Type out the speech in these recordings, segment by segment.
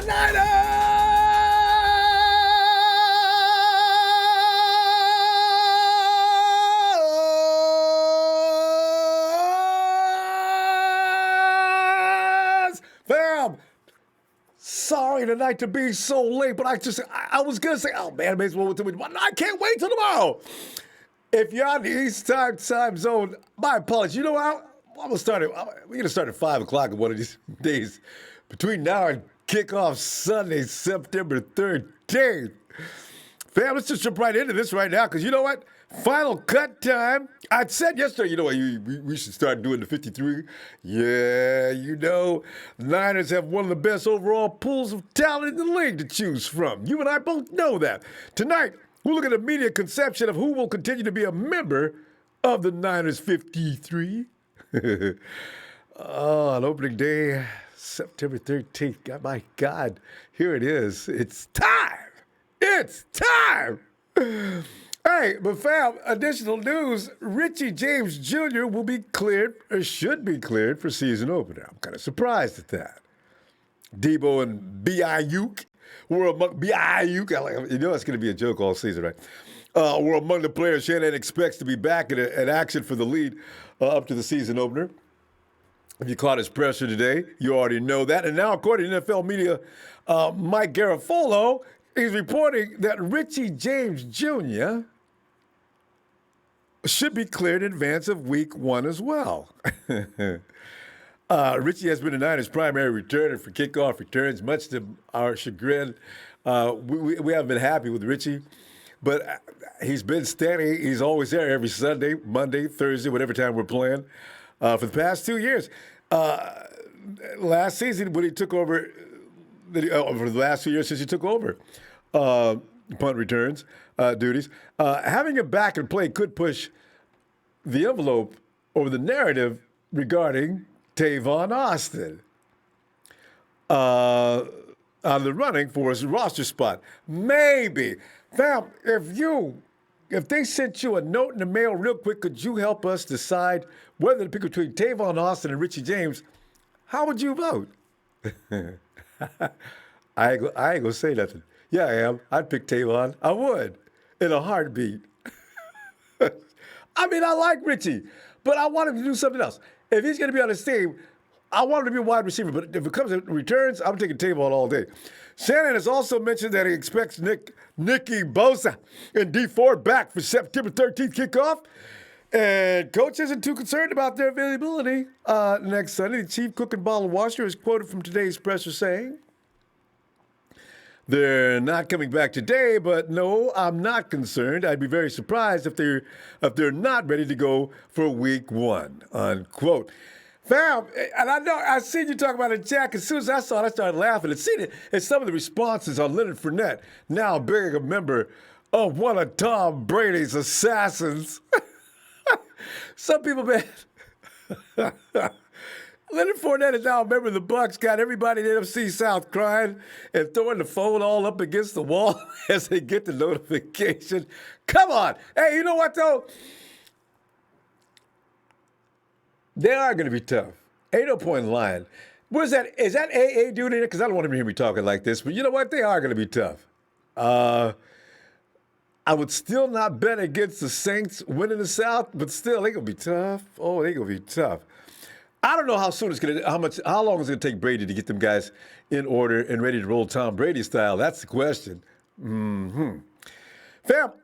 Niners! Fam! Sorry tonight to be so late, but I was going to say, oh man, I may as well wait till I can't wait till tomorrow. If you're on the East time zone, my apologies. You know what? We're going to start at 5 o'clock on one of these days. Between now and kickoff Sunday, September 13th. Fam, let's just jump right into this right now, because you know what? Final cut time. I said yesterday, you know what, we should start doing the 53. Yeah, you know, the Niners have one of the best overall pools of talent in the league to choose from. You and I both know that. Tonight, we'll look at the media conception of who will continue to be a member of the Niners 53. On opening day, September 13th. My God, here it is. It's time. It's time. Hey, but fam, additional news, Richie James Jr. will be cleared, or should be cleared, for season opener. I'm kind of surprised at that. Debo and B.I.U.K. were among B.I.U.K. You know it's going to be a joke all season, right? Were among the players Shanahan expects to be back in action for the lead up to the season opener. If you caught his presser today, you already know that. And now, according to NFL media, Mike Garafolo is reporting that Richie James Jr. should be cleared in advance of week 1 as well. Richie has been the Niners' primary returner for kickoff returns, much to our chagrin. We haven't been happy with Richie, but he's been steady. He's always there every Sunday, Monday, Thursday, whatever time we're playing. For the past 2 years. Last season, when he took over, for the last 2 years since he took over punt returns duties, having him back and play could push the envelope over the narrative regarding Tavon Austin on the running for his roster spot. Maybe. Fam, if they sent you a note in the mail real quick, could you help us decide whether to pick between Tavon Austin and Richie James? How would you vote? I ain't gonna say nothing. Yeah, I am. I'd pick Tavon. I would. In a heartbeat. I mean, I like Richie, but I want him to do something else. If he's going to be on this team, I want him to be a wide receiver, but if it comes to returns, I'm taking Tavon all day. Shanahan has also mentioned that he expects Nicky Bosa and D Ford back for September 13th kickoff. And coach isn't too concerned about their availability next Sunday. The chief cook and bottle washer is quoted from today's presser saying, "They're not coming back today, but no, I'm not concerned. I'd be very surprised if they're not ready to go for week 1, unquote. Fam, and I seen you talk about it, Jack. As soon as I saw it, I started laughing. And seen it in some of the responses on Leonard Fournette, now being a member of one of Tom Brady's assassins. Some people, man. Leonard Fournette is now a member of the Bucs, got everybody in NFC South crying and throwing the phone all up against the wall as they get the notification. Come on. Hey, you know what, though? They are going to be tough. Ain't no point in lying. Where's that? Is that AA doing it? Because I don't want to hear me talking like this. But you know what? They are going to be tough. I would still not bet against the Saints winning the South, but still, they're going to be tough. Oh, they're going to be tough. I don't know how soon how long it's going to take Brady to get them guys in order and ready to roll Tom Brady style. That's the question. Fam,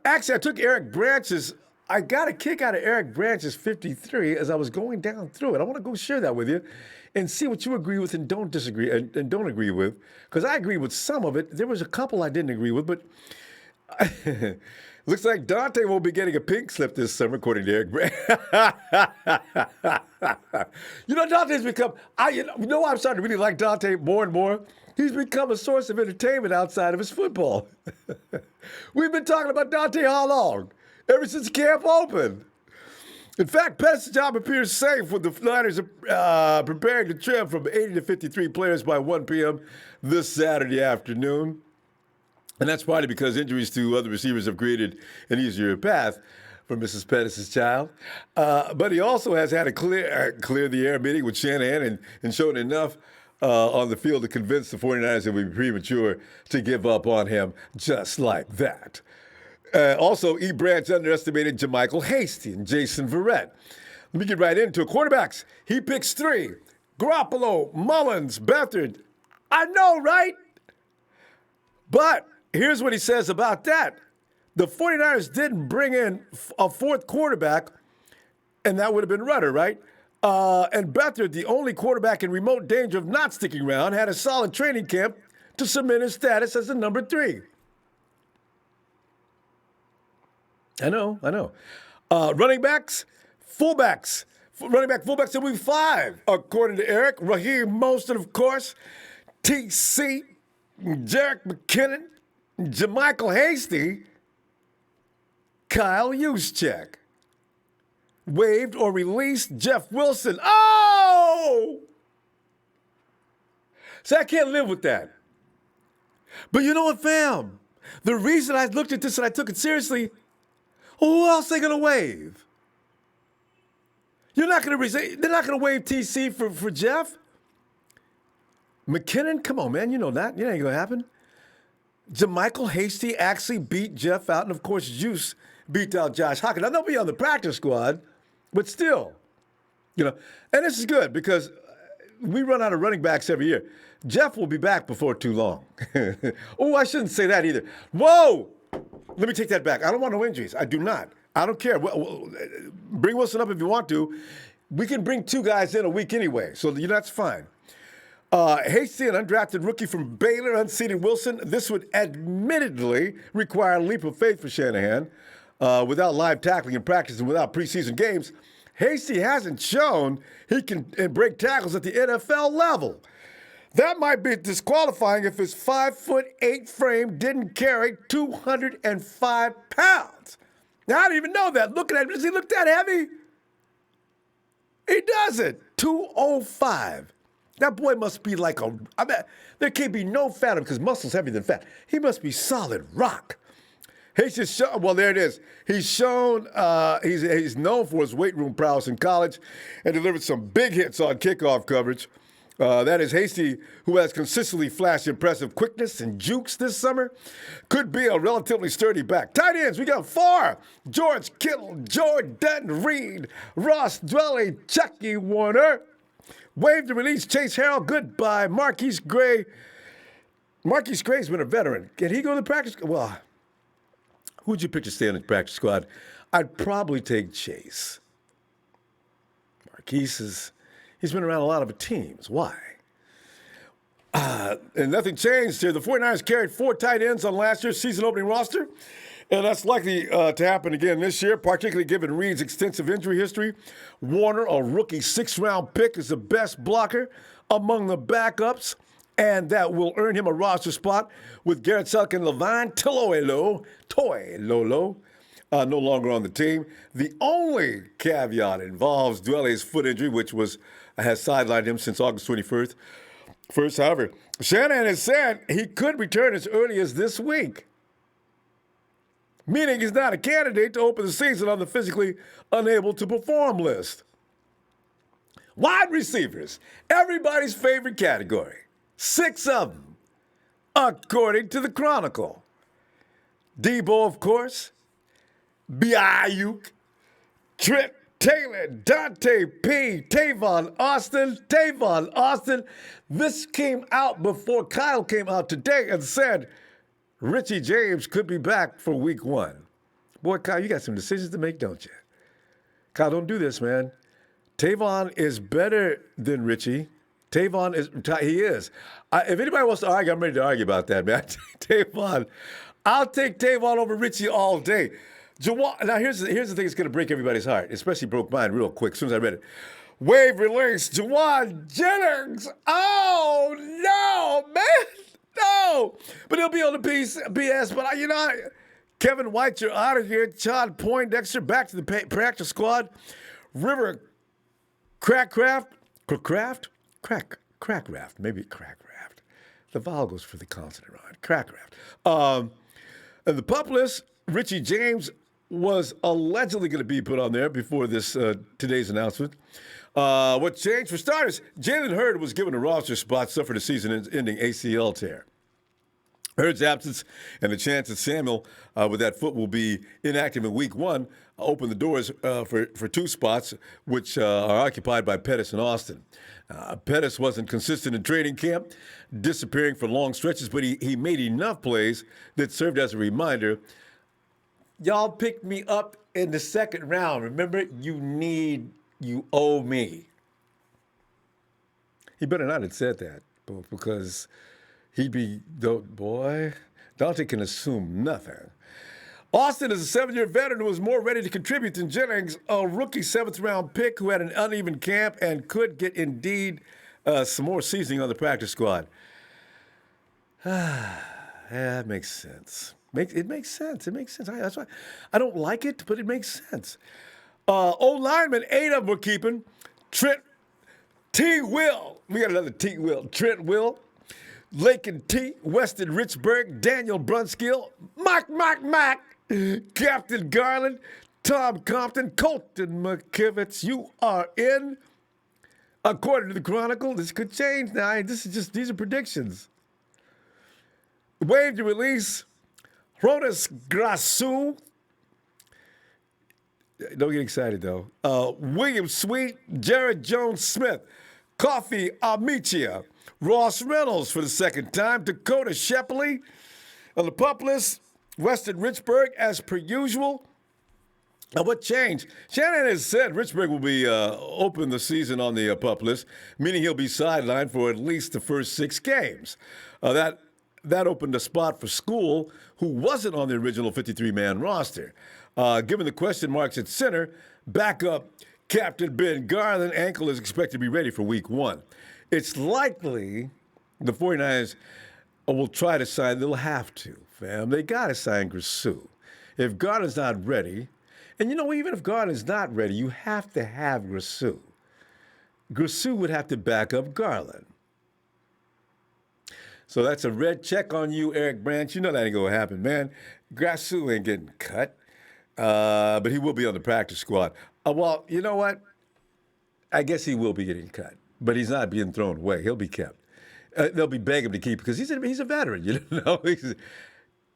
actually, I took Eric Branch's. I got a kick out of Eric Branch's 53 as I was going down through it. I want to go share that with you and see what you agree with and don't disagree and don't agree with. Because I agree with some of it. There was a couple I didn't agree with, but looks like Dante won't be getting a pink slip this summer, according to Eric Branch. You know, Dante's become, you know why I'm starting to really like Dante more and more? He's become a source of entertainment outside of his football. We've been talking about Dante how long? Ever since camp opened. In fact, Pettis' job appears safe with the Niners preparing to trim from 80 to 53 players by 1 p.m. this Saturday afternoon. And that's partly because injuries to other receivers have created an easier path for Mrs. Pettis' child. But he also has had a clear the air meeting with Shanahan and shown enough on the field to convince the 49ers it would be premature to give up on him just like that. Also, E. Branch underestimated JaMycal Hasty and Jason Verrett. Let me get right into it. Quarterbacks, he picks 3. Garoppolo, Mullins, Beathard. I know, right? But here's what he says about that. The 49ers didn't bring in a 4th quarterback, and that would have been Rudder, right? And Beathard, the only quarterback in remote danger of not sticking around, had a solid training camp to cement his status as the number 3. I know. Running backs, fullbacks. Running back, fullbacks in week 5, according to Eric. Raheem Mostert, of course. T.C., Jerick McKinnon, JaMycal Hasty, Kyle Juszczyk. Waived or released Jeff Wilson. Oh! So I can't live with that. But you know what, fam? The reason I looked at this and I took it seriously, who else are they going to waive? They're not going to waive TC for Jeff? McKinnon? Come on, man. You know that. It ain't going to happen. JaMycal Hasty actually beat Jeff out, and of course, Juice beat out Josh Hawkins. Now, they'll be on the practice squad, but still, and this is good because we run out of running backs every year. Jeff will be back before too long. Oh, I shouldn't say that either. Whoa! Let me take that back. I don't want no injuries. I do not. I don't care. Bring Wilson up if you want to. We can bring 2 guys in a week anyway, so that's fine. Hasty, an undrafted rookie from Baylor, unseated Wilson. This would admittedly require a leap of faith for Shanahan. Without live tackling in practice and without preseason games, Hasty hasn't shown he can break tackles at the NFL level. That might be disqualifying if his 5'8" frame didn't carry 205 pounds. Now, I didn't even know that. Looking at him, does he look that heavy? He doesn't. 205. That boy must be like there can't be no fat because muscle's heavier than fat. He must be solid rock. He's just shown, well, there it is. He's shown, he's known for his weight room prowess in college and delivered some big hits on kickoff coverage. That is Hasty, who has consistently flashed impressive quickness and jukes this summer, could be a relatively sturdy back. Tight ends, we got 4. George Kittle, Jordan Reed, Ross Dwelly, Chucky Warner. Waived to release Chase Harrell. Goodbye, Marquise Gray. Marquise Gray's been a veteran. Can he go to the practice? Well, who'd you pick to stay on the practice squad? I'd probably take Chase. Marquise he's been around a lot of teams. Why? And nothing changed here. The 49ers carried 4 tight ends on last year's season opening roster, and that's likely to happen again this year, particularly given Reed's extensive injury history. Warner, a rookie 6th-round pick, is the best blocker among the backups, and that will earn him a roster spot with Garrett Selk and Levine Toilolo no longer on the team. The only caveat involves Dwelly's foot injury, which has sidelined him since August 21st. However, Shanahan has said he could return as early as this week, meaning he's not a candidate to open the season on the physically unable to perform list. Wide receivers, everybody's favorite category. 6 of them, according to the Chronicle. Debo, of course. Ayuk, Trent Taylor, Dante P, Tavon Austin. This came out before Kyle came out today and said Richie James could be back for week 1. Boy, Kyle, you got some decisions to make, don't you? Kyle, don't do this, man. Tavon is better than Richie. He is. If anybody wants to argue, I'm ready to argue about that, man. I'll take Tavon over Richie all day. Now, here's the thing that's going to break everybody's heart, especially broke mine real quick as soon as I read it. Wave release, Juwan Jennings. Oh, no, man. No. But he'll be on the BS. But, Kevin White, you're out of here. John Poindexter, back to the practice squad. River Crackraft. Maybe Crackraft. The vowel goes for the consonant, right? Crackraft. And the pup list, Richie James was allegedly going to be put on there before this today's announcement. What changed? For starters, Jalen Hurd was given a roster spot, suffered a season-ending ACL tear. Hurd's absence and the chance that Samuel with that foot will be inactive in week 1 opened the doors for 2 spots, which are occupied by Pettis and Austin. Pettis wasn't consistent in training camp, disappearing for long stretches, but he made enough plays that served as a reminder. Y'all picked me up in the second round. Remember, you owe me. He better not have said that, because he'd be, boy, Dante can assume nothing. Austin is a 7-year veteran who was more ready to contribute than Jennings, a rookie 7th-round pick who had an uneven camp and could get, indeed, some more seasoning on the practice squad. Yeah, that makes sense. It makes sense. That's why I don't like it, but it makes sense. O-linemen, 8 of them we're keeping. Trent T. Will. We got another T. Will. Trent Will. Lakin T. Weston Richburg. Daniel Brunskill. Mac. Captain Garland. Tom Compton. Colton McKivitz. You are in. According to the Chronicle, this could change now. These are predictions. Waive to release Ronus Grasu. Don't get excited, though. William Sweet, Jared Jones-Smith, Coffee Amicia, Ross Reynolds for the second time, Dakota Shepley on the pup list, Weston Richburg as per usual. Now, what changed? Shannon has said Richburg will be open the season on the pup list, meaning he'll be sidelined for at least the first 6 games. That opened a spot for School, who wasn't on the original 53-man roster. Given the question marks at center, backup Captain Ben Garland ankle is expected to be ready for week 1. It's likely the 49ers will try to sign. They'll have to, fam. They got to sign Grasu. If Garland's not ready, and even if Garland's not ready, you have to have Grasu. Grasu would have to back up Garland. So that's a red check on you, Eric Branch. You know that ain't going to happen, man. Grasu ain't getting cut, but he will be on the practice squad. Well, you know what? I guess he will be getting cut, but he's not being thrown away. He'll be kept. They'll be begging him to keep because he's a veteran,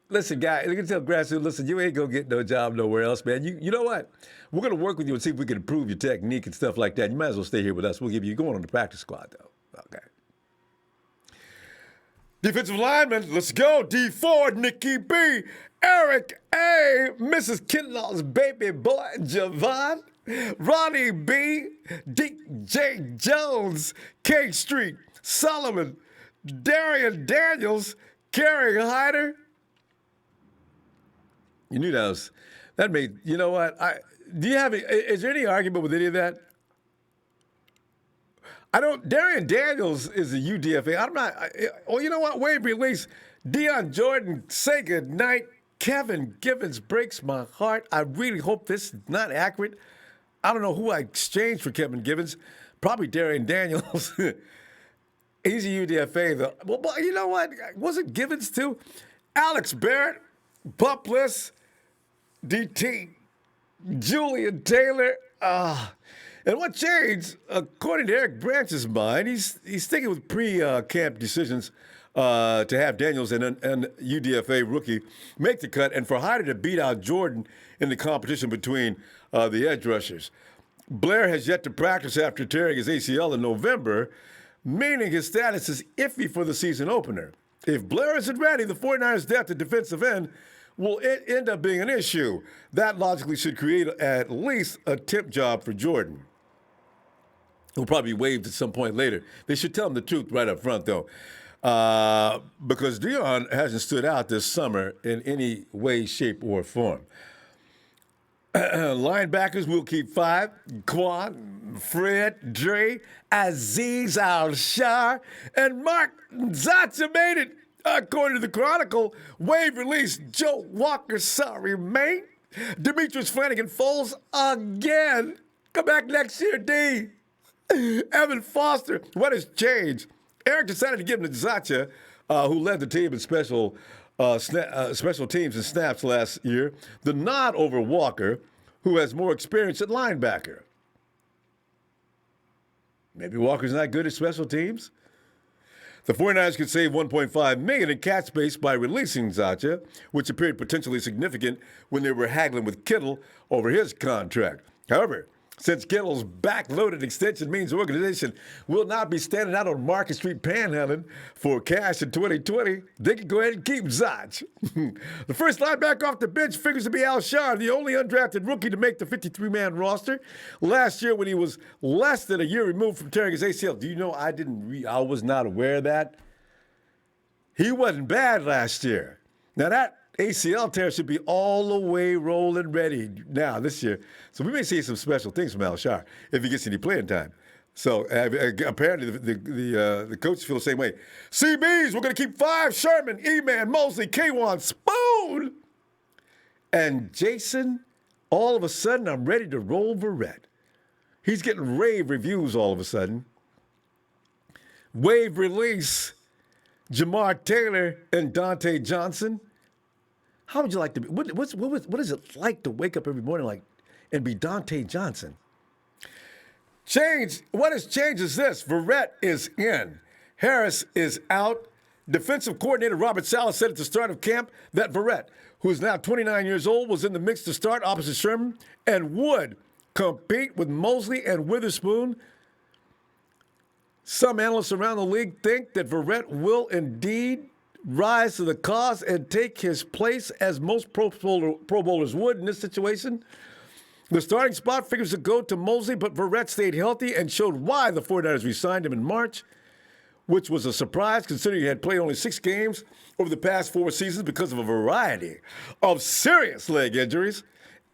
Listen, guy, you can tell Grasu, listen, you ain't going to get no job nowhere else, man. You know what? We're going to work with you and see if we can improve your technique and stuff like that. You might as well stay here with us. We'll give you going on the practice squad, though. Okay. Defensive lineman, let's go. D4, Nikki B, Eric A, Mrs. Kinlaw's baby boy, Javon, Ronnie B, DJ Jones, K Street, Solomon, Darian Daniels, Kerry Hyder. You knew that made, you know what? Is there any argument with any of that? Darian Daniels is a UDFA. You know what? Wave release. Deion Jordan, say goodnight. Kevin Givens breaks my heart. I really hope this is not accurate. I don't know who I exchanged for Kevin Givens. Probably Darian Daniels. He's a UDFA, though. Well, you know what? Was it Givens, too? Alex Barrett, Pupless, DT, Julian Taylor. And what changed, according to Eric Branch's mind, he's sticking with pre-camp decisions to have Daniels and UDFA rookie make the cut and for Hyder to beat out Jordan in the competition between the edge rushers. Blair has yet to practice after tearing his ACL in November, meaning his status is iffy for the season opener. If Blair isn't ready, the 49ers' depth at defensive end will end up being an issue. That logically should create at least a tip job for Jordan. He'll probably be waived at some point later. They should tell him the truth right up front, though, because Deion hasn't stood out this summer in any way, shape, or form. Linebackers will keep 5. Quan, Fred, Dre, Aziz Al-Shar, and Mark Zatcha made it. According to the Chronicle, wave release Joe Walker, sorry, mate. Demetrius Flanagan-Foles again. Come back next year, D. Evan Foster, what has changed? Eric decided to give him to Zatcha, who led the team in special teams and snaps last year, the nod over Walker, who has more experience at linebacker. Maybe Walker's not good at special teams. The 49ers could save $1.5 million in cap space by releasing Zacha, which appeared potentially significant when they were haggling with Kittle over his contract. However, since Kittle's backloaded extension means the organization will not be standing out on Market Street panhandling for cash in 2020, they can go ahead and keep Zach. The first linebacker off the bench figures to be Alshon, the only undrafted rookie to make the 53-man roster. Last year, when he was less than a year removed from tearing his ACL, do you know I was not aware of that? He wasn't bad last year. Now that ACL tear should be all the way rolling ready now this year. So we may see some special things from Alshon if he gets any playing time. So apparently the coaches feel the same way. CBs, we're going to keep 5, Sherman, E-Man, Mosley, K1, Spoon. And Jason, all of a sudden, I'm ready to roll Barrett. He's getting rave reviews all of a sudden. Wave release, Jamar Taylor and Dante Johnson. How would you like to be? What is it like to wake up every morning and be Dante Johnson? Change. What has changed is this. Barrett is in. Harris is out. Defensive coordinator Robert Saleh said at the start of camp that Barrett, who is now 29 years old, was in the mix to start opposite Sherman and would compete with Mosley and Witherspoon. Some analysts around the league think that Barrett will indeed rise to the cause and take his place as most Pro Bowlers would in this situation. The starting spot figures to go to Mosley, but Barrett stayed healthy and showed why the 49ers re-signed him in March, which was a surprise considering he had played only 6 games over the past 4 seasons because of a variety of serious leg injuries,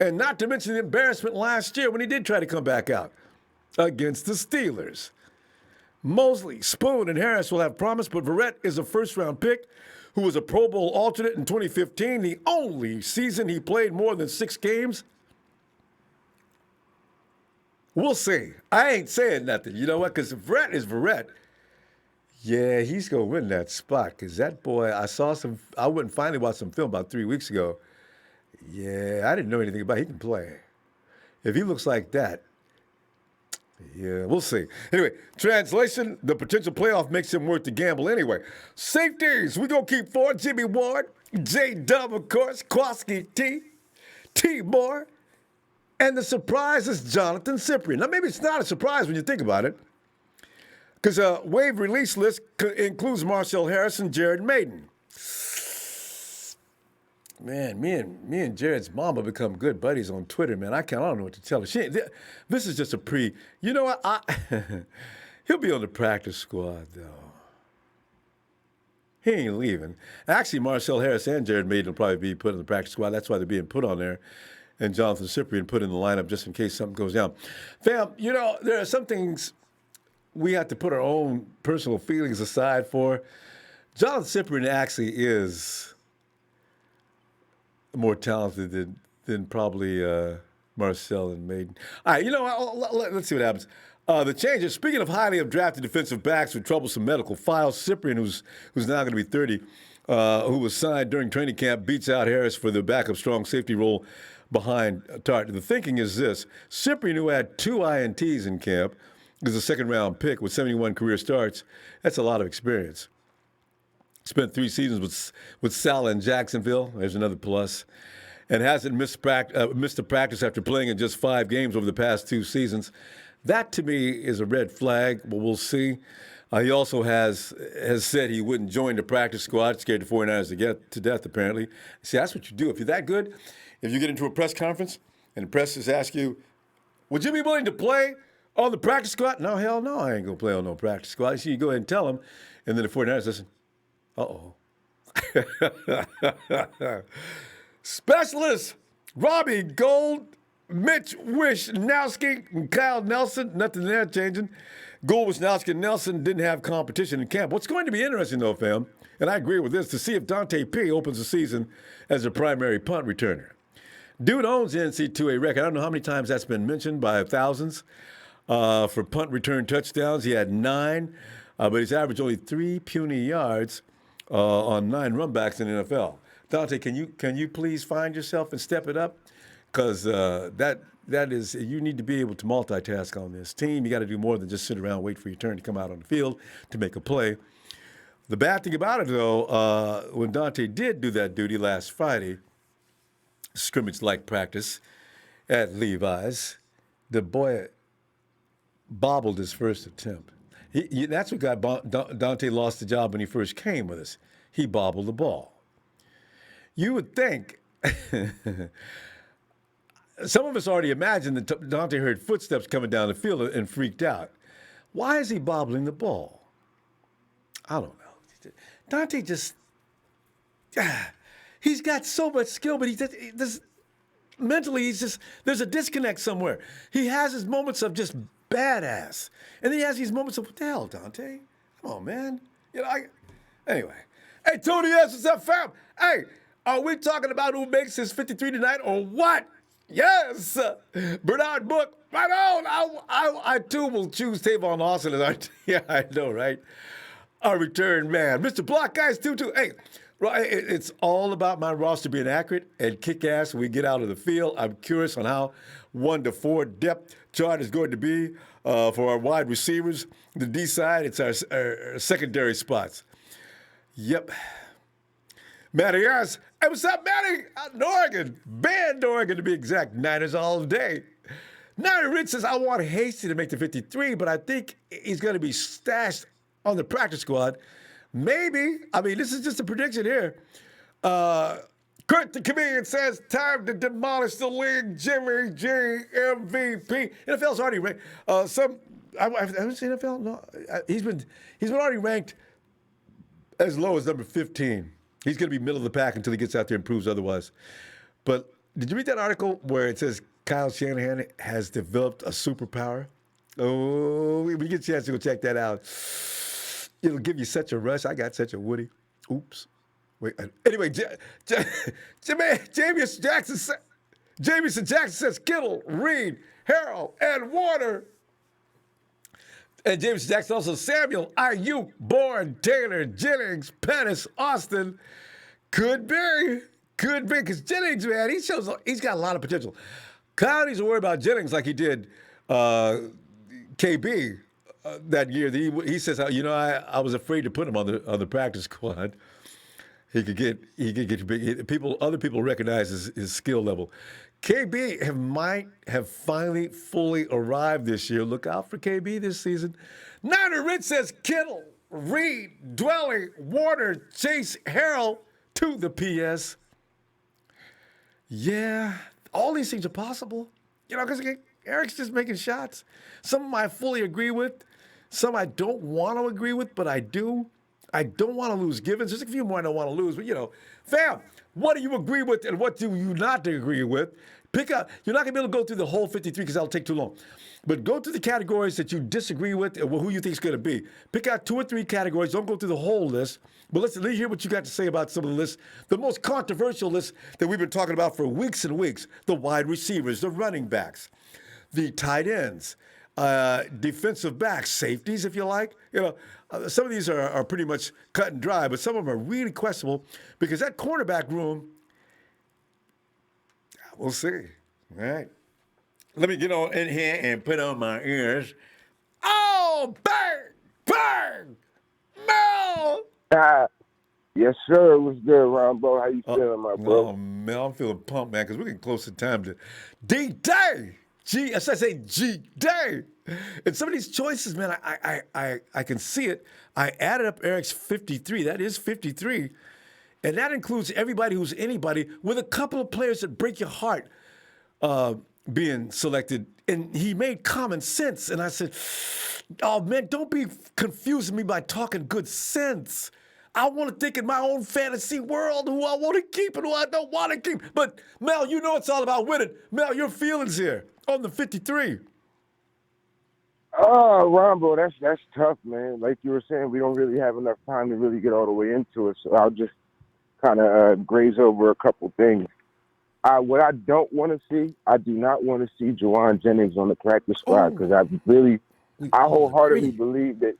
and not to mention the embarrassment last year when he did try to come back out against the Steelers. Mosley, Spoon, and Harris will have promise, but Barrett is a first-round pick who was a Pro Bowl alternate in 2015, the only season he played more than 6 games. We'll see. I ain't saying nothing. You know what? Because Barrett is Barrett. Yeah, he's going to win that spot because that boy, I went and finally watched some film about 3 weeks ago. Yeah, I didn't know anything about it. He can play. If he looks like that, yeah, we'll see. Anyway, translation, the potential playoff makes him worth the gamble anyway. Safeties, we're going to keep 4. Jimmy Ward, J-Dub, of course, Kwaski T. Moore, and the surprise is Jonathan Cyprian. Now, maybe it's not a surprise when you think about it, because a wave release list includes Marcel Harrison, Jared Maiden. Man, me and Jared's mama become good buddies on Twitter, man. I don't know what to tell her. This is just a you know what? He'll be on the practice squad, though. He ain't leaving. Actually, Marcel Harris and Jared Maiden will probably be put in the practice squad. That's why they're being put on there. And Jonathan Cyprian put in the lineup just in case something goes down. Fam, you know, there are some things we have to put our own personal feelings aside for. Jonathan Cyprian actually is more talented than probably Marcel and Maiden. All right, you know what? Let's see what happens. The changes. Speaking of highly drafted defensive backs with troublesome medical files, Cyprian, who's now going to be 30, who was signed during training camp, beats out Harris for the backup strong safety role behind Tart. The thinking is this: Cyprian, who had 2 INTs in camp, is a second-round pick with 71 career starts. That's a lot of experience. Spent 3 seasons with Sal in Jacksonville. There's another plus. And hasn't missed a practice after playing in just 5 games over the past 2 seasons. That, to me, is a red flag, but we'll see. He also has said he wouldn't join the practice squad, scared the 49ers to get to death, apparently. See, that's what you do. If you're that good, if you get into a press conference and the press just asks you, would you be willing to play on the practice squad? No, hell no, I ain't going to play on no practice squad. So you go ahead and tell them, and then the 49ers listen. Uh-oh. Specialists, Robbie Gould, Mitch Wishnowski, and Kyle Nelson. Nothing there changing. Gould, Wishnowski, and Nelson didn't have competition in camp. What's going to be interesting, though, fam, and I agree with this, to see if Dante P opens the season as a primary punt returner. Dude owns the NC2A record. I don't know how many times that's been mentioned by thousands. For punt return touchdowns, he had 9, but he's averaged only 3 puny yards on 9 runbacks in the NFL. Dante, can you please find yourself and step it up? because that is, you need to be able to multitask on this team. You got to do more than just sit around and wait for your turn to come out on the field to make a play. The bad thing about it, though, when Dante did do that duty last Friday, scrimmage-like practice at Levi's, the boy bobbled his first attempt. That's what got Dante lost the job when he first came with us. He bobbled the ball. You would think, some of us already imagined that Dante heard footsteps coming down the field and freaked out. Why is he bobbling the ball? I don't know. Dante just, he's got so much skill, but mentally, there's a disconnect somewhere. He has his moments of just badass. And then he has these moments of, what the hell, Dante? Come on, man. Anyway. Hey, Tony S., what's up, fam? Hey, are we talking about who makes his 53 tonight or what? Yes. Bernard Book, right on. I too will choose Tavon Austin as our, yeah, I know, right? Our return man. Mr. Block Guys, too. Hey, it's all about my roster being accurate and kick-ass when we get out of the field. I'm curious on how 1 to 4 depth chart is going to be for our wide receivers. The D side, it's our secondary spots. Yep. Matty S. Hey, what's up, Matty? Out in Oregon. Bend, Oregon, to be exact. Niners all day. Niner Rich says, I want Hasty to make the 53, but I think he's going to be stashed on the practice squad. Maybe. I mean, this is just a prediction here. Kurt the comedian says, time to demolish the league. Jimmy G, MVP. NFL's already ranked. I haven't seen NFL. No, he's been already ranked as low as number 15. He's going to be middle of the pack until he gets out there and proves otherwise. But did you read that article where it says Kyle Shanahan has developed a superpower? Oh, when you get a chance to go check that out, it'll give you such a rush. I got such a Woody. Oops. Wait. Anyway, Jamison Jackson says Kittle, Reed, Harrell, and Warner. And James Jackson also Samuel, Ayuk, Bourne, Taylor, Jennings, Pettis, Austin. Could be. Because Jennings, man, he's got a lot of potential. Kyle needs to worry about Jennings like he did KB that year. He says, I was afraid to put him on the practice squad. He could get big. Other people recognize his skill level. KB might have finally fully arrived this year. Look out for KB this season. Niner Rich says Kittle, Reed, Dwelly, Warner, Chase, Harrell to the PS. Yeah, all these things are possible. Because Eric's just making shots. Some of them I fully agree with. Some I don't want to agree with, but I do. I don't want to lose Givens. There's a few more I don't want to lose. But, fam, what do you agree with and what do you not agree with? Pick up. You're not going to be able to go through the whole 53 because that'll take too long. But go through the categories that you disagree with and who you think is going to be. Pick out 2 or 3 categories. Don't go through the whole list. But let's hear what you got to say about some of the lists. The most controversial list that we've been talking about for weeks and weeks. The wide receivers, the running backs, the tight ends, defensive backs, safeties, if you like. Some of these are pretty much cut and dry, but some of them are really questionable because that cornerback room, we'll see. All right. Let me get on in here and put on my ears. Oh, bang, bang, Mel. Yes, sir. What's good, Ronbo? How you feeling, my bro? Oh, Mel, I'm feeling pumped, man, because we're getting close to time to D-Day. G-Day. And some of these choices, man, I can see it. I added up Eric's 53. That is 53. And that includes everybody who's anybody with a couple of players that break your heart being selected. And he made common sense. And I said, oh, man, don't be confusing me by talking good sense. I want to think in my own fantasy world who I want to keep and who I don't want to keep. But, Mel, it's all about winning. Mel, your feelings here on the 53. Oh, Ronbo, that's tough, man. Like you were saying, we don't really have enough time to really get all the way into it. So I'll just kind of graze over a couple things. What I don't want to see, I do not want to see Juwan Jennings on the practice squad because I wholeheartedly believe that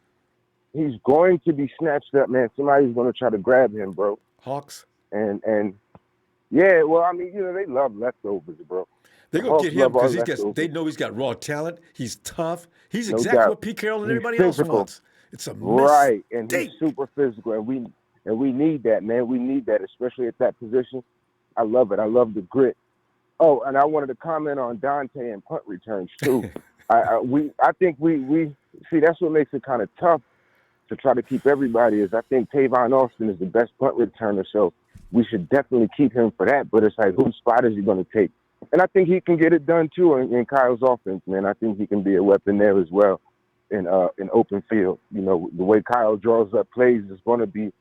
he's going to be snatched up, man. Somebody's going to try to grab him, bro. Hawks. And yeah, well, I mean, they love leftovers, bro. They're going to get him because they know he's got raw talent. He's tough. He's No exactly doubt. what Pete Carroll and He's everybody physical. else wants. It's a right, and mistake. he's super physical, and we need that, man. We need that, especially at that position. I love it. I love the grit. Oh, and I wanted to comment on Dante and punt returns too. I think we see that's what makes it kind of tough to try to keep everybody. Is I think Tavon Austin is the best punt returner, so we should definitely keep him for that. But it's like, whose spot is he going to take? And I think he can get it done too in Kyle's offense, man. I think he can be a weapon there as well in open field. You know, the way Kyle draws up plays is going to be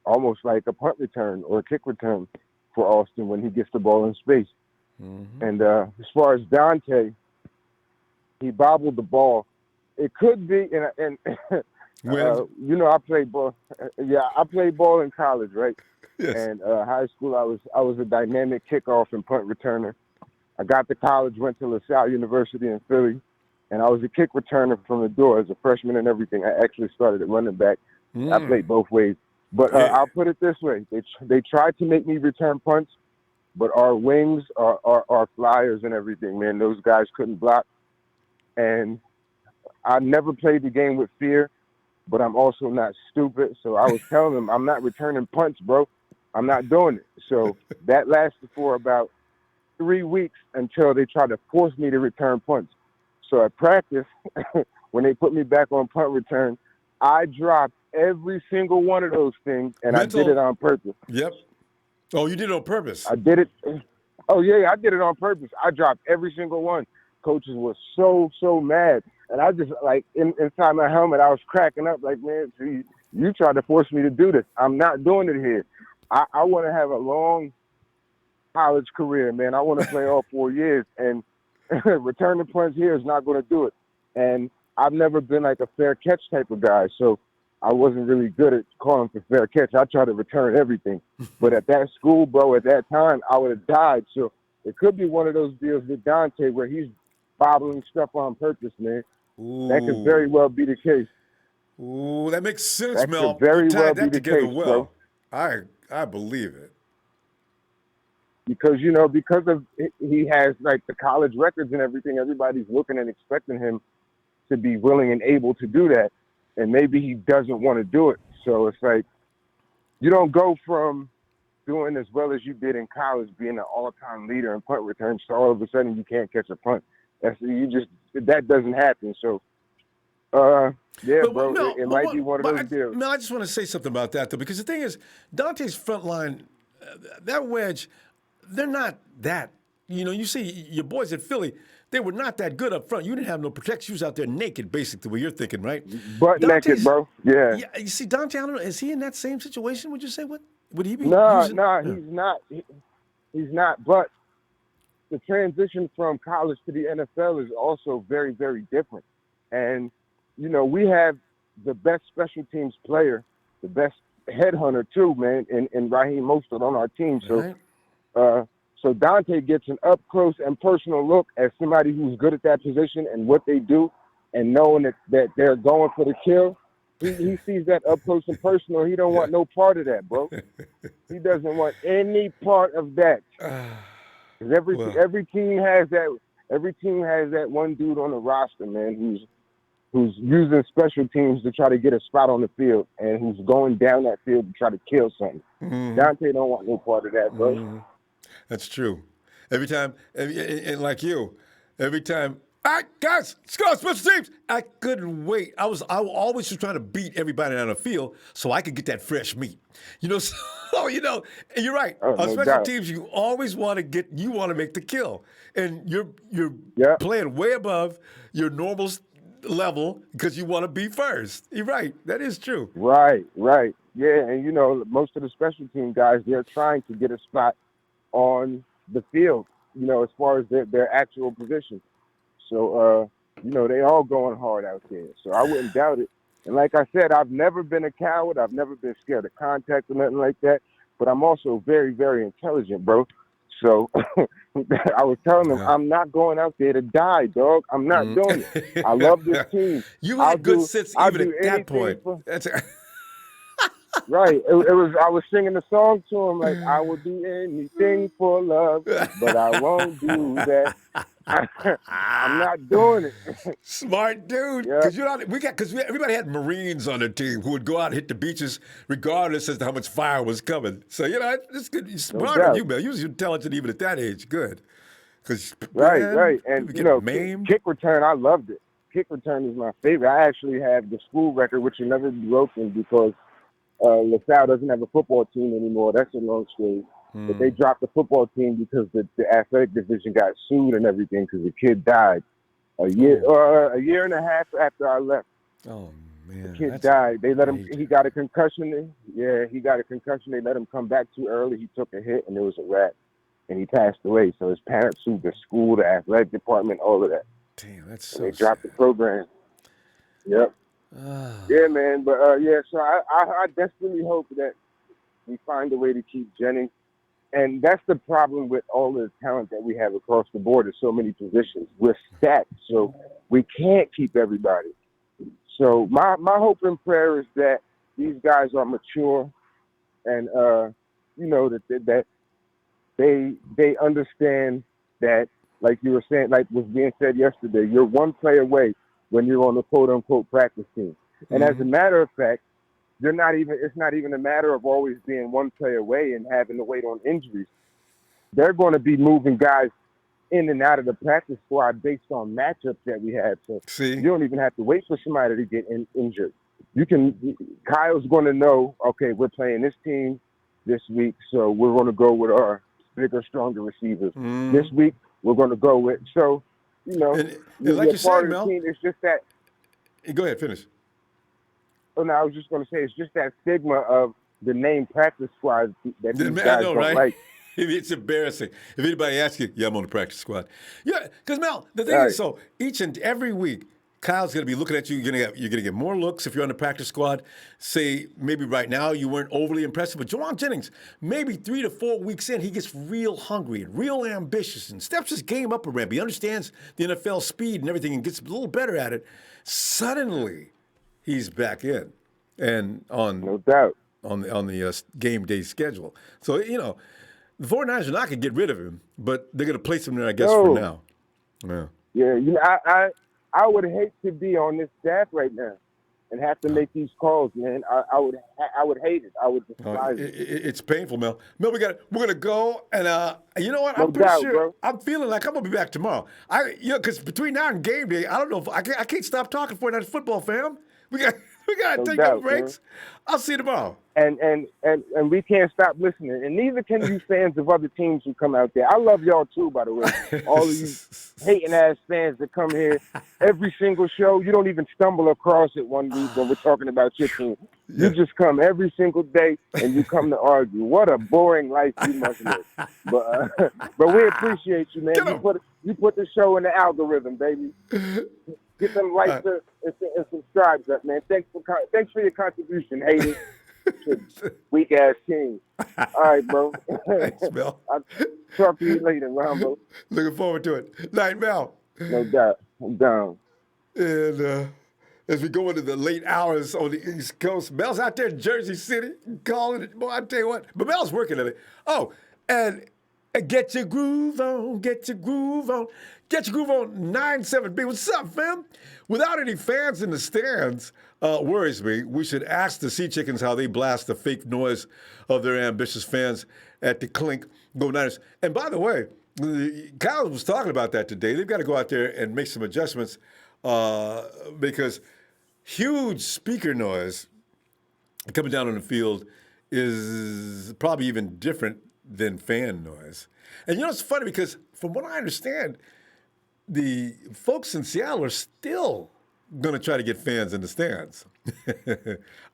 almost like a punt return or a kick return for Austin when he gets the ball in space. Mm-hmm. And as far as Dante, he bobbled the ball. It could be, and you know, I played ball. Yeah, I played ball in college, right? Yes. And high school, I was a dynamic kickoff and punt returner. I got to college, went to LaSalle University in Philly, and I was a kick returner from the door as a freshman and everything. I actually started at running back. I played both ways. But I'll put it this way. They tried to make me return punts, but our wings, our flyers and everything, man, those guys couldn't block. And I never played the game with fear, but I'm also not stupid. So I was telling them, I'm not returning punts, bro. I'm not doing it. So that lasted for about 3 weeks until they tried to force me to return punts. So at practice, when they put me back on punt return, I dropped every single one of those things, and I did it on purpose. Yep. Oh, you did it on purpose? I did it. Oh, yeah, I did it on purpose. I dropped every single one. Coaches were so mad. And I just, like, inside my helmet, I was cracking up like, man, see, you tried to force me to do this. I'm not doing it here. I want to have a long college career, man. I want to play all 4 years, and returning punts here is not going to do it. And I've never been like a fair catch type of guy, so I wasn't really good at calling for fair catch. I tried to return everything. But at that school, bro, at that time, I would have died. So it could be one of those deals with Dante where he's bobbling stuff on purpose, man. Ooh. That could very well be the case. Ooh, that makes sense, that Mel. Could very you tied well that be together the case, well. Bro. I believe it. Because, you know, because of he has, like, the college records and everything, everybody's looking and expecting him to be willing and able to do that. And maybe he doesn't want to do it. So it's like, you don't go from doing as well as you did in college, being an all-time leader in punt returns, so all of a sudden you can't catch a punt. That doesn't happen. So, yeah, but, bro, it might be one of those deals. No, I just want to say something about that, though, because the thing is, Dante's front line, that wedge, they're not that. You know, you see your boys at Philly, they were not that good up front. You didn't have no protection. You was out there naked, basically, the way you're thinking, right? Butt naked, bro. Yeah. You see, Dante, I don't know, is he in that same situation, would you say? What would he be No, using? he's not. He's not. But the transition from college to the NFL is also very, very different. And, you know, we have the best special teams player, the best headhunter, too, man, and Raheem Mostert on our team. So, right. So Dante gets an up-close and personal look as somebody who's good at that position and what they do, and knowing that they're going for the kill. He sees that up close and personal. He don't want no part of that, bro. He doesn't want any part of that. Every team has that. Every team has that one dude on the roster, man, who's using special teams to try to get a spot on the field and who's going down that field to try to kill something. Mm-hmm. Dante don't want no part of that, bro. Mm-hmm. That's true. Every time, and like you, every time, all right, guys, let's go, special teams. I couldn't wait. I was always just trying to beat everybody on the field so I could get that fresh meat. You know, so, you know, and you're right. On special teams, you always want to make the kill. And you're playing way above your normal level because you want to be first. You're right. That is true. Right. Yeah, and, you know, most of the special team guys, they're trying to get a spot on the field, you know, as far as their actual position. So, you know, they all going hard out there. So I wouldn't doubt it. And like I said, I've never been a coward. I've never been scared of contact or nothing like that. But I'm also very, very intelligent, bro. So I was telling them, I'm not going out there to die, dog. I'm not doing it. I love this team. You had good sits even at that point. Right. It was. I was singing the song to him like, "I would do anything for love, but I won't do that. I'm not doing it." Smart dude, Yep. because everybody had Marines on their team who would go out and hit the beaches regardless as to how much fire was coming. So it's good. You're No smarter than doubt. you, man. You was intelligent even at that age. Good, because Right. man, Right. And people you get know, maimed. kick return, I loved it. Kick return is my favorite. I actually have the school record, which will never be broken because LaSalle doesn't have a football team anymore. That's a long story. But they dropped the football team because the athletic division got sued and everything because the kid died a year and a half after I left. Oh man, The kid died. They let him. He got a concussion. Yeah, he got a concussion. They let him come back too early. He took a hit and it was a wrap, and he passed away. So his parents sued the school, the athletic department, all of that. Damn, that's And so they dropped the program. Yep. Yeah, man. But so I desperately hope that we find a way to keep Jennings. And that's the problem with all the talent that we have across the board. There's so many positions. We're stacked, so we can't keep everybody. So my hope and prayer is that these guys are mature, and that they understand that, like you were saying, like was being said yesterday, you're one play away when you're on the quote unquote practice team. And as a matter of fact, it's not even a matter of always being one play away and having to wait on injuries. They're going to be moving guys in and out of the practice squad based on matchups that we have. So you don't even have to wait for somebody to get injured. Kyle's going to know, okay, we're playing this team this week, so we're going to go with our bigger, stronger receivers. This week, we're going to go with, so, and like you said, Mel, team. It's just that. Go ahead, finish. Oh, no, I was just going to say, it's just that stigma of the name practice squad that these guys don't like. It's embarrassing. If anybody asks you, I'm on the practice squad. Yeah, because Mel, the thing is, so each and every week, Kyle's going to be looking at you. You're going to get more looks if you're on the practice squad. Say maybe right now you weren't overly impressive, but Juwan Jennings, maybe 3 to 4 weeks in, he gets real hungry and real ambitious and steps his game up a ramp. He understands the NFL speed and everything and gets a little better at it. Suddenly, he's back in and on no doubt on the game day schedule. So the 49ers are not going to get rid of him, but they're going to place him there, I guess, for now. Yeah. I would hate to be on this staff right now and have to make these calls, man. I would hate it. I would despise it. It's painful, Mel. Mel, we're gonna go, and you know what? No I'm pretty doubt, sure. bro. I'm feeling like I'm gonna be back tomorrow. Because between now and game day, I don't know if I can't stop talking for that football, fam. We got to take our breaks. Man. I'll see you tomorrow. And we can't stop listening. And neither can you fans of other teams who come out there. I love y'all too, by the way. All of you hating ass fans that come here every single show. You don't even stumble across it one week when we're talking about your team. You just come every single day and you come to argue. What a boring life you must live. But we appreciate you, man. You put the show in the algorithm, baby. Get them likes and subscribes up, man. Thanks for your contribution, haters. Weak ass team. All right, bro. Thanks, Mel. I'll talk to you later, Ronbo. Looking forward to it. Night, Mel. No doubt. I'm down. And as we go into the late hours on the East Coast, Mel's out there in Jersey City calling it. Boy, I tell you what, but Mel's working at it. Oh, and get your groove on, get your groove on. Get your groove on 97B. What's up, fam? Without any fans in the stands, worries me. We should ask the Sea Chickens how they blast the fake noise of their ambitious fans at the Clink Go Niners. And by the way, Kyle was talking about that today. They've got to go out there and make some adjustments because huge speaker noise coming down on the field is probably even different than fan noise. And it's funny because from what I understand, the folks in Seattle are still going to try to get fans in the stands.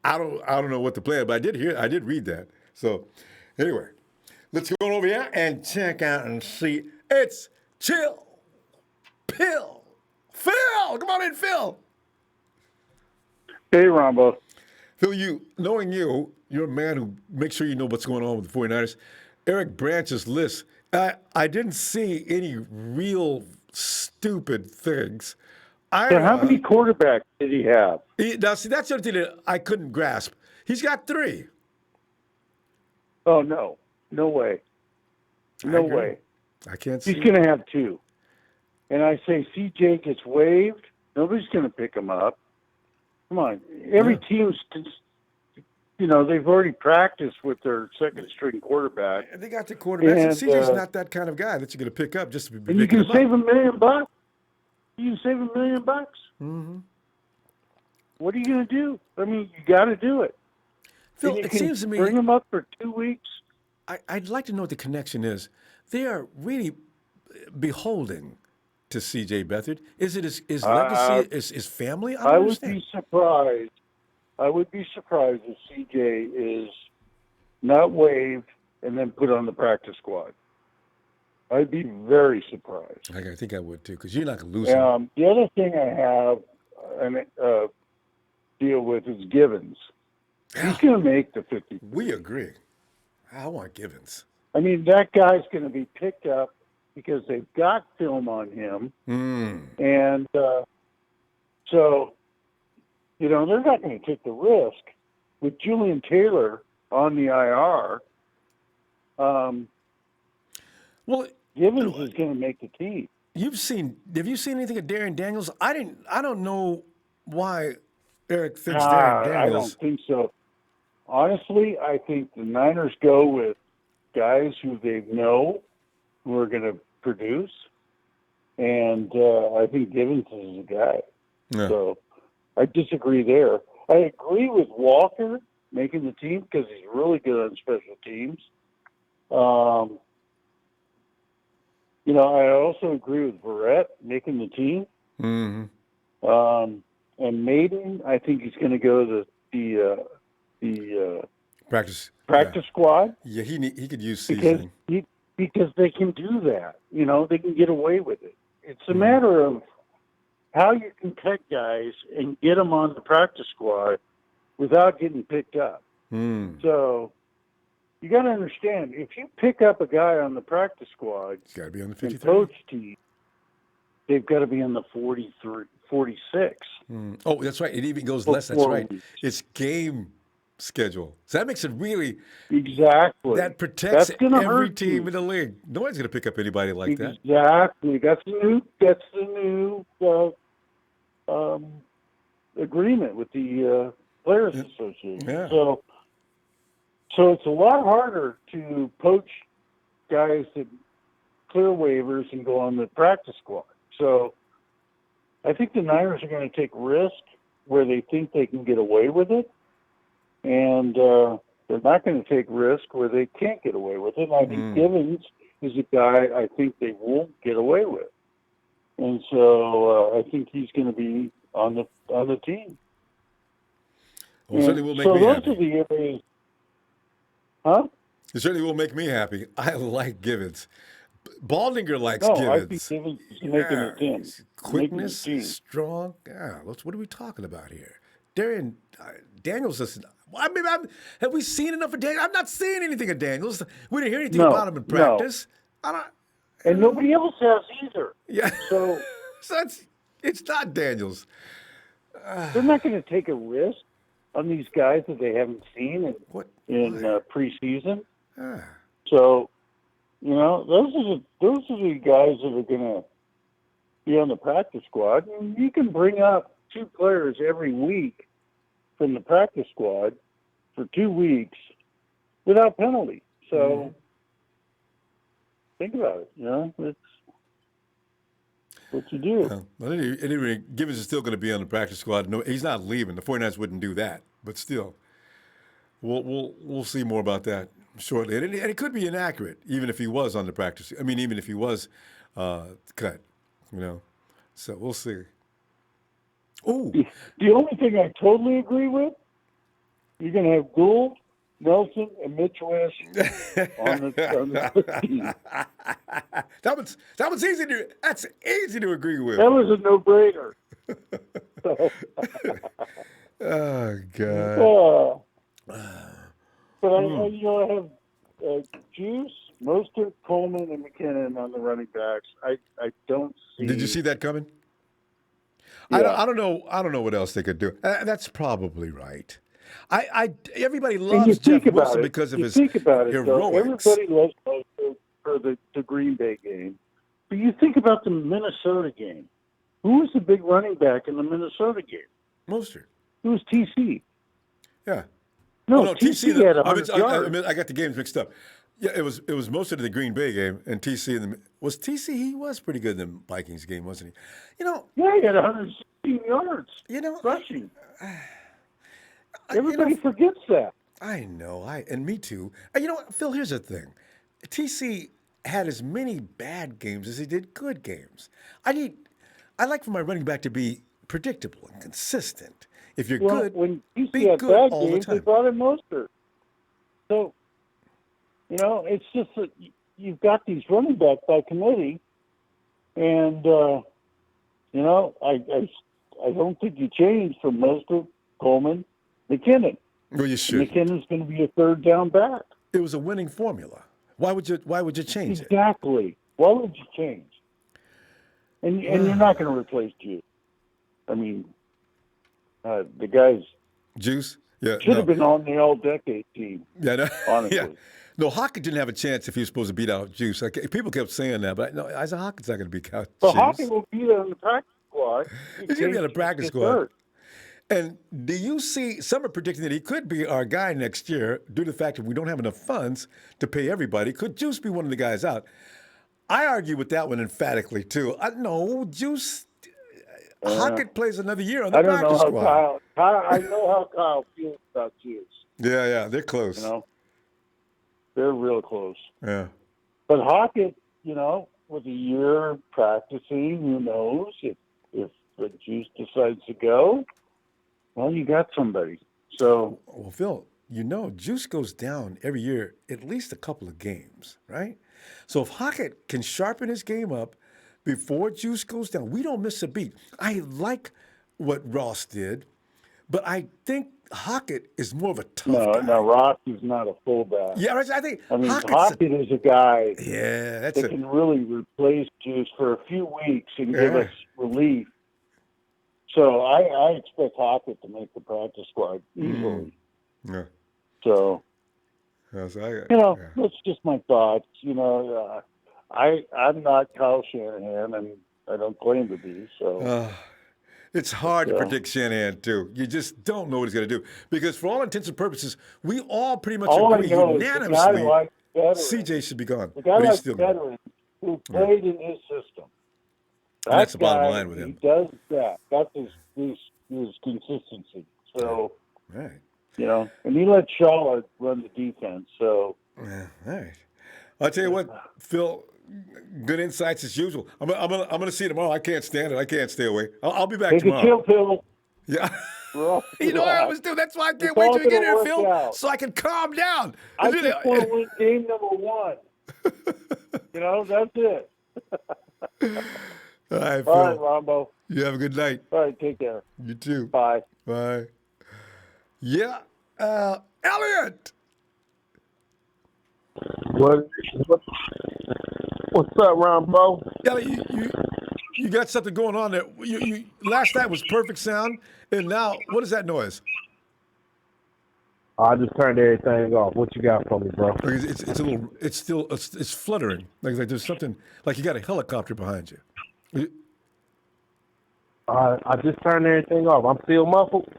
I don't know what the plan, but I did read that. So anyway, let's go over here and check out and see. It's Chill Pill. Phil, come on in, Phil. Hey, Ronbo. Phil, you're a man who makes sure you know what's going on with the 49ers. Eric Branch's list, I didn't see any real stupid things. How many quarterbacks did he have? Now, see, that's the other thing that I couldn't grasp. He's got 3. Oh, no. No way. No way. I can't see. He's going to have 2. And I say CJ gets waived. Nobody's going to pick him up. Come on. Every team's, they've already practiced with their second-string quarterback. And they got the quarterback. And, CJ's not that kind of guy that you're going to pick up just to be and you can save $1 million. You can save $1 million. Mm-hmm. What are you going to do? I mean, you got to do it. Phil, it seems to me, bring him up for 2 weeks. I'd like to know what the connection is. They are really beholden to C.J. Beathard. Is it his legacy, his family? I would be surprised. I would be surprised if C.J. is not waived and then put on the practice squad. I'd be very surprised. I think I would too, because you're not going to lose him. The other thing I have and deal with is Givens. He's going to make the 50. We agree. I want Givens. I mean, that guy's going to be picked up because they've got film on him. And so, they're not going to take the risk. With Julian Taylor on the IR, Givens is going to make the team. Have you seen anything of Darren Daniels? I don't know why Eric thinks Darren Daniels. I don't think so. Honestly, I think the Niners go with guys who they know who are going to produce, and I think Givens is the guy. Yeah. So I disagree there. I agree with Walker making the team because he's really good on special teams. I also agree with Barrett making the team. Mm-hmm. And Maiden, I think he's going to go to the practice squad. Yeah, he could use seasoning. Because they can do that. They can get away with it. It's a matter of how you can pick guys and get them on the practice squad without getting picked up. So you got to understand, if you pick up a guy on the practice squad, he's got to be on the 53. And coach team, they've got to be on the 43, 46. Oh, that's right. It even goes less. That's right. It's game schedule. So that makes it really exactly. That protects every team you. in the league. Nobody's going to pick up anybody like that. Exactly. That's the new agreement with the Players Association. Yeah. So it's a lot harder to poach guys that clear waivers and go on the practice squad. So I think the Niners are going to take risk where they think they can get away with it, and they're not going to take risk where they can't get away with it. And I think Givens is a guy I think they won't get away with, and so I think he's going to be on the team. Well, certainly will make me happy. So those are the areas. Huh? It certainly will make me happy. I like Givens. Baldinger likes Givens. Givens. I think Givens is making a team. Quickness, strong. Yeah, what are we talking about here? Daniels doesn't. I mean, have we seen enough of Daniels? I'm not seeing anything of Daniels. We didn't hear anything about him in practice. No. And nobody else has either. Yeah. So it's not Daniels. They're not going to take a risk on these guys that they haven't seen in preseason. So, those are the guys that are going to be on the practice squad. And you can bring up 2 players every week from the practice squad for 2 weeks without penalty. So think about it. It's what you do. Anyway, Givens is still going to be on the practice squad. No, he's not leaving. The 49ers wouldn't do that, but still, we'll see more about that shortly. And it could be inaccurate, even if he was on the practice. I mean, even if he was cut, So we'll see. Oh, the only thing I totally agree with, you're going to have Gould, Nelson, and Mitch West on the team. That's easy to agree with. That was a no-brainer. Oh God. But I have Juice, Mostert, Coleman, and McKinnon on the running backs. I don't see. Did you see that coming? Yeah. I don't know what else they could do. That's probably right. Everybody And you loves think Jeff about Wilson it. because of You his think about it, though. heroics. Everybody loves Mostert for the Green Bay game. But you think about the Minnesota game. Who was the big running back in the Minnesota game? Mostert. It was TC. Yeah. No, TC. TC had 100 yards. I got the games mixed up. Yeah, it was most of the Green Bay game, and TC was TC. He was pretty good in the Vikings game, wasn't he? Yeah, he had 116 yards. Rushing. Everybody forgets that. I know. And me too. And you know what, Phil? Here's the thing. TC had as many bad games as he did good games. I like for my running back to be predictable and consistent. If you're good, when TC be had good bad all the games, they time. brought in Mostert. So, it's just that you've got these running backs by committee, and I don't think you change from Mostert, Coleman, McKinnon. Well, you should. McKinnon's going to be a third down back. It was a winning formula. Why would you change it? Exactly. Why would you change? And you're not going to replace Juice. I mean, the guys Juice? Yeah. should have been on the all-decade team. Yeah. No, honestly. yeah. No, Hockett didn't have a chance if he was supposed to beat out Juice. People kept saying that, but no, Isaac Hockett's not going to beat out But Juice. Hockett will be there in the practice squad. He's going to be on the practice squad. And do you see, some are predicting that he could be our guy next year due to the fact that we don't have enough funds to pay everybody. Could Juice be one of the guys out? I argue with that one emphatically, too. No, Juice, Hockett plays another year on the practice squad. I know how Kyle feels about Juice. Yeah, they're close. They're real close. Yeah. But Hockett, with a year practicing, who knows if the Juice decides to go? Well, you got somebody. So, well, Phil, Juice goes down every year at least a couple of games, right? So if Hockett can sharpen his game up before Juice goes down, we don't miss a beat. I like what Ross did, but I think Hockett is more of a tough guy. No, Ross is not a fullback. Yeah, I think Hockett is a guy that can really replace Juice for a few weeks and give us relief. So I expect Hockett to make the practice squad easily. Yeah. So, that's just my thoughts. I'm not Kyle Shanahan, and I don't claim to be. So it's hard to predict Shanahan too. You just don't know what he's going to do because, for all intents and purposes, we all pretty much agree unanimously CJ should be gone. The guy like still veteran who played in his system. That's the bottom line with him. He does that. That's his consistency. So, right. And he let Shaw run the defense. So, all right. I'll tell you what, Phil. Good insights as usual. I'm gonna see you tomorrow. I can't stand it. I can't stay away. I'll be back tomorrow. Take a chill pill. Yeah. I always do. That's why I can't wait till you get here, Phil, so I can calm down. I just want to win game number 1. That's it. All right, Phil. All right, Ronbo. You have a good night. All right, take care. You too. Bye. Bye. Yeah. Elliot. What's up, Ronbo? Elliot, you got something going on there. You last night was perfect sound, and now what is that noise? I just turned everything off. What you got for me, bro? It's fluttering. Like there's something, like you got a helicopter behind you. I just turned everything off. I'm still muffled.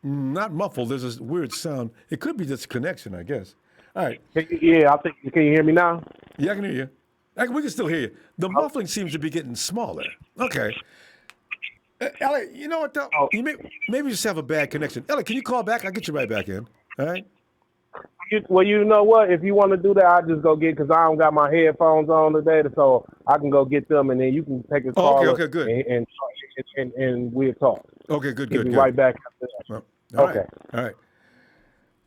Not muffled. There's this weird sound. It could be just connection, I guess. All right. Yeah, I think. Can you hear me now? Yeah, I can hear you. We can still hear you. The muffling seems to be getting smaller. Okay. Elliot, you know what, though? You maybe just have a bad connection. Elliot, can you call back? I'll get you right back in. All right? Well, you know what? If you want to do that, I'll just go get, because I don't got my headphones on today, so I can go get them, and then you can take a call. Okay, good. And we'll talk. Okay, good. Right back after that. Okay. All right.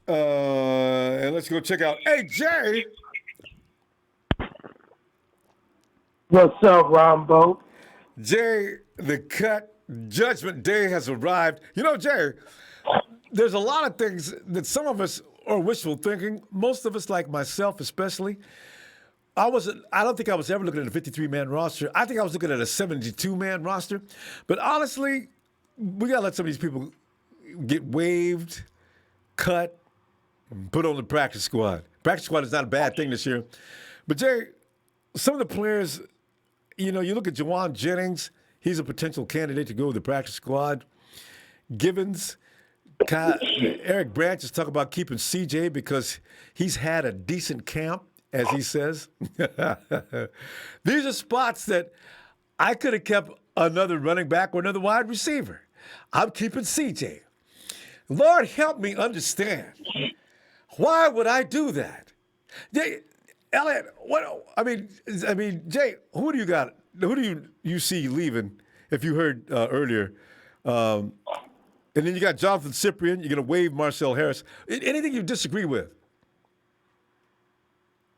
And let's go check out. Hey, Jay. What's up, Ronbo? Jay, the cut judgment day has arrived. Jay, there's a lot of things that some of us are wishful thinking. Most of us, like myself especially, I don't think I was ever looking at a 53-man roster. I think I was looking at a 72-man roster. But honestly, we got to let some of these people get waived, cut, and put on the practice squad. Practice squad is not a bad thing this year. But, Jay, some of the players, you look at Juwan Jennings, he's a potential candidate to go with the practice squad. Givens, Eric Branch is talking about keeping CJ because he's had a decent camp, as he says. These are spots that I could have kept another running back or another wide receiver. I'm keeping CJ. Lord, help me understand. Why would I do that? Elliot, Jay, who do you got? Who do you see leaving? If you heard earlier, and then you got Jonathan Cyprian. You're going to waive Marcel Harris. Anything you disagree with?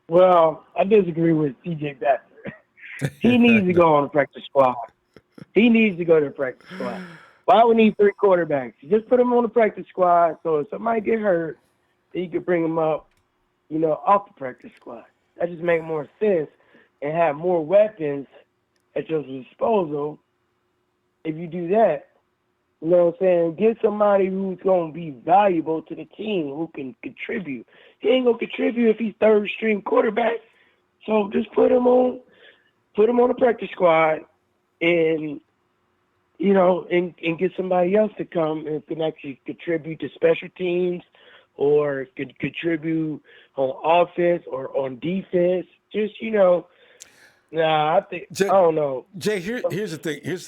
Well, I disagree with CJ Beathard. He needs to go on the practice squad. He needs to go to the practice squad. Why would we need 3 quarterbacks? Just put him on the practice squad so if somebody get hurt, then you could bring him up, off the practice squad. That just makes more sense and have more weapons at your disposal if you do that. You know what I'm saying? Get somebody who's going to be valuable to the team, who can contribute. He ain't going to contribute if he's third-string quarterback. So just put him on the practice squad and, and get somebody else to come and can actually contribute to special teams or could contribute on offense or on defense. Just, I think, Jay, I don't know. Jay, here's the thing. Here's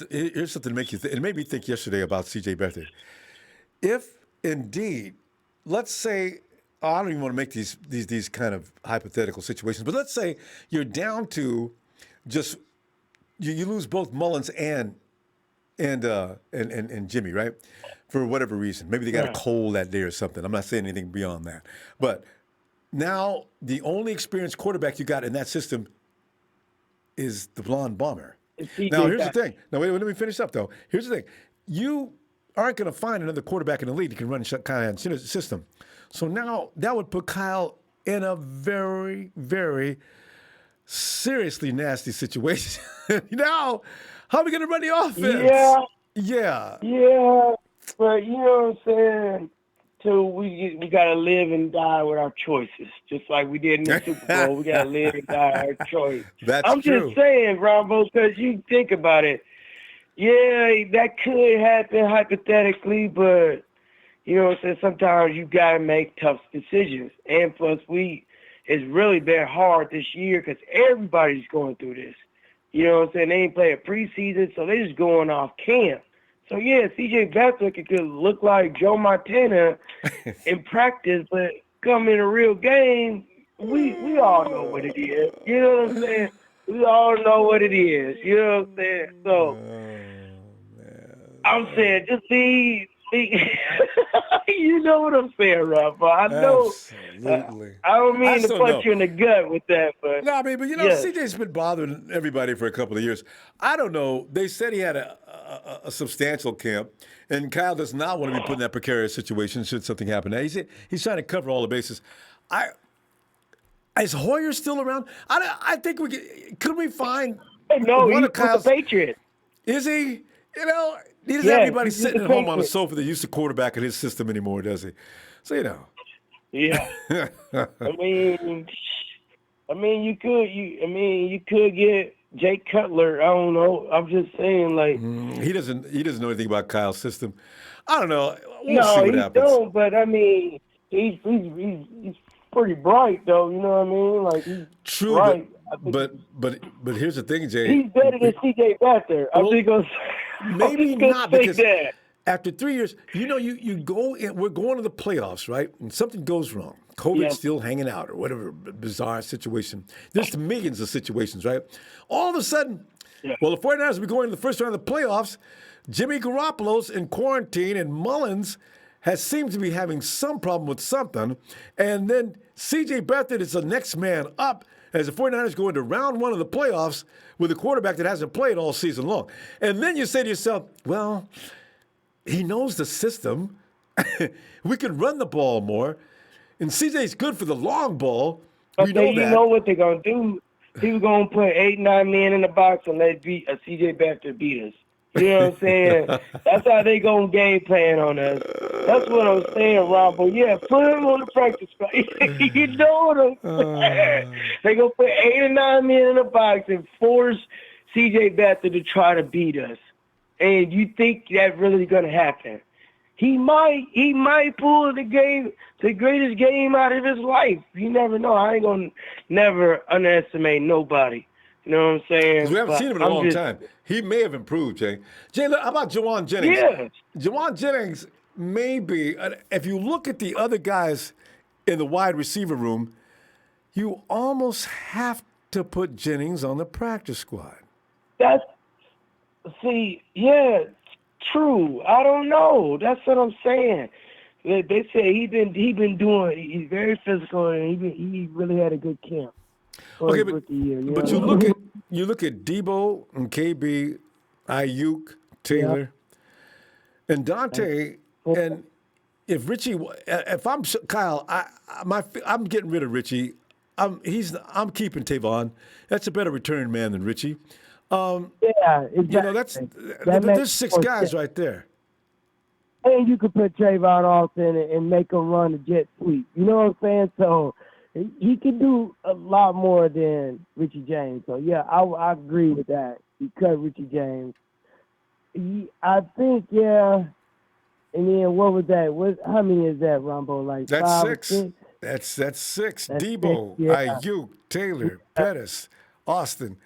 something to make you think. It made me think yesterday about C.J. Beathard. If indeed, let's say, I don't even want to make these kind of hypothetical situations, but let's say you're down to just you lose both Mullins and Jimmy, right? For whatever reason, maybe they got a cold that day or something. I'm not saying anything beyond that, but now the only experienced quarterback you got in that system is the blonde bomber. Now, here's the thing. Now, wait, let me finish up, though. Here's the thing. You aren't going to find another quarterback in the league that can run Kyle's system. So now that would put Kyle in a very, very seriously nasty situation. Now, how are we going to run the offense? Yeah. But you know what I'm saying? So we got to live and die with our choices, just like we did in the Super Bowl. We got to live and die with our choice. I'm true. Just saying, Ronbo, because you think about it. Yeah, that could happen hypothetically, but you know what I'm saying? Sometimes you got to make tough decisions. And plus, it's really been hard this year because everybody's going through this. You know what I'm saying? They ain't playing preseason, so they're just going off camp. So, yeah, C.J. Beathard could look like Joe Montana in practice, but come in a real game, we all know what it is. You know what I'm saying? We all know what it is. You know what I'm saying? So, I'm saying, just be you know what I'm saying, Rob. I know. Absolutely. I don't mean to punch you in the gut with that, but no, but CJ's been bothering everybody for a couple of years. I don't know. They said he had a substantial camp, and Kyle does not want to be put in that precarious situation should something happen. Now, he's trying to cover all the bases. Is Hoyer still around? I think could we find one of Kyle's the Patriots? Is he? He doesn't have anybody sitting at home on a sofa that used to quarterback in his system anymore, does he? So, Yeah. I mean, you could get Jake Cutler. I don't know. I'm just saying, like he doesn't know anything about Kyle's system. I don't know. We'll no, see what he happens. don't. But I mean, he's pretty bright, though. You know what I mean? Like he's true, bright. But here's the thing, Jay. He's better than C.J. Beathard. Maybe not because after 3 years, you go in. We're going to the playoffs, right? And something goes wrong. COVID's still hanging out, or whatever bizarre situation. There's millions of situations, right? All of a sudden, the 49ers will be going to the first round of the playoffs. Jimmy Garoppolo's in quarantine, and Mullins seemed to be having some problem with something. And then C.J. Beathard is the next man up as the 49ers go into round 1 of the playoffs with a quarterback that hasn't played all season long. And then you say to yourself, well, he knows the system. We can run the ball more. And CJ's good for the long ball. You know what they're going to do? He's going to put 8-9 men in the box and let C.J. Beathard beat us. You know what I'm saying? That's how they gonna game plan on us. That's what I'm saying, Ronbo. Yeah, put him on the practice squad. You know what I'm saying? They gonna put 8 or 9 men in the box and force CJ Beathard to try to beat us. And you think that really gonna happen? He might pull the greatest game out of his life. You never know. I ain't gonna never underestimate nobody. You know what I'm saying? We haven't seen him in a long time. He may have improved, Jay. Jay, look, how about Juwan Jennings? Yeah. Juwan Jennings may be, if you look at the other guys in the wide receiver room, you almost have to put Jennings on the practice squad. True. I don't know. That's what I'm saying. They say he's very physical and he really had a good camp. Okay, but you look at Debo and KB, Ayuk, Taylor, and Dante, and if Richie, if I'm Kyle, I'm getting rid of Richie. I'm keeping Tavon. That's a better return man than Richie. Yeah, exactly. There's 6 guys right there. And you could put Trayvon Austin and make him run a jet sweep. You know what I'm saying? So he can do a lot more than Richie James. So, yeah, I agree with that. He cut Richie James. I think, yeah. And then what was that? How many is that, Ronbo? Like that's 5 6. or 6? That's That's 6. That's Debo, 6, yeah. Ayuk, Taylor, Pettis, Austin,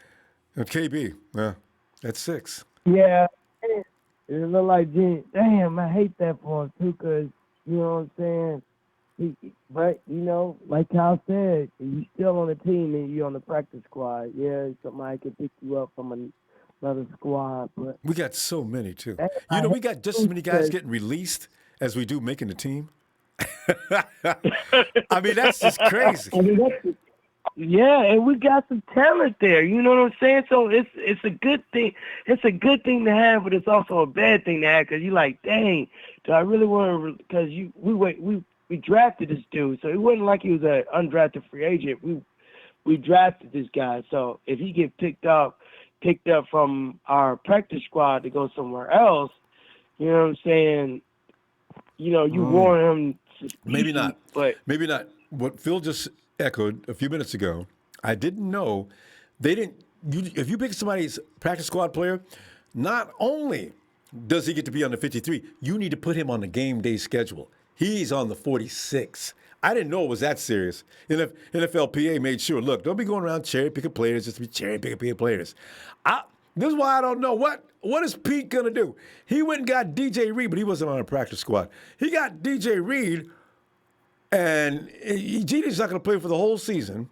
and KB. Yeah, that's 6. Yeah. It looked like, damn, I hate that for him, too, because, you know what I'm saying? But, you know, like Kyle said, you still on the team and you're on the practice squad. Yeah, somebody can pick you up from another squad. But We got so many, too. You know, we got just as many guys getting released as we do making the team. I mean, that's just crazy. Yeah, and we got some talent there. You know what I'm saying? So it's a good thing. It's a good thing to have, but it's also a bad thing to have because you're like, dang, do I really want to? Because we drafted this dude, so it wasn't like he was an undrafted free agent. We drafted this guy, so if he get picked up from our practice squad to go somewhere else, you know what I'm saying? You know, you want him. Maybe not. But maybe not. What Phil just echoed a few minutes ago, I didn't know they didn't. If you pick somebody's practice squad player, not only does he get to be on the 53, you need to put him on the game day schedule. He's on the 46. I didn't know it was that serious. NFLPA made sure, look, don't be going around cherry picking players just to be cherry picking players. This is why I don't know. What is Pete going to do? He went and got DJ Reed, but he wasn't on a practice squad. He got DJ Reed, and GD's not going to play for the whole season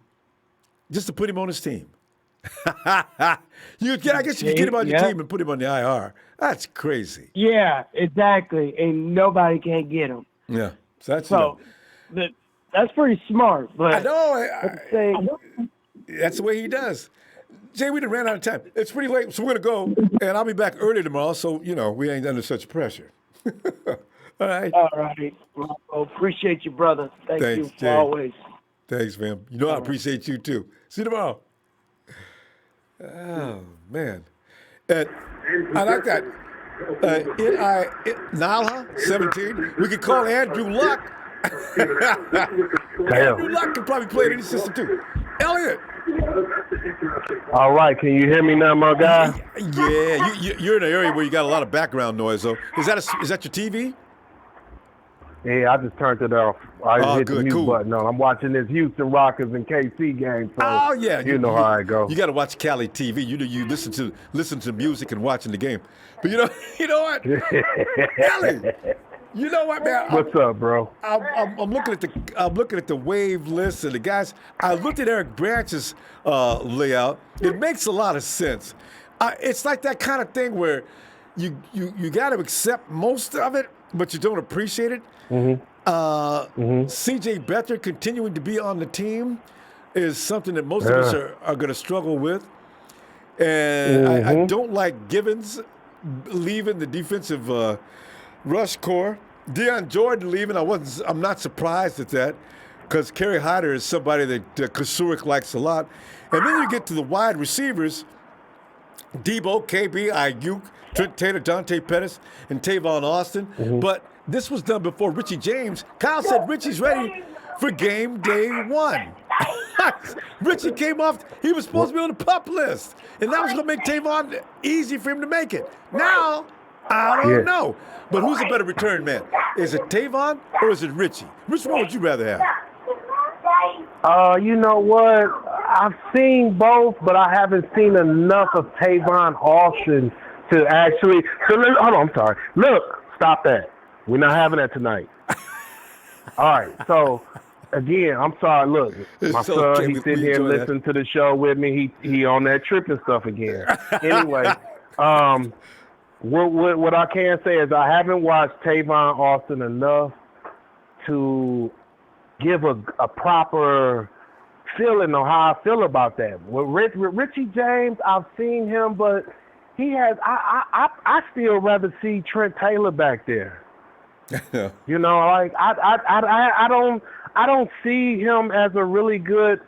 just to put him on his team. I guess you can get him on your team and put him on the IR. That's crazy. Yeah, exactly. And nobody can get him. Yeah. That's pretty smart. But I know. That's the way he does. Jay, we done ran out of time. It's pretty late, so we're going to go, and I'll be back early tomorrow, so, we ain't under such pressure. All right. All right. Well, appreciate you, brother. Thanks you for Jay. always. Thanks, fam. I appreciate you, too. See you tomorrow. Oh, man. And I like that. Nala, 17. We could call Andrew Luck. Andrew Luck could probably play in any system, too. Elliot. All right, can you hear me now, my guy? Yeah, you're in an area where you got a lot of background noise, though. Is that your TV? Yeah, I just turned it off. I hit the mute cool. button on. I'm watching this Houston Rockets and KC game, so you know how I go. You got to watch Cali TV. You listen to music and watching the game. But you know what, Ellie, you know what, man? What's up, bro? I'm looking at the wave list and the guys. I looked at Eric Branch's layout. It makes a lot of sense. It's like that kind of thing where you got to accept most of it, but you don't appreciate it. Mm-hmm. CJ Beathard continuing to be on the team is something that most of us are going to struggle with. And I don't like Givens leaving the defensive rush corps. Deion Jordan leaving, I'm not surprised at that because Kerry Hyder is somebody that Kasurik likes a lot. And then you get to the wide receivers, Debo, KB, Ayuk, Trent Taylor, Dante Pettis, and Tavon Austin. But this was done before Richie James. Kyle said Richie's ready for game day 1. Richie came off. He was supposed to be on the PUP list. And that was going to make Tavon easy for him to make it. Now, I don't know. But who's a better return man? Is it Tavon or is it Richie? Which one would you rather have? You know what? I've seen both, but I haven't seen enough of Tavon Austin to actually. Hold on, I'm sorry. Look, stop that. We're not having that tonight. All right. So, again, I'm sorry. Look, my son, he's sitting here listening to the show with me. He on that tripping stuff again. Anyway, what I can say is I haven't watched Tavon Austin enough to give a proper feeling on how I feel about that. With Richie James, I've seen him, but he has. I still rather see Trent Taylor back there. You know, like I don't see him as a really good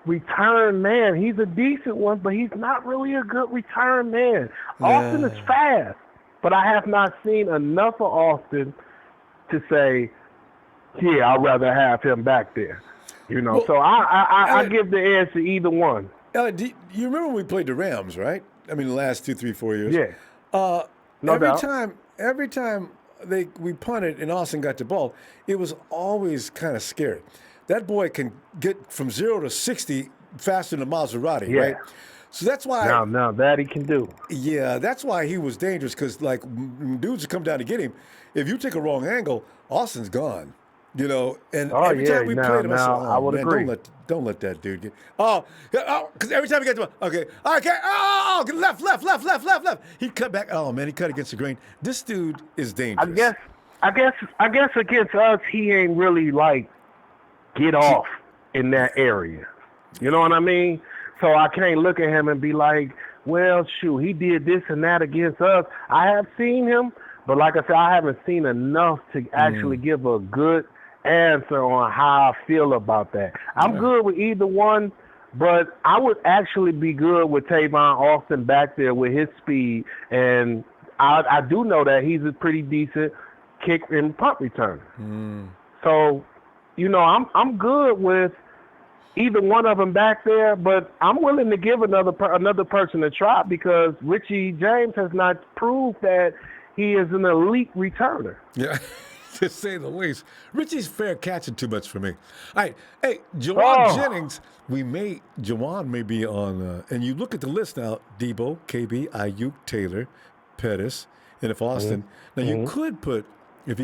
return man. He's a decent one, but he's not really a good return man. Austin is fast, but I have not seen enough of Austin to say, yeah, I'd rather have him back there. You know, so I give the edge to either one. Do you remember when we played the Rams, right? I mean, the last 2, 3, 4 years. Yeah. Every time we punted and Austin got the ball, it was always kind of scary. That boy can get from 0 to 60 faster than a Maserati, right? So that's why. Now that he can do. Yeah, that's why he was dangerous, because like when dudes would come down to get him, if you take a wrong angle, Austin's gone. You know, and every time we played him, I said, I would agree. Don't let that dude get. Because every time he gets to okay, left. He cut back. Oh man, he cut against the grain. This dude is dangerous. I guess against us, he ain't really like get off in that area. You know what I mean? So I can't look at him and be like, well, shoot, he did this and that against us. I have seen him, but like I said, I haven't seen enough to actually give a good answer on how I feel about that. I'm good with either one, but I would actually be good with Tavon Austin back there with his speed, and I do know that he's a pretty decent kick and punt returner. So, you know, I'm good with either one of them back there, but I'm willing to give another person a try because Richie James has not proved that he is an elite returner. Yeah. To say the least. Richie's fair catching too much for me. All right. Hey, Juwan Jennings, Juwan may be on, and you look at the list now, Debo, KB, Ayuk, Taylor, Pettis, and if Austin. Now, you could put, if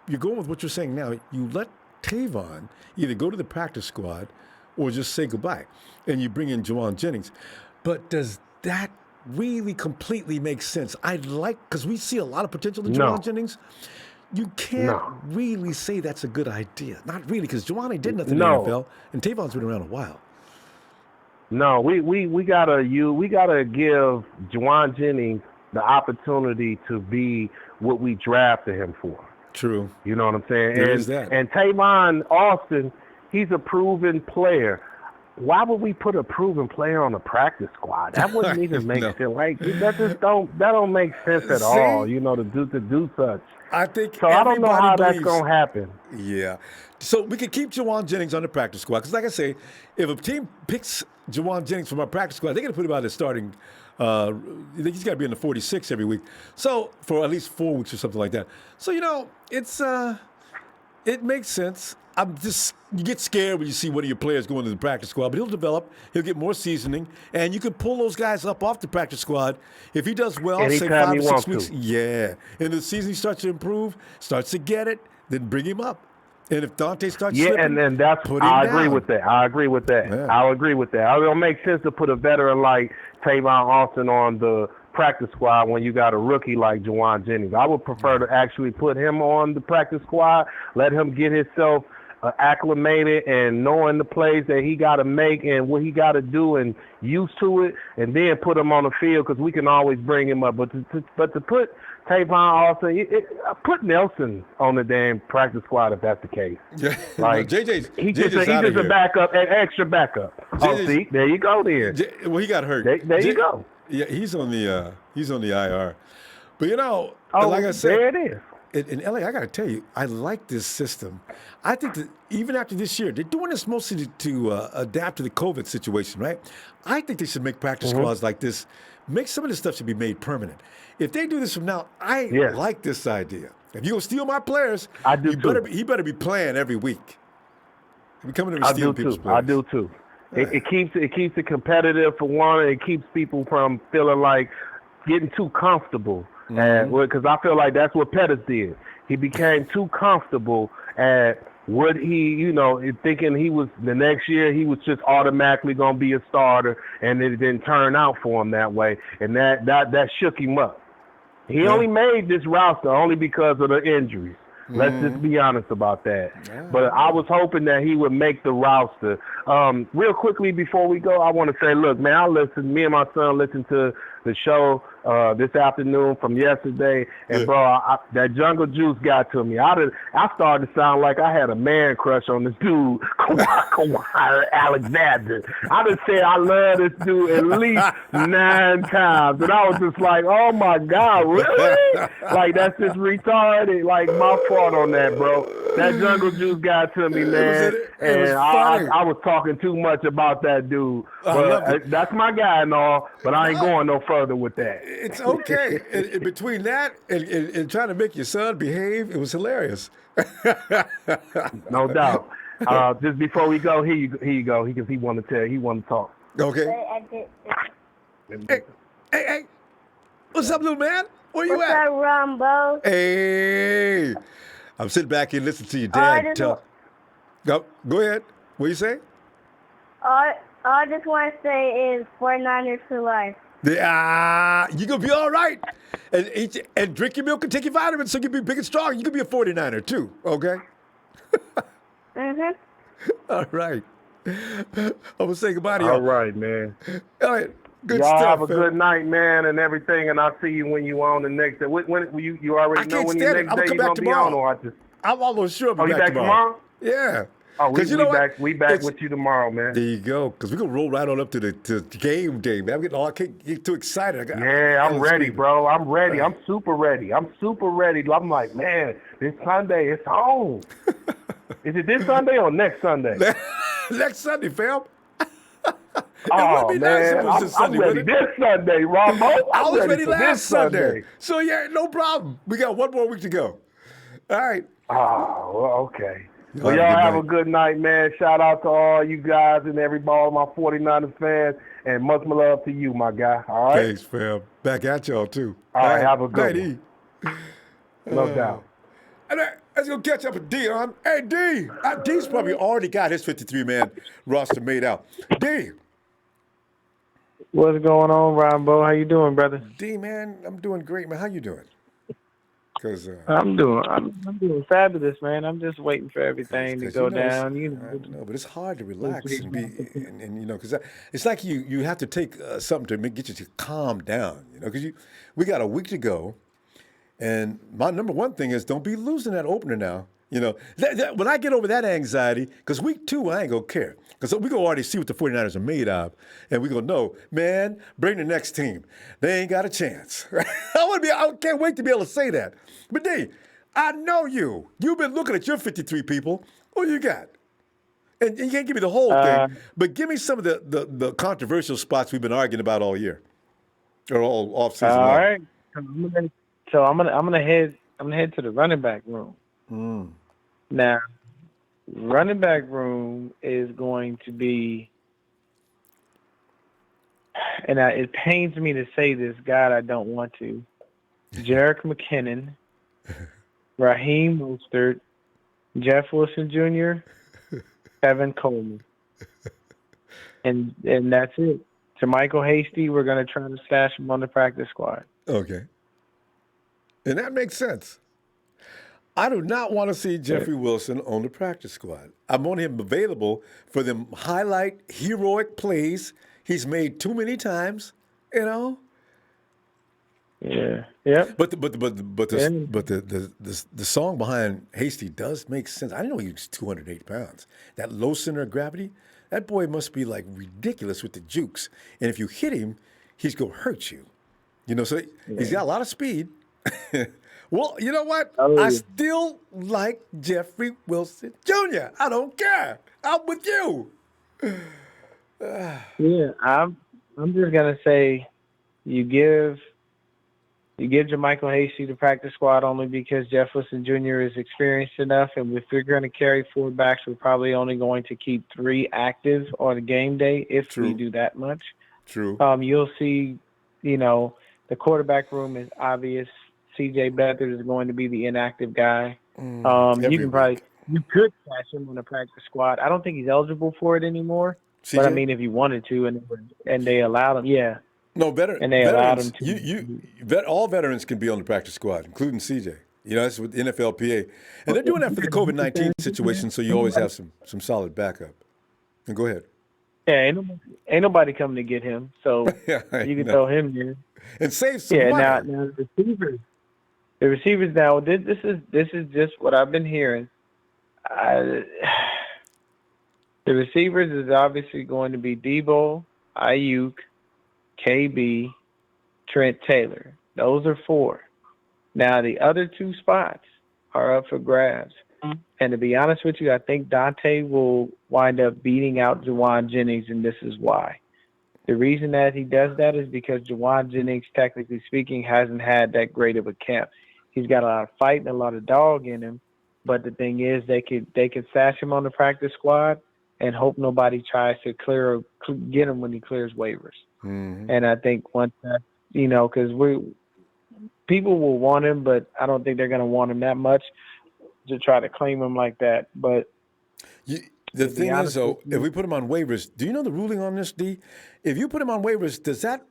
you're going with what you're saying now, you let Tavon either go to the practice squad or just say goodbye, and you bring in Juwan Jennings. But does that really completely make sense? Because we see a lot of potential in Juwan Jennings. You can't really say that's a good idea. Not really, because Juwan did nothing in the NFL, and Tavon's been around a while. No, we gotta give Juwan Jennings the opportunity to be what we drafted him for. True. You know what I'm saying? There is that. And Tavon Austin, he's a proven player. Why would we put a proven player on a practice squad? That wouldn't even make sense. Like that don't make sense at all. You know, to do such. I think so. I don't know how that's gonna happen. Yeah. So we could keep Juwan Jennings on the practice squad because, like I say, if a team picks Juwan Jennings from our practice squad, they're gonna put him out as starting. He's got to be in the 46 every week. So for at least 4 weeks or something like that. So you know, it makes sense. You get scared when you see one of your players going to the practice squad, but he'll develop, he'll get more seasoning, and you can pull those guys up off the practice squad if he does well, say 5 or 6 weeks. Yeah. And the season starts to improve, starts to get it, then bring him up. And if Dante starts slipping, and that's I agree with that. I agree with that. Yeah. I'll agree with that. It don't make sense to put a veteran like Tavon Austin on the practice squad when you got a rookie like Juwan Jennings. I would prefer to actually put him on the practice squad, let him get himself acclimated and knowing the plays that he got to make and what he got to do and used to it, and then put him on the field because we can always bring him up. But to put Tavon Austin, put Nelson on the damn practice squad if that's the case. Yeah. Like he's just a backup, an extra backup. See, there you go. Then well, he got hurt. There you go. Yeah, he's on the IR. But Oh, like I said, there it is. in LA, I got to tell you, I like this system. I think that even after this year, they're doing this mostly to adapt to the COVID situation, right? I think they should make practice squads like this. Make some of this stuff should be made permanent. If they do this from now, I Yes. like this idea. If you're gonna steal my players, I do too. he better be playing every week. He coming in and I stealing do people's too. players. I do too. It keeps it competitive for one. It keeps people from feeling like getting too comfortable. And because I feel like that's what Pettis did. He became too comfortable at what he, thinking he was the next year he was just automatically gonna be a starter, and it didn't turn out for him that way, and that shook him up. He only made this roster only because of the injuries. Let's just be honest about that. Yeah. But I was hoping that he would make the roster. Real quickly before we go, I want to say, look, man, me and my son listened to the show this afternoon from yesterday, and bro, that Jungle Juice got to me. I started to sound like I had a man crush on this dude, Kawhi Alexander. I just said I love this dude at least 9 times, and I was just like, oh my God, really? Like, that's just retarded. Like, my fault on that, bro. That Jungle Juice got to me, man, and I was talking too much about that dude. But that's my guy and all, but I ain't going no further with that. It's okay. And between that and trying to make your son behave, it was hilarious. No doubt. Just before we go, here you go. Because he want to talk. Okay. Hey, what's up, little man? Where you What's at? up, Ronbo? Hey, I'm sitting back here listening to your dad talk. Go ahead. What you say? All I just want to say is 49ers for life. Yeah, you gonna be all right. And drink your milk and take your vitamins so you can be big and strong. You can be a 49er too, okay? All right. I'm gonna say goodbye to y'all. All right, man. All right. Good y'all stuff. have a good night, man, and everything. And I'll see you when you on the next day. When you already know when the next day you're gonna be on, or I just. I'm almost sure I'll be you back back tomorrow? Yeah. Oh, we back It's- with you tomorrow, man. There you go. Because we're going to roll right on up to the game day, man. I can't get too excited. I'm ready, bro. I'm ready. I'm super ready. I'm like, man, this Sunday, it's on. Is it this Sunday or next Sunday? Next Sunday, fam. Oh, man. I'm ready this Sunday, Ronbo. I was ready for last this Sunday. So, yeah, no problem. We got one more week to go. All right. Oh, well, okay. Well, y'all have a good night, man. Shout out to all you guys and all my 49ers fans, and much more love to you, my guy. All right? Thanks, fam. Back at y'all, too. All right, have a good night, one. No doubt. And let's go catch up with Dion. Hey, D. D's probably already got his 53-man roster made out. D. What's going on, Ronbo? How you doing, brother? D, man, I'm doing great, man. How you doing? Because I'm doing fabulous, man. I'm just waiting for everything to go down. I know, but it's hard to relax and be, and because it's like you have to take something to get you to calm down, because we got a week to go, and my number one thing is don't be losing that opener now. When I get over that anxiety, because week 2, I ain't going to care. Because we're going to already see what the 49ers are made of. And we're going to know, man, bring the next team. They ain't got a chance. I can't wait to be able to say that. But, D, I know you. You've been looking at your 53 people. What you got? And you can't give me the whole thing, but give me some of the controversial spots we've been arguing about all year. Or all off-season. All right. So I'm gonna head to the running back room. Now, running back room is going to be, and it pains me to say this, God, I don't want to, Jerick McKinnon, Raheem Mostert, Jeff Wilson Jr., Kevin Coleman. And that's it. To Michael Hasty, we're going to try to stash him on the practice squad. Okay. And that makes sense. I do not want to see Jeffrey Wilson on the practice squad. I want him available for them highlight heroic plays he's made too many times, Yeah. Yep. But the song behind Hasty does make sense. I didn't know he was 208 pounds. That low center of gravity, that boy must be like ridiculous with the jukes. And if you hit him, he's going to hurt you. You know, so he's got a lot of speed. Well, you know what? Oh, I yeah. still like Jeffrey Wilson Jr. I don't care. I'm with you. Yeah, I'm just gonna say you give Jermichael Hasty the practice squad only because Jeff Wilson Jr. is experienced enough, and if we're going to carry 4 backs, we're probably only going to keep 3 active on a game day if we do that much. True. You'll see, the quarterback room is obvious. CJ Beathard is going to be the inactive guy. You could cash him on the practice squad. I don't think he's eligible for it anymore. CJ? But I mean, if you wanted to, and they allowed him, yeah. No, better. And they allowed him to. All veterans can be on the practice squad, including CJ. You know, that's with NFLPA, and they're doing that for the COVID-19 situation, so you always have some solid backup. And go ahead. Yeah, ain't nobody coming to get him, so you can throw him in and save some money. Now the receivers now. This is just what I've been hearing. The receivers is obviously going to be Debo, Ayuk, KB, Trent Taylor. Those are 4. Now, the other 2 spots are up for grabs. And to be honest with you, I think Dante will wind up beating out Juwan Jennings, and this is why. The reason that he does that is because Juwan Jennings, technically speaking, hasn't had that great of a camp. He's got a lot of fight and a lot of dog in him, but the thing is they could stash him on the practice squad and hope nobody tries to get him when he clears waivers. Mm-hmm. And I think once that, because people will want him, but I don't think they're going to want him that much to try to claim him like that. But the thing is, though, if we put him on waivers, do you know the ruling on this, D? If you put him on waivers, does that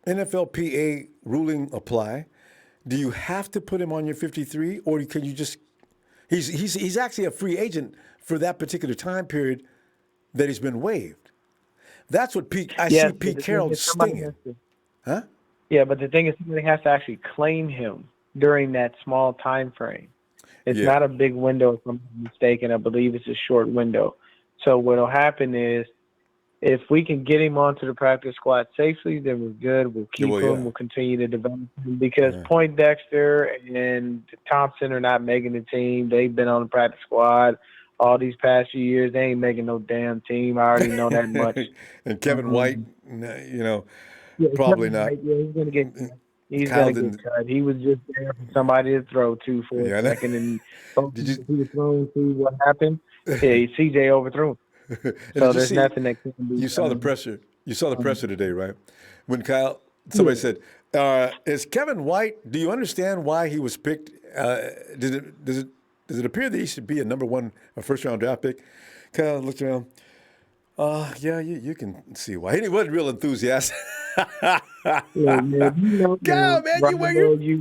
NFLPA ruling apply? Do you have to put him on your 53, or can you just? He's actually a free agent for that particular time period that he's been waived. That's what I see Pete Carroll stinging. Huh? Yeah, but the thing is, somebody has to actually claim him during that small time frame. It's not a big window, if I'm not mistaken. I believe it's a short window. So what will happen is, if we can get him onto the practice squad safely, then we're good. We'll keep him. We'll continue to develop him because Poindexter and Thompson are not making the team. They've been on the practice squad all these past few years. They ain't making no damn team. I already know that much. And Kevin White, probably not. White, he's going to get cut. He's going to get cut. He was just there for somebody to throw to for a second. And he was thrown to what happened. CJ overthrew him. So there's nothing that can be. You saw the pressure. You saw the pressure today, right? When somebody said, "Is Kevin White? Do you understand why he was picked? Does it appear that he should be a first-round draft pick?" Kyle looked around. Yeah, you can see why. He wasn't real enthusiastic. Man, Kyle, you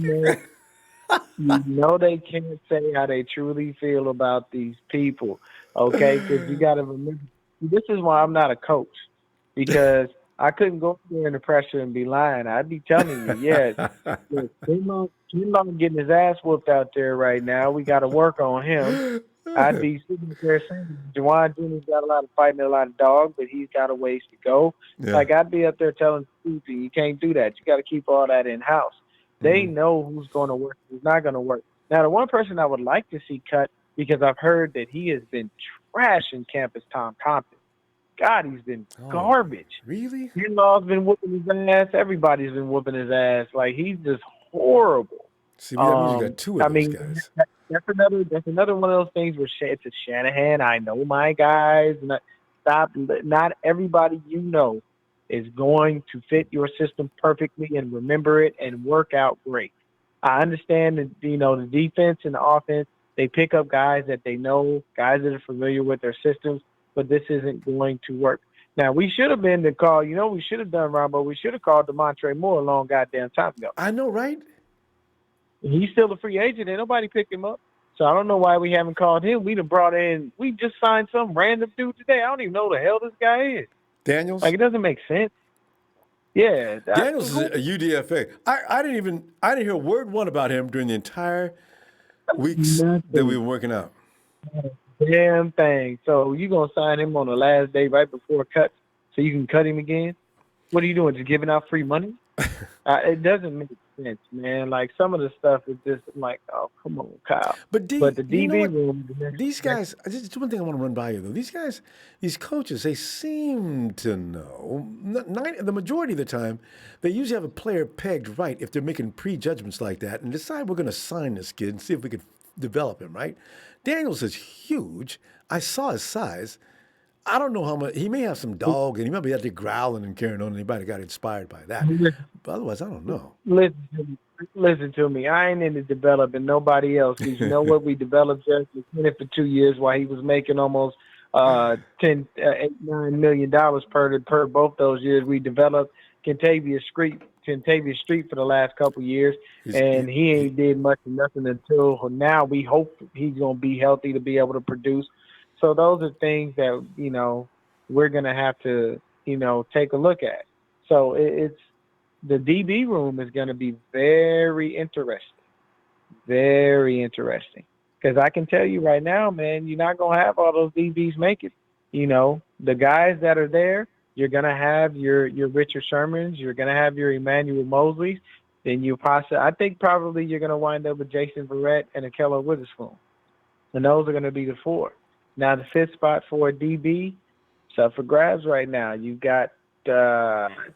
know they can't say how they truly feel about these people. Okay, because you got to remember, this is why I'm not a coach, because I couldn't go there in the pressure and be lying. I'd be telling you, King getting his ass whooped out there right now. We got to work on him. I'd be sitting there saying, Juwan Jennings got a lot of fighting, a lot of dog, but he's got a ways to go. Yeah. Like, I'd be up there telling people, you can't do that. You got to keep all that in-house. They know who's going to work, who's not going to work. Now, the one person I would like to see cut, because I've heard that he has been trash in camp, is Tom Compton. God, he's been garbage. Really? Law's been whooping his ass. Everybody's been whooping his ass. Like, he's just horrible. See, that means you got 2 of those guys. That's another one of those things where it's a Shanahan. I know my guys. Not everybody is going to fit your system perfectly and remember it and work out great. I understand that, the defense and the offense, they pick up guys that they know, guys that are familiar with their systems, but this isn't going to work. Now, we should have been to call, we should have done, Ronbo. We should have called DeMontre Moore a long goddamn time ago. I know, right? He's still a free agent. Ain't nobody picked him up. So I don't know why we haven't called him. We just signed some random dude today. I don't even know who the hell this guy is. Daniels? Like, it doesn't make sense. Yeah. Daniels is a UDFA. I didn't hear a word one about him during the entire weeks that we were working out. Damn thing. So you going to sign him on the last day right before cut so you can cut him again? What are you doing? Just giving out free money? It doesn't make sense, man. Like some of the stuff is just like, oh, come on, Kyle. But The you know DB what? room. These guys, just one thing I want to run by you though. These guys, these coaches, they seem to know. The majority of the time, they usually have a player pegged right if they're making prejudgments like that and decide we're going to sign this kid and see if we can develop him. Right? Daniels is huge. I saw his size. I don't know how much. He may have some dog, and he might be out there growling and carrying on. Anybody got inspired by that? But otherwise, I don't know. Listen to me. I ain't into developing nobody else. Because you know what? We developed Justin Smith for 2 years while he was making almost $8-9 million per both those years. We developed Kentavious Street for the last couple of years, and he ain't did much of nothing until now. We hope he's gonna be healthy to be able to produce. So those are things that, you know, we're going to have to, you know, take a look at. So it's the DB room is going to be very interesting. Very interesting. Because I can tell you right now, man, you're not going to have all those DBs make it. You know, the guys that are there, you're going to have your Richard Shermans, you're going to have your Emmanuel Mosleys, then I think probably you're going to wind up with Jason Barrett and Akello Witherspoon. And those are going to be the four. Now, the fifth spot for a DB, it's up for grabs right now. You got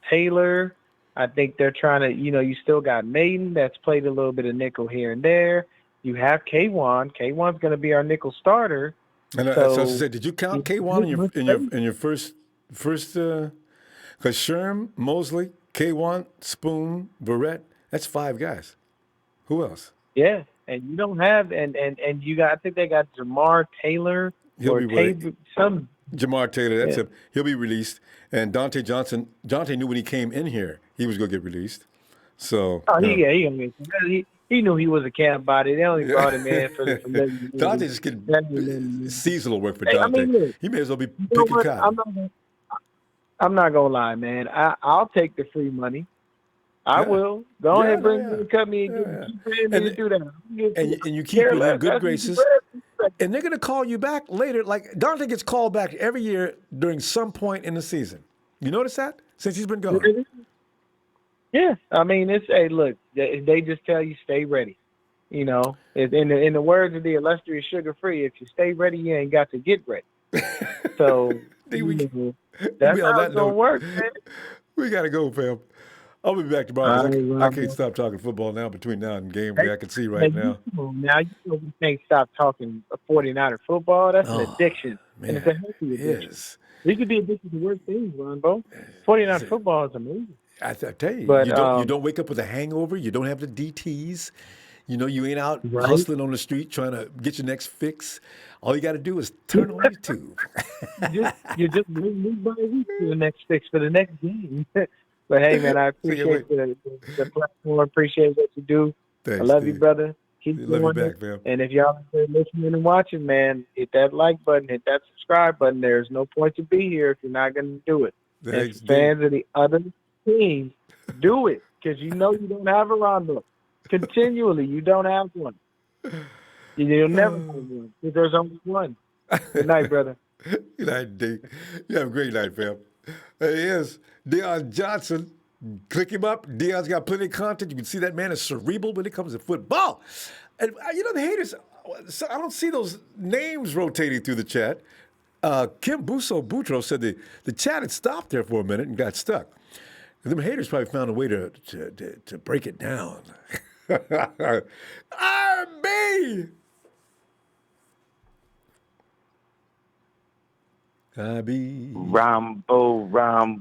Taylor. I think they're trying to, you know, you still got Maiden that's played a little bit of nickel here and there. You have K1. K1's going to be our nickel starter. And so I said, did you count K1 in your first? Because Sherm, Mosley, K1, Spoon, Barrett, that's 5 guys. Who else? Yeah, and you don't have and you got. I think they got Jamar Taylor. Jamar Taylor, that's him. He'll be released. And Dante knew when he came in here, he was going to get released. So he knew he was a camp body. They only brought him in for Dante just getting seasonal work for Dante. Look, he may as well be picking cotton. I'm not gonna lie, man. I'll take the free money. I will. Go ahead, cut me and do that. And you keep him in good graces. And they're going to call you back later. Like Dante gets called back every year during some point in the season. You notice that? Since he's been going. Yeah. I mean, look, they just tell you stay ready. You know, in the words of the illustrious Sugar Free, if you stay ready, you ain't got to get ready. So that's how it's going to work, man. We got to go, fam. I'll be back tomorrow. I can't stop talking football now between now and game day. I can see right now. Now you know we can't stop talking 49er football. That's an addiction. Man, and it's a healthy addiction. We could be addicted to worse things, Ronbo. 49er football is amazing. I tell you, but, you don't wake up with a hangover. You don't have the DTs. You know, you ain't out hustling on the street trying to get your next fix. All you got to do is turn on your tube. you just move by a week for the next fix for the next game. But hey, man, I appreciate the platform. Appreciate what you do. Thanks, I love you, brother. Keep doing you back, fam. And if y'all are listening and watching, man, hit that like button, hit that subscribe button. There's no point to be here if you're not going to do it. Thanks, and fans of the other teams, do it because you know you don't have a Ronbo. Continually, you don't have one. You'll never have one because there's only one. Good night, brother. Good night, D. You have a great night, fam. There he is, Deion Johnson. Click him up. Deion's got plenty of content. You can see that man is cerebral when it comes to football. And, you know, the haters, I don't see those names rotating through the chat. Kim Boutros said the chat had stopped there for a minute and got stuck. And them haters probably found a way to break it down. RB! Ronbo.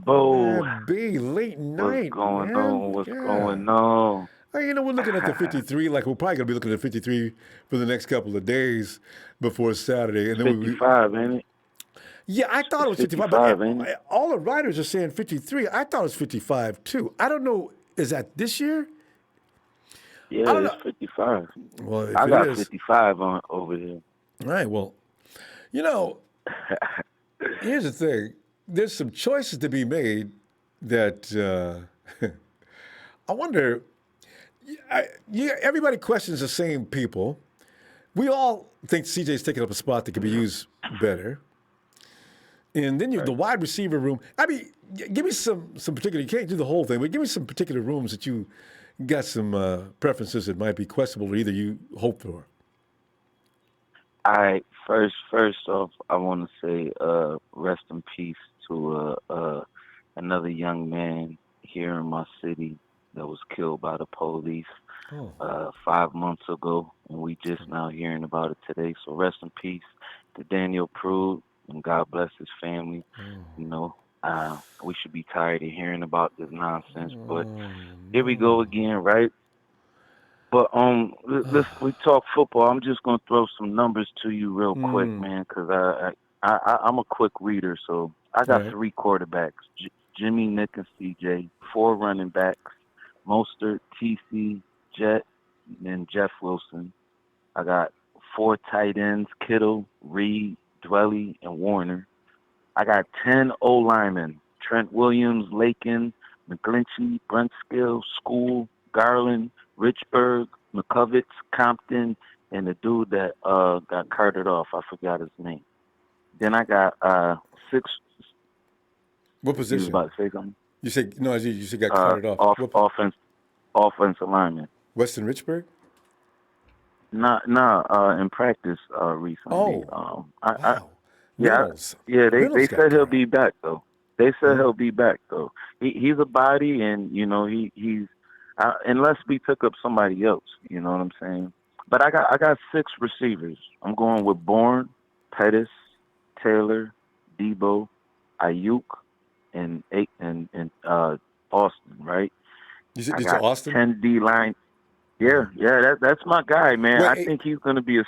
RB, late night. What's going on? You know, we're looking at the 53. Like, we're probably going to be looking at 53 for the next couple of days before Saturday. And then 55, ain't it? Yeah, I thought it was 55. But all the writers are saying 53. I thought it was 55, too. I don't know. Is that this year? Yeah, it's 55. Well, I got 55 on over here. All right, well, you know, here's the thing. There's some choices to be made that I wonder. Everybody questions the same people. We all think CJ's taking up a spot that could be used better. And then the wide receiver room. I mean, give me some particular. You can't do the whole thing, but give me some particular rooms that you got some preferences that might be questionable, or either you hope for. All right, first off, I want to say rest in peace to another young man here in my city that was killed by the police 5 months ago, and we just now hearing about it today. So rest in peace to Daniel Prude, and God bless his family. You know, we should be tired of hearing about this nonsense, but here we go again, right? But we talk football. I'm just gonna throw some numbers to you real quick, man, because I'm a quick reader. So I got 3 quarterbacks: Jimmy, Nick, and CJ. 4 running backs: Mostert, TC, Jet, and Jeff Wilson. I got 4 tight ends: Kittle, Reed, Dwelly, and Warner. I got 10 O linemen: Trent Williams, Lakin, McGlinchey, Brentskill, School, Garland, Richburg, McCovitz, Compton, and the dude that got carted off. I forgot his name. Then I got 6. What position? You was about to say something? You said no. You said got carted off. Offensive lineman. Weston Richburg. In practice recently. Wow. Yeah, they said he'll be back though. He'll be back though. He's a body, and you know he's unless we pick up somebody else, you know what I'm saying. But I got 6 receivers. I'm going with Bourne, Pettis, Taylor, Debo, Ayuk, and Austin. Right? You said Austin? Austin? 10 D line. Yeah, that's my guy, man. Wait, I think he's going to be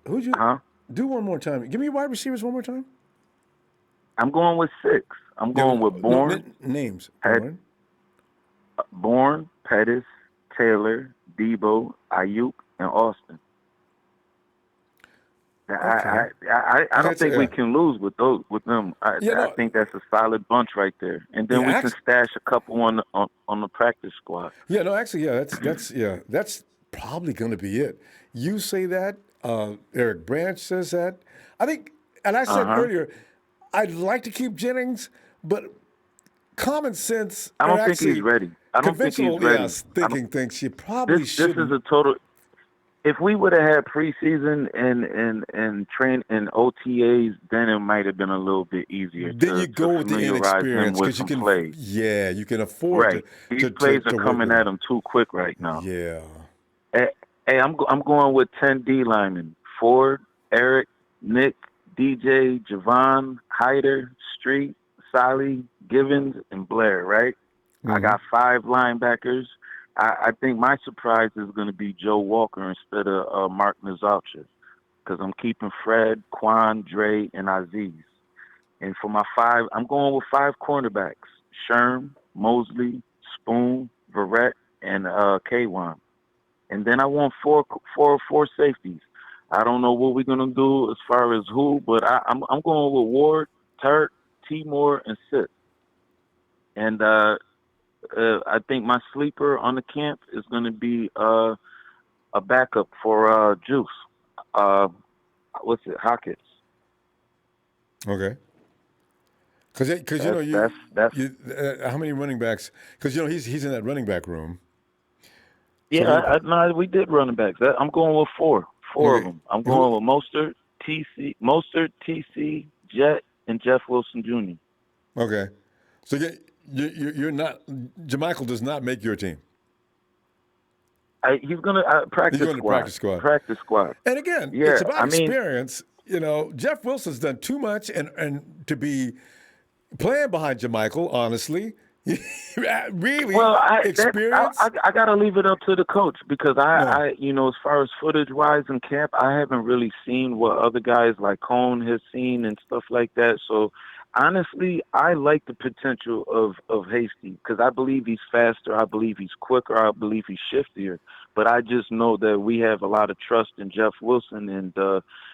who'd you? Huh? Do one more time. Give me your wide receivers one more time. I'm going with 6. I'm going with Bourne. Names. Bourne, Pettis, Taylor, Debo, Ayuk, and Austin. I don't think we can lose with them. I think that's a solid bunch right there. And then we can stash a couple on the practice squad. Yeah, no, actually, that's probably going to be it. You say that. Eric Branch says that. I think, and I said earlier, I'd like to keep Jennings, but common sense. I don't think he's ready. I don't think he's ready. Thinking thinks you probably should. This is a total. If we would have had preseason and train and OTAs, then it might have been a little bit easier. Then you go with the inexperience because you can play. Yeah, you can afford to. These plays are coming at him too quick right now. Yeah. Hey, I'm going with 10 D linemen: Ford, Eric, Nick, DJ, Javon, Hyder, Street, Solly, Givens, and Blair. Right. I got 5 linebackers. I think my surprise is going to be Joe Walker instead of Mark Nazalcha, because I'm keeping Fred, Quan, Dre, and Aziz. And for my 5, I'm going with 5 cornerbacks: Sherm, Mosley, Spoon, Barrett, and Kwan. And then I want four safeties. I don't know what we're going to do as far as who, but I'm going with Ward, Turt, Timor, and Sith. And I think my sleeper on the camp is going to be a backup for Juice. Hawkins. Okay. Because you know how many running backs? Because you know he's in that running back room. Yeah, we did running backs. I'm going with 4 of them. I'm going with Mostert, TC, Jet, and Jeff Wilson Jr. Okay, so you're not. Jermichael does not make your team. He's going to practice squad. Practice squad. And again, it's about experience. You know, Jeff Wilson's done too much, and to be playing behind Jermichael, honestly. Really? Well, experience? I got to leave it up to the coach, because I, as far as footage-wise in camp, I haven't really seen what other guys like Cone has seen and stuff like that. So, honestly, I like the potential of Hasty, because I believe he's faster, I believe he's quicker, I believe he's shiftier. But I just know that we have a lot of trust in Jeff Wilson, and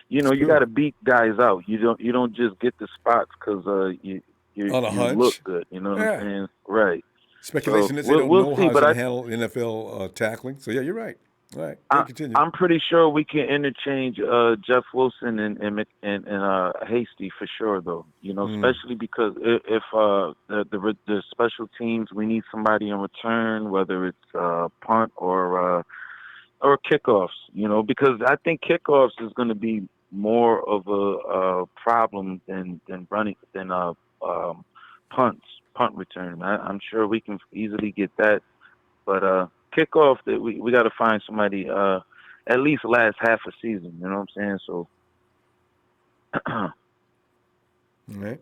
you got to beat guys out. You don't just get the spots because you look good, you know what I'm saying? Right. Speculation is they don't know how to handle NFL tackling. So, yeah, you're right. All right, they continue. I'm pretty sure we can interchange Jeff Wilson and Hasty for sure, though. You know, especially because if the special teams, we need somebody in return, whether it's punt or kickoffs. You know, because I think kickoffs is going to be more of a problem than punt return. I'm sure we can easily get that, but kickoff, that we got to find somebody at least last half a season. You know what I'm saying? So, All right.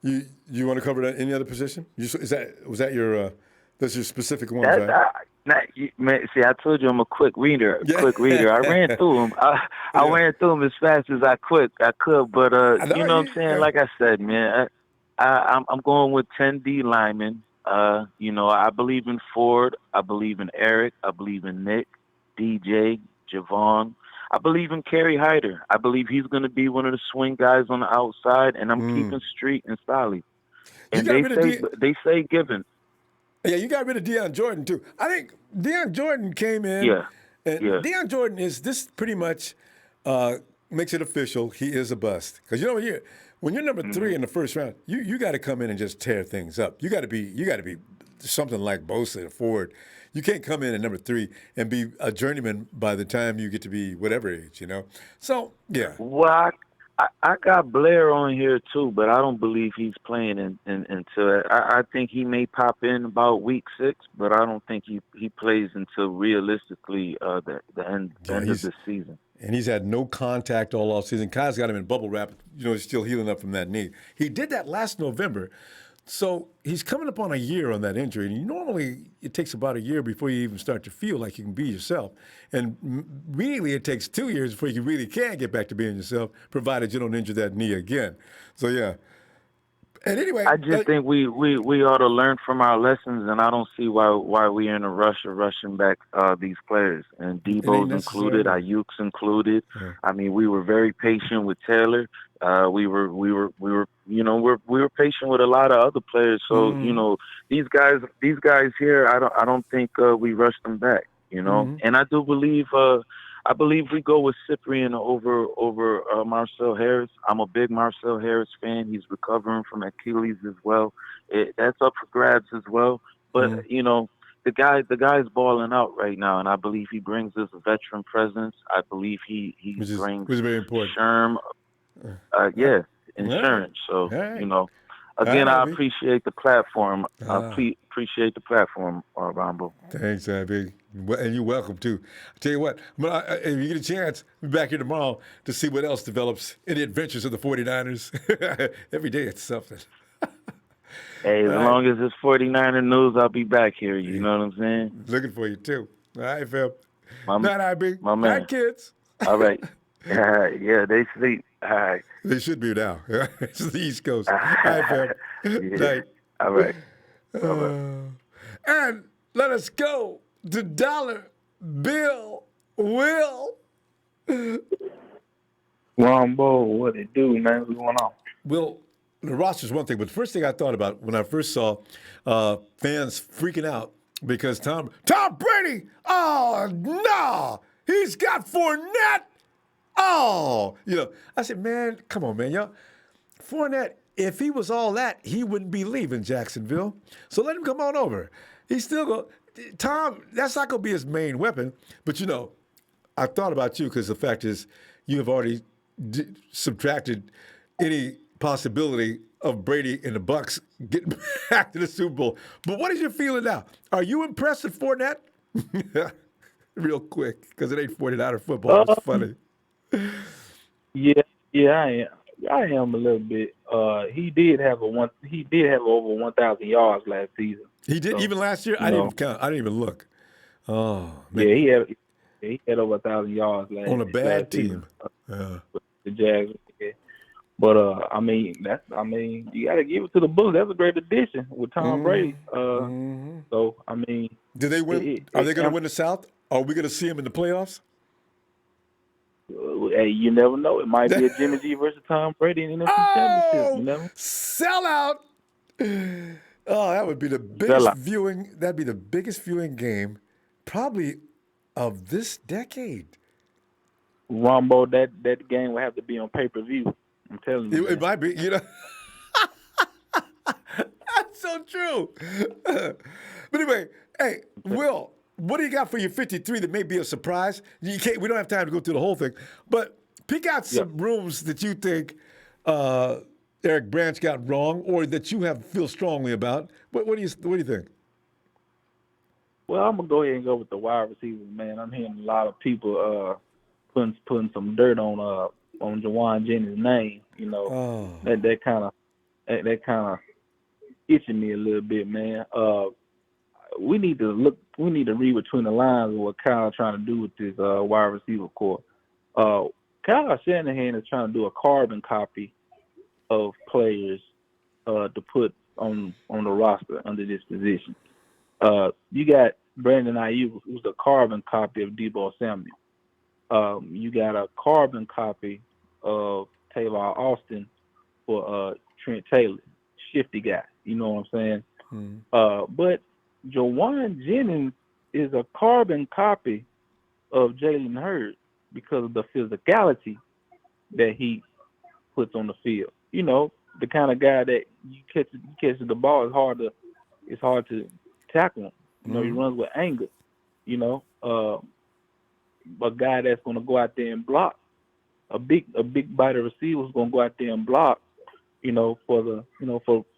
You want to cover that any other position? Was that your that's your specific one, right? See, I told you I'm a quick reader. Yeah. I ran through them. I ran through them as fast as I could. But you know what I'm saying? Like I said, man, I'm going with 10 D linemen. You know, I believe in Ford. I believe in Eric. I believe in Nick, DJ, Javon. I believe in Kerry Hyder. I believe he's going to be one of the swing guys on the outside, and I'm keeping Street and Solly. And they say Given. Yeah, you got rid of Deion Jordan too. I think Deion Jordan came in. Yeah. And Deion Jordan is this pretty much makes it official. He is a bust because you know when you're number 3 in the first round, you got to come in and just tear things up. You got to be something like Bosa and Ford. You can't come in at number 3 and be a journeyman by the time you get to be whatever age, you know. So yeah. Well, I got Blair on here too, but I don't believe he's playing until I think he may pop in about week 6, but I don't think he plays until realistically the end of the season. And he's had no contact all offseason. Kyle's got him in bubble wrap. You know, he's still healing up from that knee. He did that last November. So he's coming up on a year on that injury. And normally it takes about a year before you even start to feel like you can be yourself. And really it takes 2 years before you really can get back to being yourself, provided you don't injure that knee again. So, yeah. And anyway, I just think we ought to learn from our lessons, and I don't see why we're in a rush of rushing back these players. And Debo's included, Ayuk's included. Yeah. I mean, we were very patient with Taylor. We were patient with a lot of other players. So you know, these guys here, I don't think we rushed them back. You know, and I do believe. I believe we go with Cyprian over Marcel Harris. I'm a big Marcel Harris fan. He's recovering from Achilles as well. That's up for grabs as well. But you know, the guy's balling out right now, and I believe he brings this veteran presence. I believe he brings very important. Sherm, insurance. So you know, again, I appreciate the platform. Appreciate the platform, Ronbo. Thanks, Abby. And you're welcome, too. I'll tell you what, if you get a chance, we'll be back here tomorrow to see what else develops in the adventures of the 49ers. Every day it's something. Hey, as long as it's 49er news, I'll be back here. You know what I'm saying? Looking for you, too. All right, Phil. Night, IB. My man. Night, kids. All right. Yeah, they sleep. All right. They should be now. It's the East Coast. All right, Phil. Night. All right. And let us go to Dollar Bill Will. Ronbo, what it do, man? What's going on? Well, the roster's one thing, but the first thing I thought about when I first saw fans freaking out because Tom Brady, oh, no, he's got Fournette. Oh, you know, I said, man, come on, man, y'all. Fournette, if he was all that, he wouldn't be leaving Jacksonville. So let him come on over. He's still going. Tom, that's not going to be his main weapon. But, you know, I thought about you because the fact is you have already subtracted any possibility of Brady and the Bucs getting back to the Super Bowl. But what is your feeling now? Are you impressed with Fournette? Real quick, because it ain't 49er football. It's funny. Yeah, I am a little bit. He did have over 1,000 yards last season. He did, so, even last year. I didn't even count. I didn't even look. Oh man. Yeah, he had over 1,000 yards last on a bad team. Yeah. With the Jags. Yeah. But I mean, you got to give it to the Bulls. That's a great addition with Tom Brady. So I mean, do they win? Are they going to win the South? Are we going to see them in the playoffs? Hey, you never know. It might be a Jimmy G versus Tom Brady in the NFC Championship. You know? Sell out. Oh, that would be the biggest viewing. That'd be the biggest viewing game, probably of this decade. Ronbo, that game will have to be on pay-per-view. I'm telling you. It might be, That's so true. But anyway, hey, Will, what do you got for your 53 that may be a surprise? We don't have time to go through the whole thing, but pick out some rooms that you think Eric Branch got wrong or that you feel strongly about. What do you think? Well, I'm gonna go ahead and go with the wide receivers, man. I'm hearing a lot of people putting some dirt on Juwan Jennings' name. That kind of itching me a little bit, man. We need to read between the lines of what Kyle trying to do with this wide receiver core. Kyle Shanahan is trying to do a carbon copy of players to put on the roster under this position. You got Brandon Ayuk, who's a carbon copy of Deebo Samuel. You got a carbon copy of Tavon Austin for Trent Taylor, shifty guy. You know what I'm saying? But Juwan Jennings is a carbon copy of Jalen Hurts because of the physicality that he puts on the field. The kind of guy that you catch the ball, it's hard to tackle him. He runs with anger. A guy that's going to go out there and block. A big body receiver is going to go out there and block. For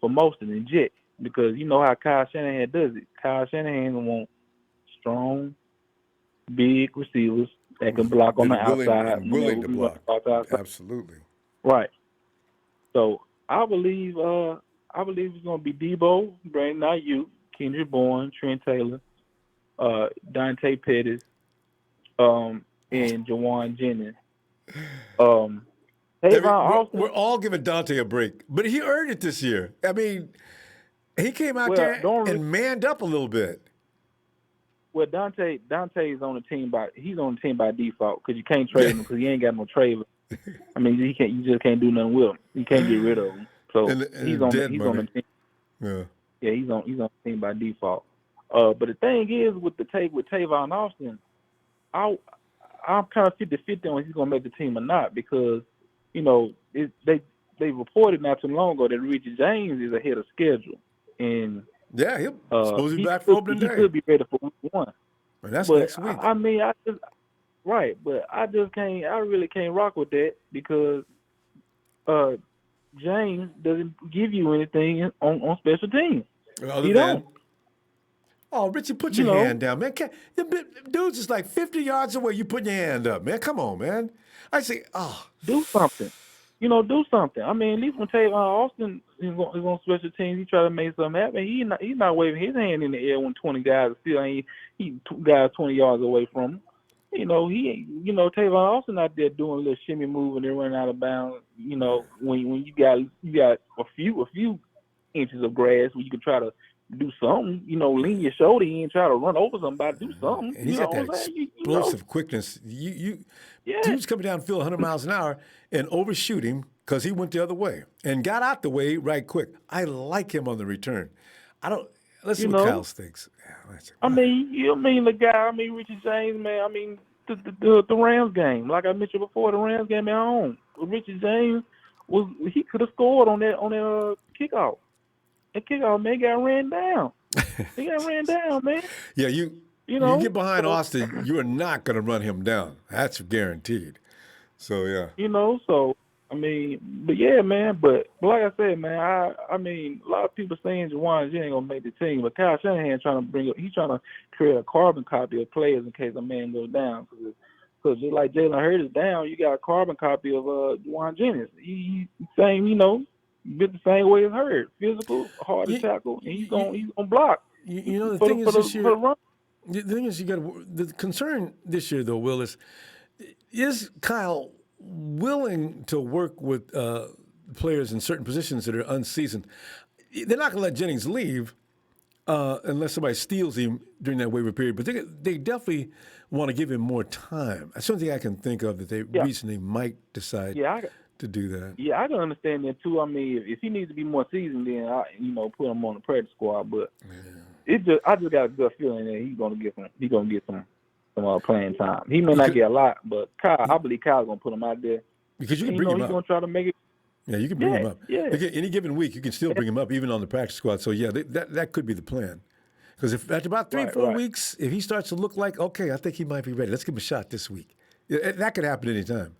most of the jet, because you know how Kyle Shanahan does it. Kyle Shanahan wants strong, big receivers that can block on the outside. Willing to block. Absolutely. Right. So I believe it's going to be Deebo, Brandon Ayuk, Kendrick Bourne, Trent Taylor, Dante Pettis, and Juwan Jennings. We're all giving Dante a break, but he earned it this year. I mean, he came out there and manned up a little bit. Well, Dante is on the team by default because you can't trade him because he ain't got no trade. I mean, you just can't do nothing with him. You can't get rid of him. So he's on the team. Yeah, he's on the team by default. But the thing is with Tavon Austin, I'm kind of 50-50 on if he's gonna make the team or not because they reported not too long ago that Richie James is ahead of schedule, and he'll supposed to be back for opening day. He could be ready for week 1. And that's next week. I mean, but I really can't rock with that because James doesn't give you anything on special teams. He don't. Oh, Richie, put your hand down, man. Dude's just like 50 yards away. You putting your hand up, man. Come on, man. I say, do something. Do something. I mean, at least when Tavon Austin is on special teams, he try to make something happen. He's not waving his hand in the air when 20 guys he guys 20 yards away from him. Tavon Austin out there doing a little shimmy move and they're running out of bounds. When you got a few inches of grass where you can try to do something, lean your shoulder in and try to run over somebody, do something. And he's got that explosive quickness. Dude's coming down the field 100 miles an hour and overshoot him because he went the other way and got out the way right quick. I like him on the return. Let's see what Kyle thinks. The guy, Richie James, man, the Rams game. Like I mentioned before, the Rams game at home. Richie James he could have scored on that kickoff. That kickoff, man, got ran down. He got ran down, man. Yeah, you get behind Austin, you are not going to run him down. That's guaranteed. So, yeah. But yeah, man. But like I said, man, a lot of people saying Juwan Jennings ain't going to make the team. But Kyle Shanahan he's trying to create a carbon copy of players in case a man goes down. Because just like Jalen Hurts is down, you got a carbon copy of Juwan Jennings. He's same, built the same way as Hurts. Physical, hard to tackle, and he's gonna block. The thing is this year. The thing is, the concern this year, though, Will, is Kyle willing to work with players in certain positions that are unseasoned? They're not going to let Jennings leave unless somebody steals him during that waiver period. But they definitely want to give him more time. That's something I can think of that they recently might decide to do that. Yeah, I can understand that too. I mean, if he needs to be more seasoned, then put him on the practice squad. But I just got a good feeling that he's gonna get some some playing time. He may not get a lot, but I believe Kyle's gonna put him out there because you can you bring know him he's up. gonna try to make it. Yeah, you can bring him up. Yeah. Any given week, you can still bring him up, even on the practice squad. So yeah, that could be the plan. Because if after about 3-4 weeks, if he starts to look like, okay, I think he might be ready. Let's give him a shot this week. That could happen anytime.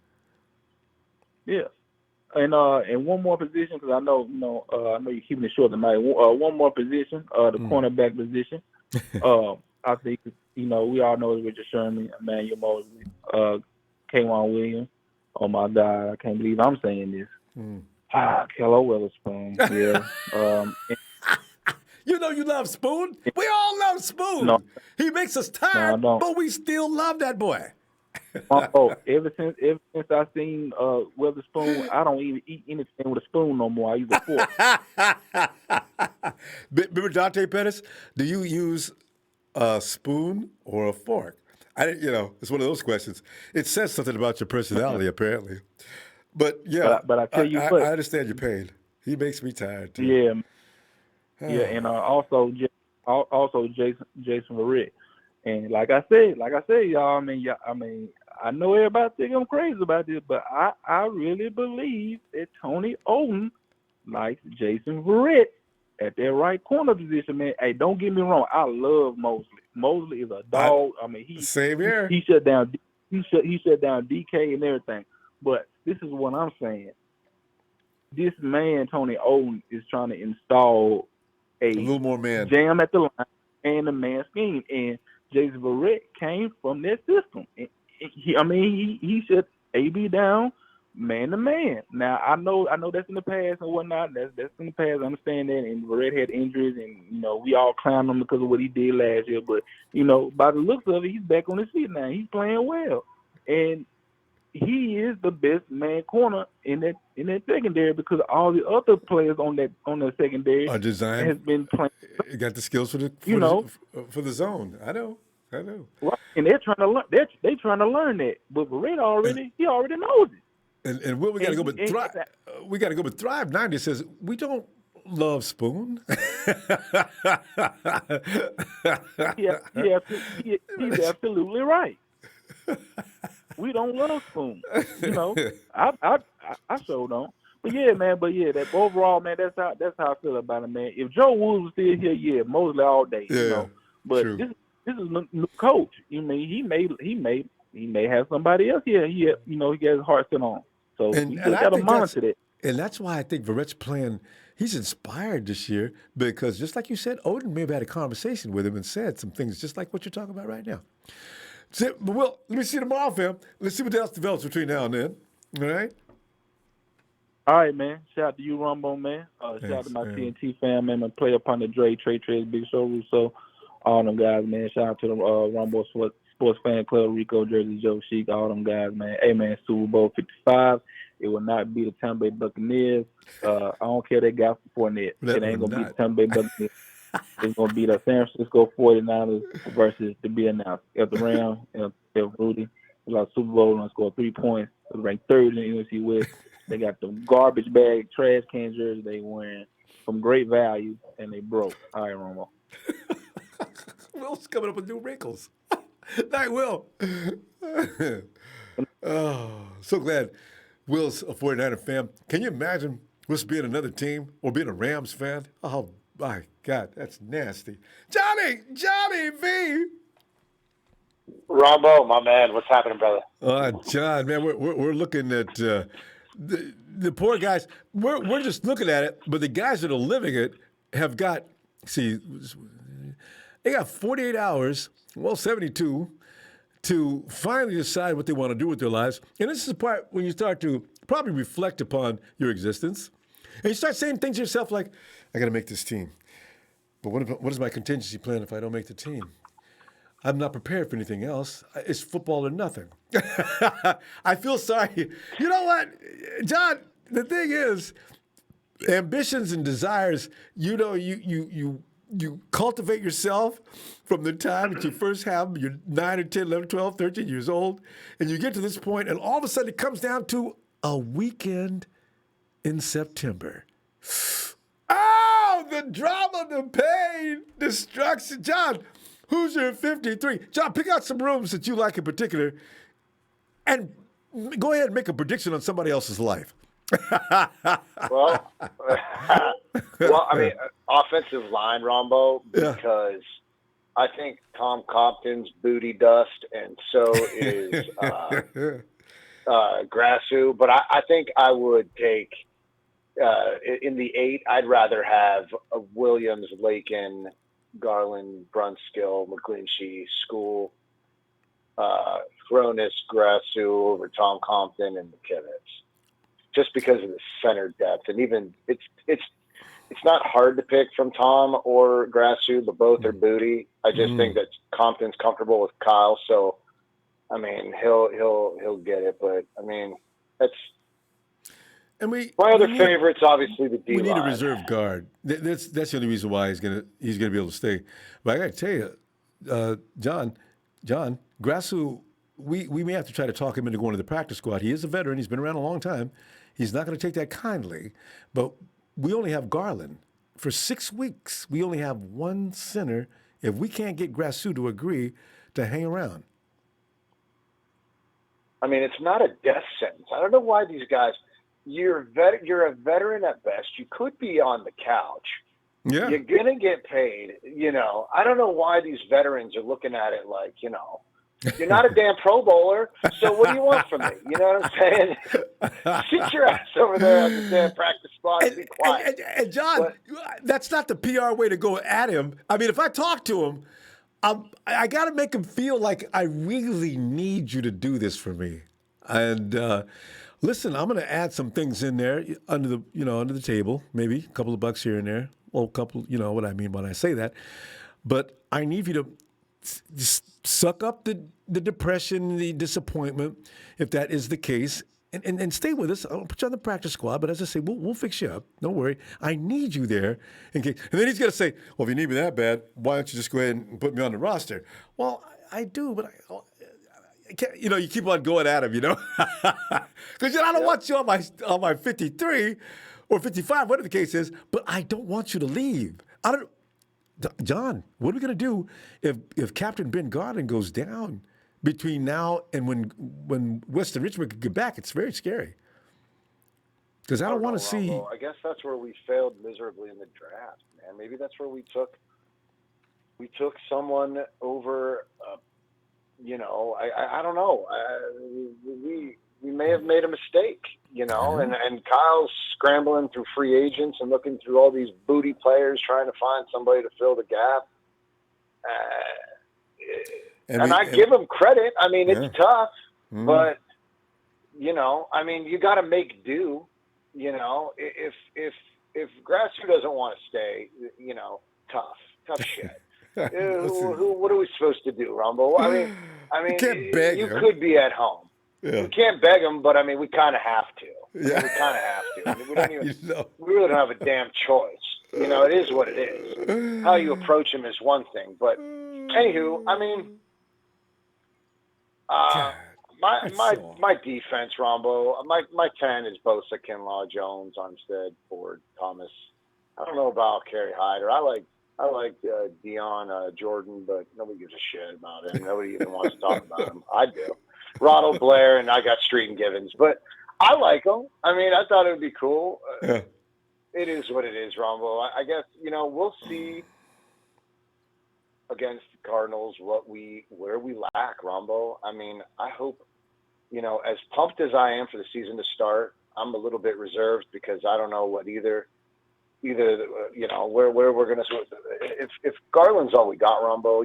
Yeah. And one more position, because I know you're keeping it short tonight. One more position, the cornerback position. I think we all know it's Richard Sherman, Emmanuel Mosley, K'Wan Williams. Oh my God, I can't believe I'm saying this. Kello Witherspoon. Yeah. You know you love Spoon. We all love Spoon. No, he makes us tired, but we still love that boy. Ever since I seen Witherspoon, I don't even eat anything with a spoon no more. I use a fork. Remember Dante Pettis? Do you use a spoon or a fork? It's one of those questions. It says something about your personality, apparently. But yeah, but I tell you what, I understand your pain. He makes me tired too. Yeah, and also Jason Barrett. And like I said, y'all. I mean, I know everybody think I'm crazy about this, but I really believe that Tony Oden likes Jason Barrett at that right corner position, man. Hey, don't get me wrong. I love Mosley. Mosley is a dog. Same here. He shut down. He shut down DK and everything. But this is what I'm saying. This man, Tony Oden, is trying to install a little more man jam at the line and a man scheme. And Jason Barrett came from that system. He shut AB down man to man. Now I know that's in the past and whatnot. That's in the past. I understand that. And Barrett had injuries, and we all clowned him because of what he did last year. But by the looks of it, he's back on his feet now. He's playing well, and he is the best man corner in that secondary because all the other players on the secondary are designed has been playing. You got the skills for the zone. I know. Right. And they're trying to learn. They're trying to learn that. But Barrett already knows it. And Will, we got to go with Thrive. We got to go with Thrive 90. Says we don't love Spoon. He's absolutely right. We don't love Spoon. I sure don't. But yeah, man. That overall, man. That's how I feel about it, man. If Joe Woods was still here, Mosley all day. But true. This is a new coach. He may have somebody else here. He got his heart set on. So you got to monitor that. And that's why I think Barrett's playing. He's inspired this year because just like you said, Oden may have had a conversation with him and said some things just like what you're talking about right now. But let me see tomorrow, fam. Let's see what else develops between now and then. All right? All right, man. Shout out to you, Ronbo, man. Shout out to my TNT fam, man. Play upon the Dre, Trey, Big Show, Russo, all them guys, man. Shout out to the Ronbo Sports Fan Club, Rico, Jersey, Joe Chic, all them guys, man. Hey, man, Super Bowl 55. It will not be the Tampa Bay Buccaneers. I don't care they got Fournette. It ain't going to be the Tampa Bay Buccaneers. It's going to be the San Francisco 49ers versus to be announced. At the round, if Rudy is like Super Bowl, going to score 3 points. They're ranked third in the NFC West. They got the garbage bag, trash can jersey they wearing from great value, and they broke. All right, Romo. Will's coming up with new wrinkles. Night, Will. Oh, so glad Will's a 49er fan. Can you imagine Will's being another team or being a Rams fan? Oh, my God, that's nasty. Johnny V. Ronbo, my man, what's happening, brother? John, man, we're looking at the poor guys. We're just looking at it, but the guys that are living it have got, they got 48 hours, 72, to finally decide what they want to do with their lives. And this is the part when you start to probably reflect upon your existence. And you start saying things to yourself like, I got to make this team. But what is my contingency plan if I don't make the team? I'm not prepared for anything else. It's football or nothing. I feel sorry. You know what, John, the thing is, ambitions and desires, you cultivate yourself from the time that you first have them. You're 9 or 10, 11, 12, 13 years old, and you get to this point, and all of a sudden it comes down to a weekend in September. Oh, the drama, the pain, destruction. John, Who's your 53? John, pick out some rooms that you like in particular, and go ahead and make a prediction on somebody else's life. Well, I mean, offensive line, Ronbo, because I think Tom Compton's booty dust, and so is Grassu. But I think I would take in the 8. I'd rather have Williams, Lakin, Garland, Brunskill, McGlinchey, School, Cronus, Grassu over Tom Compton and McKivitz, just because of the center depth. And even it's not hard to pick from Tom or Grassu, but both are booty. I just think that Compton's comfortable with Kyle, so I mean he'll get it. But I mean that's. And my other favorite's obviously the D line. We need a reserve guard. That's the only reason why he's gonna be able to stay. But I got to tell you, John Grassu, we may have to try to talk him into going to the practice squad. He is a veteran. He's been around a long time. He's not going to take that kindly. But we only have Garland for 6 weeks. We only have one center. If we can't get Grassu to agree to hang around, I mean, it's not a death sentence. I don't know why these guys. You're a veteran at best. You could be on the couch. Yeah. You're going to get paid. You know, I don't know why these veterans are looking at it like, you know, you're not a damn Pro Bowler, so what do you want from me? You know what I'm saying? Sit your ass over there on the damn practice spot and be quiet. And John, that's not the PR way to go at him. I mean, if I talk to him, I got to make him feel like I really need you to do this for me. And listen, I'm going to add some things in there under the table, maybe a couple of bucks here and there. Well, a couple, you know what I mean when I say that. But I need you to just suck up the depression, the disappointment, if that is the case, and stay with us. I'll put you on the practice squad, but as I say, we'll fix you up. Don't worry. I need you there. In case. And then he's going to say, well, if you need me that bad, why don't you just go ahead and put me on the roster? Well, I do, but I can't, you keep on going at him, because I don't want you on my 53 or 55, whatever the case is, but I don't want you to leave. John, what are we going to do if Captain Ben Garland goes down between now and when Weston Richburg can get back? It's very scary. Because I don't want to see. I guess that's where we failed miserably in the draft, man. Maybe that's where we took someone over. I don't know. We may have made a mistake, and Kyle's scrambling through free agents and looking through all these booty players trying to find somebody to fill the gap. And I give him credit. I mean, it's tough, but you got to make do. If Grassu doesn't want to stay, tough shit. What are we supposed to do, Ronbo? I mean, you can't beg him. Could be at home. Yeah. We can't beg him, but we kind of have to. Yeah. We kind of have to. We don't even. We really don't have a damn choice. It is what it is. How you approach him is one thing, but anywho, my defense, Ronbo. My 10 is Bosa, Kinlaw, Jones, Armstead, Ford, Thomas. I don't know about Kerry Hyder. I like Dion Jordan, but nobody gives a shit about him. Nobody even wants to talk about him. I do. Ronald Blair, and I got Street and Givens, but I like him. I thought it would be cool. Yeah. It is what it is, Ronbo. I guess we'll see against the Cardinals where we lack, Ronbo. I hope as pumped as I am for the season to start, I'm a little bit reserved because I don't know what either where we're gonna. If Garland's all we got, Ronbo,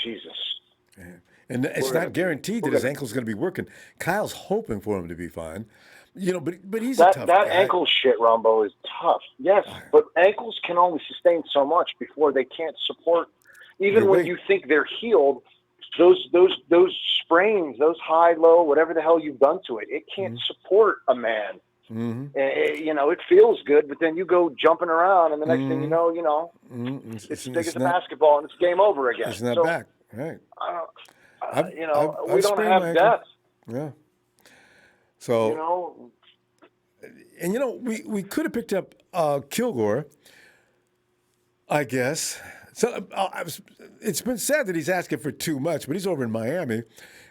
Jesus. Yeah. And it's not guaranteed that his ankle's going to be working. Kyle's hoping for him to be fine, but he's a tough guy. That ankle shit, Ronbo, is tough. Yes, but ankles can only sustain so much before they can't support. Even when you think they're healed, those sprains, those high, low, whatever the hell you've done to it, it can't support a man. Mm-hmm. It feels good, but then you go jumping around, and the next thing you know, it's big as a basketball, and it's game over again. It's not back, right? We don't have depth. Yeah. So, we could have picked up Kilgore, I guess, So it's been said that he's asking for too much, but he's over in Miami.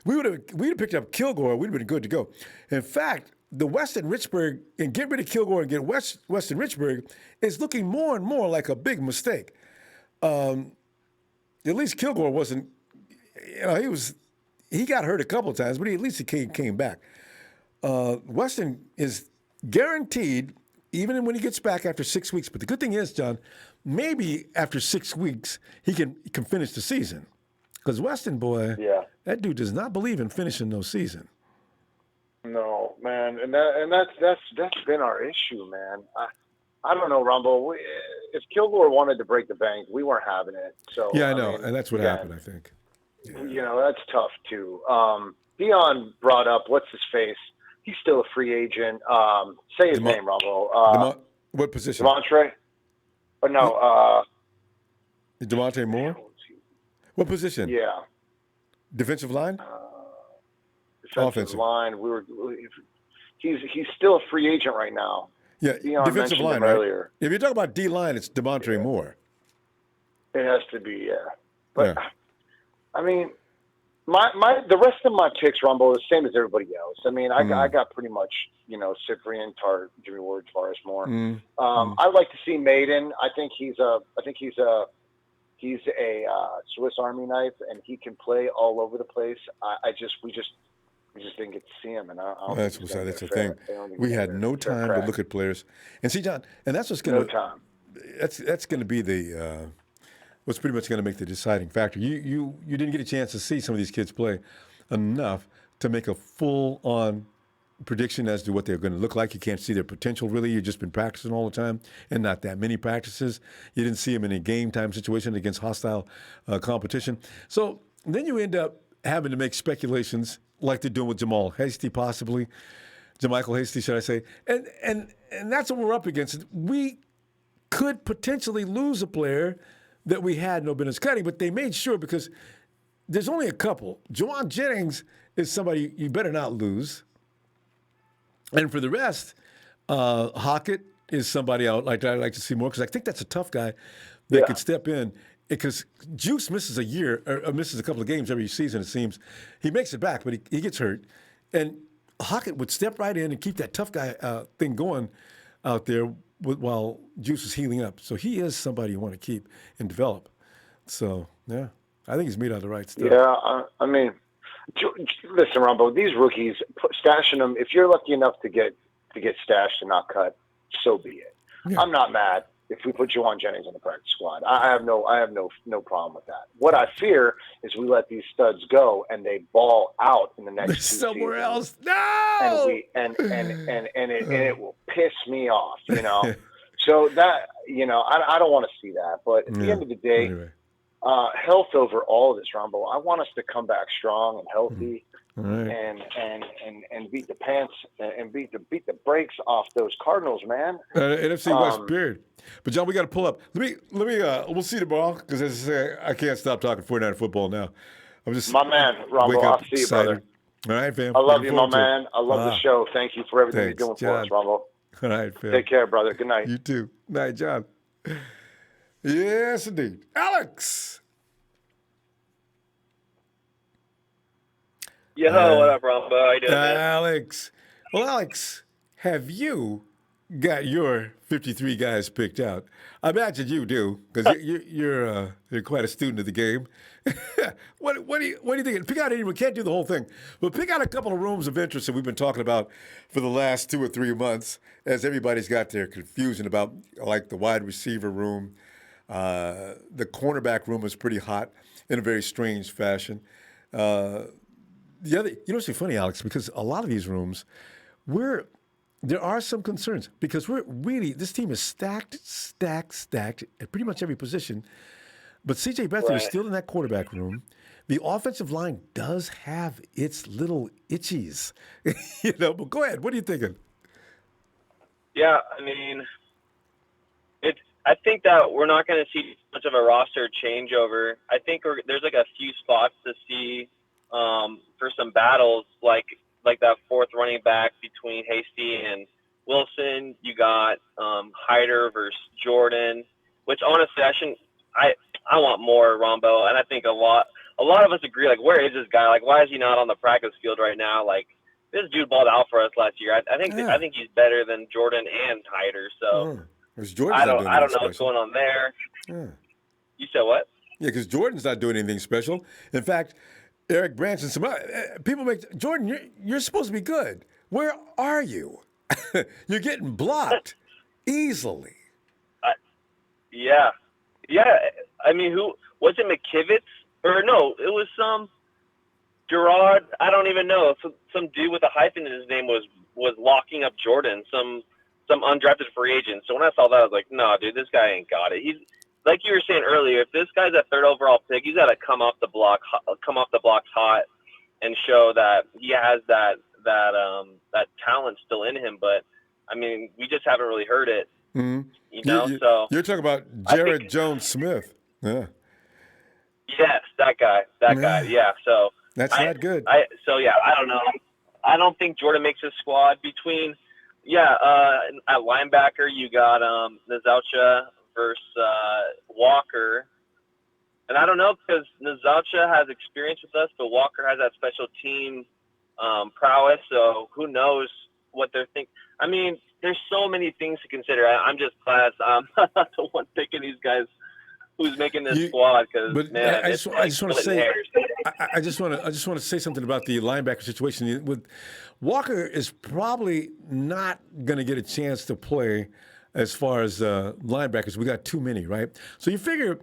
We'd have picked up Kilgore. We'd have been good to go. In fact, the Weston Richburg, and get rid of Kilgore and get Weston Richburg is looking more and more like a big mistake. At least Kilgore wasn't, he got hurt a couple of times, but at least he came back. Weston is guaranteed, even when he gets back after 6 weeks. But the good thing is, John, maybe after 6 weeks he can finish the season. Because Weston, boy, that dude does not believe in finishing no season. No, man, and that's been our issue, man. I don't know, Ronbo. If Kilgore wanted to break the bank, we weren't having it. So yeah, I know, and that's what happened, I think. Yeah. That's tough too. Dion brought up what's his face. He's still a free agent. Say his name, Ronbo. What position? Demontre? Or no? Demontre Moore. What position? Yeah. Defensive line. Offensive line. He's still a free agent right now. Yeah, Dion defensive line, right? Earlier. If you're talking about D-line, it's Demontre Moore. It has to be, But, I mean, the rest of my picks, Ronbo, is the same as everybody else. I mean, I got pretty much, Cyprian, Tart, Jimmy Ward, Forrest Moore. I'd like to see Maiden. I think he's a Swiss Army knife, and he can play all over the place. We just didn't get to see him, and that's the thing. We had no time to look at players, and see, John, and that's what's going to that's going to be the what's pretty much going to make the deciding factor. You didn't get a chance to see some of these kids play enough to make a full-on prediction as to what they're going to look like. You can't see their potential really. You've just been practicing all the time, and not that many practices. You didn't see them in a game time situation against hostile competition. So then you end up having to make speculations like they're doing with Hasty, possibly. JaMychal Hasty, should I say. And that's what we're up against. We could potentially lose a player that we had no business cutting, but they made sure, because there's only a couple. Juwan Jennings is somebody you better not lose. And for the rest, Hockett is somebody I'd like to see more, because I think that's a tough guy that could step in. Because Juice misses a year, or misses a couple of games every season, it seems. He makes it back, but he gets hurt. And Hockett would step right in and keep that tough guy thing going out there while Juice is healing up. So he is somebody you want to keep and develop. So, I think he's made out of the right stuff. Yeah, I mean, listen, Ronbo, these rookies, stashing them, if you're lucky enough to get stashed and not cut, so be it. Yeah. I'm not mad if we put Juwan Jennings on the practice squad. I have no problem with that. What I fear is we let these studs go and they ball out in the next 2 somewhere seasons. else. No. And it will piss me off, So that I don't want to see that. But at the end of the day, health over all of this, Ronbo. I want us to come back strong and healthy. Right. And beat the pants and beat the brakes off those Cardinals, man. NFC West, period. But John, we got to pull up. Let me. We'll see tomorrow, because as I say, I can't stop talking 49er football now. I'm just my man, Ronbo. I'll see you, brother. All right, fam. I love you, my man. I love the show. Thank you for everything you're doing for us, Ronbo. All right, fam. Take care, brother. Good night. You too. Night, John. Yes, indeed. Alex. Yo, what up, Ronbo? How you doing, man? Alex. Well, Alex, have you got your 53 guys picked out? I imagine you do, because you're quite a student of the game. What do you think? Pick out any. We can't do the whole thing, but pick out a couple of rooms of interest that we've been talking about for the last 2 or 3 months, as everybody's got their confusion about, like the wide receiver room. The cornerback room is pretty hot in a very strange fashion. The other, it's so funny, Alex, because a lot of these rooms, there are some concerns, because this team is stacked at pretty much every position. But C.J. Beathard is still in that quarterback room. The offensive line does have its little itchies, But go ahead. What are you thinking? Yeah, I mean, I think that we're not going to see much of a roster changeover. I think there's like a few spots to see. For some battles, like that fourth running back between Hasty and Wilson. You got Hyder versus Jordan, which honestly want more Ronbo, and I think a lot of us agree. Like, where is this guy? Like, why is he not on the practice field right now? Like, this dude balled out for us last year. I think he's better than Jordan and Hyder. So I don't know what's going on there. Yeah. You said what? Yeah, because Jordan's not doing anything special. In fact, Eric Branch and some people make Jordan. You're supposed to be good. Where are you? You're getting blocked easily. Yeah. I mean, who was it? McKivitz or no? It was some Gerard. I don't even know. Some dude with a hyphen in his name was locking up Jordan. Some undrafted free agent. So when I saw that, I was like, no, dude, this guy ain't got it. He's like you were saying earlier. If this guy's a third overall pick, he's got to come off the blocks hot, and show that he has that talent still in him. But I mean, we just haven't really heard it. Mm-hmm. So you're talking about Jared Jones-Smith. Yeah. Yes, that guy. Yeah. So that's not good. I don't know. I don't think Jordan makes his squad. Between at linebacker you got Nazaucha versus Walker. And I don't know because Nazaucha has experience with us, but Walker has that special team prowess. So who knows what they're thinking. I mean, there's so many things to consider. I'm just glad I'm not the one picking these guys who's making this squad. Because man, I just want to say, I just want to say something about the linebacker situation. With Walker is probably not going to get a chance to play as far as linebackers. We got too many, right? So you figure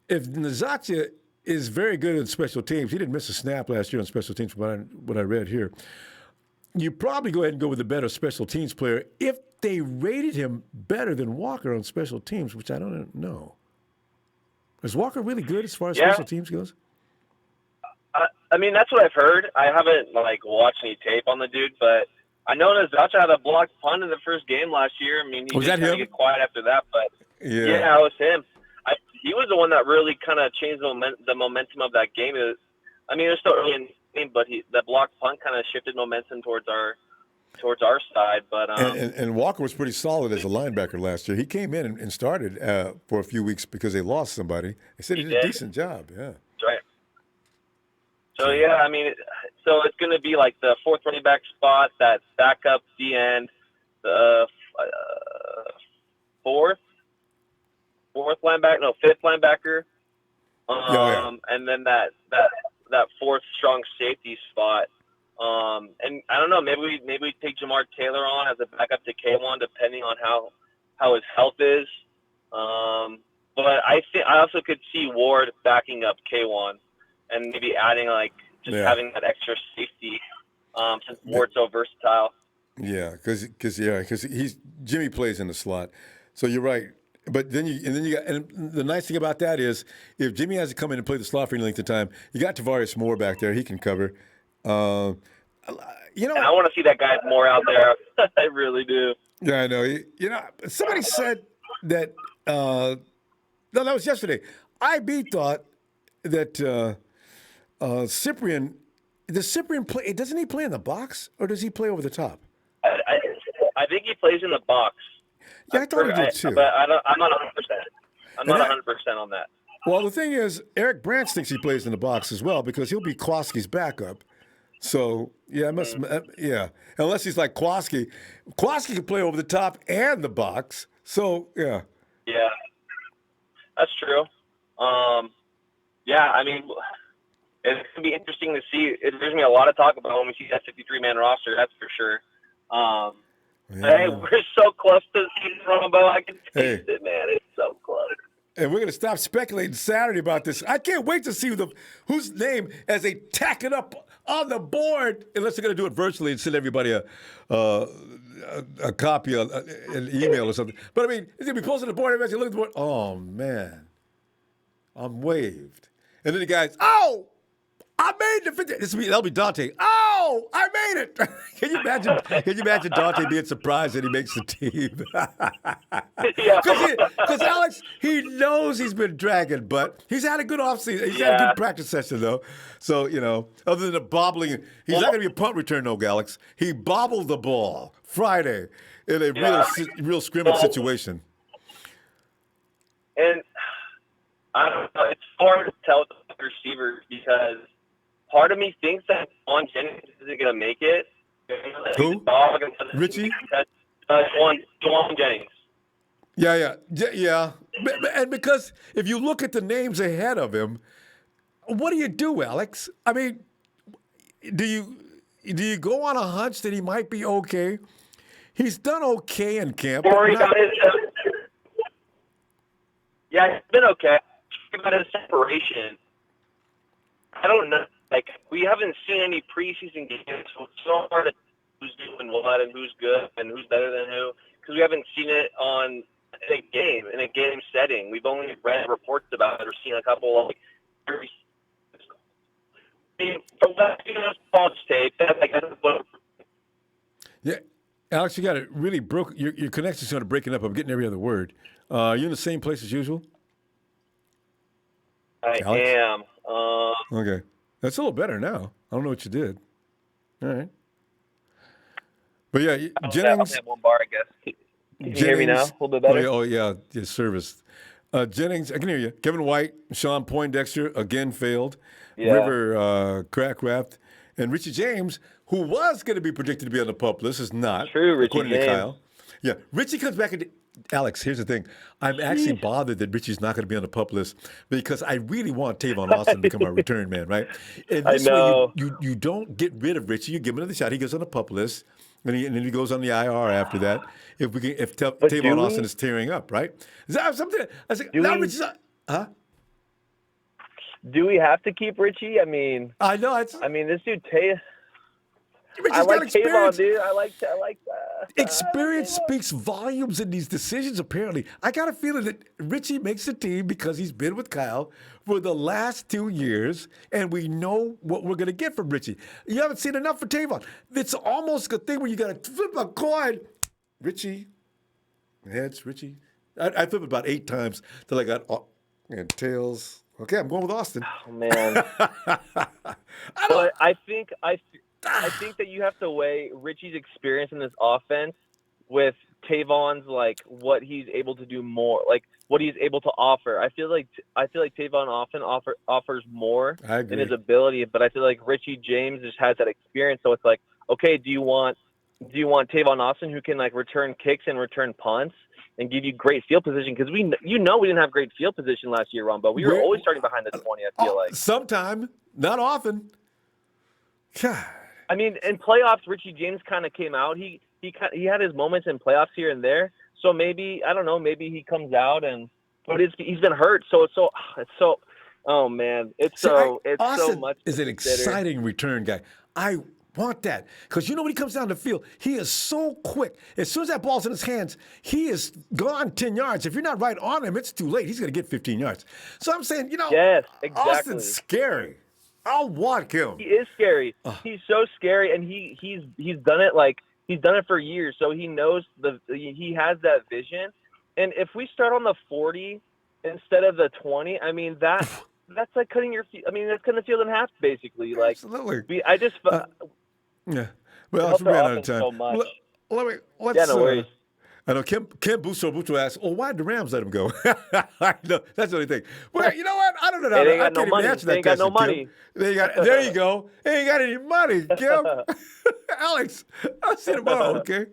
if Nazaucha is very good at special teams, he didn't miss a snap last year on special teams from what I read here. You probably go ahead and go with the better special teams player if they rated him better than Walker on special teams, which I don't know. Is Walker really good as far as special teams goes? I mean, that's what I've heard. I haven't watched any tape on the dude, but I know Nazaucha had a blocked punt in the first game last year. I mean, he just kind of get quiet after that, but yeah, it was him. He was the one that really kind of changed the momentum of that game. I mean, it was still early in the game, but the blocked punt kind of shifted momentum towards our side. But and Walker was pretty solid as a linebacker last year. He came in and started for a few weeks because they lost somebody. They said he did a decent job. Yeah, that's right. So yeah, I mean, so it's going to be like the fourth running back spot, that backup D end, the fifth linebacker, and then that fourth strong safety spot. And I don't know, maybe we take Jamar Taylor on as a backup to K1, depending on how his health is. But I also could see Ward backing up K1 and maybe adding having that extra safety since Ward's so versatile. Yeah, because Jimmy plays in the slot, so you're right. But then you got, and the nice thing about that is if Jimmy has to come in and play the slot for any length of time, you got Tavarius Moore back there. He can cover. And I want to see that guy more out there. I really do. Yeah, I know. Somebody said that. No, that was yesterday. IB thought that Cyprian. Does Cyprian play? Doesn't he play in the box, or does he play over the top? I think he plays in the box. Yeah, I thought he did too. But I'm not 100%. I'm not 100% on that. Well, the thing is, Eric Branch thinks he plays in the box as well because he'll be Kowalski's backup. So, unless he's like Kowalski. Kowalski can play over the top and the box. So, yeah. Yeah, that's true. I mean, it's going to be interesting to see. There's going to be a lot of talk about when we see that 53-man roster, that's for sure. Hey, we're so close to the season, Ronbo. I can taste it, man. It's so close. And we're going to stop speculating Saturday about this. I can't wait to see whose name as they tack it up on the board, unless they're going to do it virtually and send everybody a copy, an email or something. But, I mean, it's going to be posted on the board. Everybody's going to look at the board. Oh, man. I'm waved. And then the guys, I made the 50. That'll be Dante. Oh, I made it. Can you imagine Dante being surprised that he makes the team? Because Alex, he knows he's been dragging, but he's had a good offseason. He's had a good practice session, though. So, other than the bobbling, he's not going to be a punt return, no, Alex. He bobbled the ball Friday in a real scrimmage situation. And I don't know. hard to tell with the receivers because part of me thinks that Juwan Jennings isn't going to make it. Who? Richie? Juwan Jennings. Yeah. And because if you look at the names ahead of him, what do you do, Alex? I mean, do you go on a hunch that he might be okay? He's done okay in camp. Yeah, he's been okay. About his separation, I don't know. Like, we haven't seen any preseason games, so it's so hard to who's doing what and who's good and who's better than who because we haven't seen it in a game setting. We've only read reports about it or seen a couple of from that false tape. Yeah, Alex, you got it really broke. Your connection's sort of breaking up. I'm getting every other word. You in the same place as usual? I Alex? am. Okay, that's a little better now. I don't know what you did. All right, but yeah, Jennings. I'll have one bar, I guess. Can you hear me now? A little bit better. Oh yeah, service. Jennings, I can hear you. Kevin White, Sean Poindexter again failed. Yeah. River crack wrapped, and Richie James, who was going to be predicted to be on the PUP list, is not. True, Richie according James. to Kyle. Yeah, Richie comes back into. Alex, here's the thing. I'm actually bothered that Richie's not going to be on the PUP list because I really want Tavon Austin to become our return man, right? And this know. way you don't get rid of Richie. You give him another shot. He goes on the PUP list, and then he goes on the IR after that. If Tavon Austin is tearing up, right? Is that something? I was like, now Richie's not, huh? Do we have to keep Richie? I mean, I know this dude Tavon. Richie's I like got experience. Tavon, dude. I like that. Experience speaks volumes in these decisions, apparently. I got a feeling that Richie makes the team because he's been with Kyle for the last 2 years, and we know what we're going to get from Richie. You haven't seen enough for Tavon. It's almost a thing where you got to flip a coin. Richie, heads, Richie. I flipped about 8 times till I got and tails. Okay, I'm going with Austin. Oh, man. But I think that you have to weigh Richie's experience in this offense with Tavon's what he's able to do more, what he's able to offer. I feel like Tavon often offers more in his ability, but I feel like Richie James just has that experience. So it's like, okay, do you want Tavon Austin who can return kicks and return punts and give you great field position? Because we didn't have great field position last year, Ronbo. We were always starting behind the 20. I feel like sometime, not often. God. I mean, in playoffs, Richie James kind of came out. He had his moments in playoffs here and there. So maybe, I don't know, maybe he comes out but he's been hurt. So it's so. Oh man, Austin so much. Is an exciting return guy. I want that because when he comes down the field, he is so quick. As soon as that ball's in his hands, he is gone 10 yards. If you're not right on him, it's too late. He's going to get 15 yards. So I'm saying, yes, exactly. Austin's scary. I want him. He is scary. He's so scary, and he's done it he's done it for years. So he knows he has that vision. And if we start on the 40 instead of the 20, I mean that's like cutting your feet. I mean that's cutting the field in half basically. Absolutely. I just yeah. Well, we ran out of time. So much. Let's no worries. I know Kim Busto asked, why did the Rams let him go? I know, that's the only thing. Well, you know what? I don't know. They ain't I got no can't money. even answer They that ain't got no question, money. There you go. They ain't got any money, Kim. Alex, I'll see you tomorrow, okay?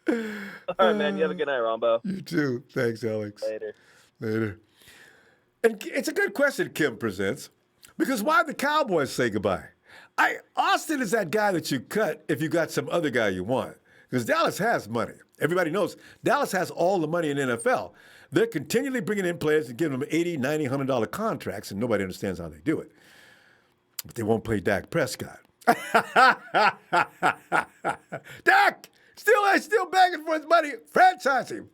All right, man. You have a good night, Ronbo. You too. Thanks, Alex. Later. And it's a good question Kim presents, because why did the Cowboys say goodbye? Austin is that guy that you cut if you got some other guy you want, because Dallas has money. Everybody knows Dallas has all the money in the NFL. They're continually bringing in players and giving them $80, $90, $100 contracts, and nobody understands how they do it. But they won't play Dak Prescott. Dak! Still begging for his money. Franchise him.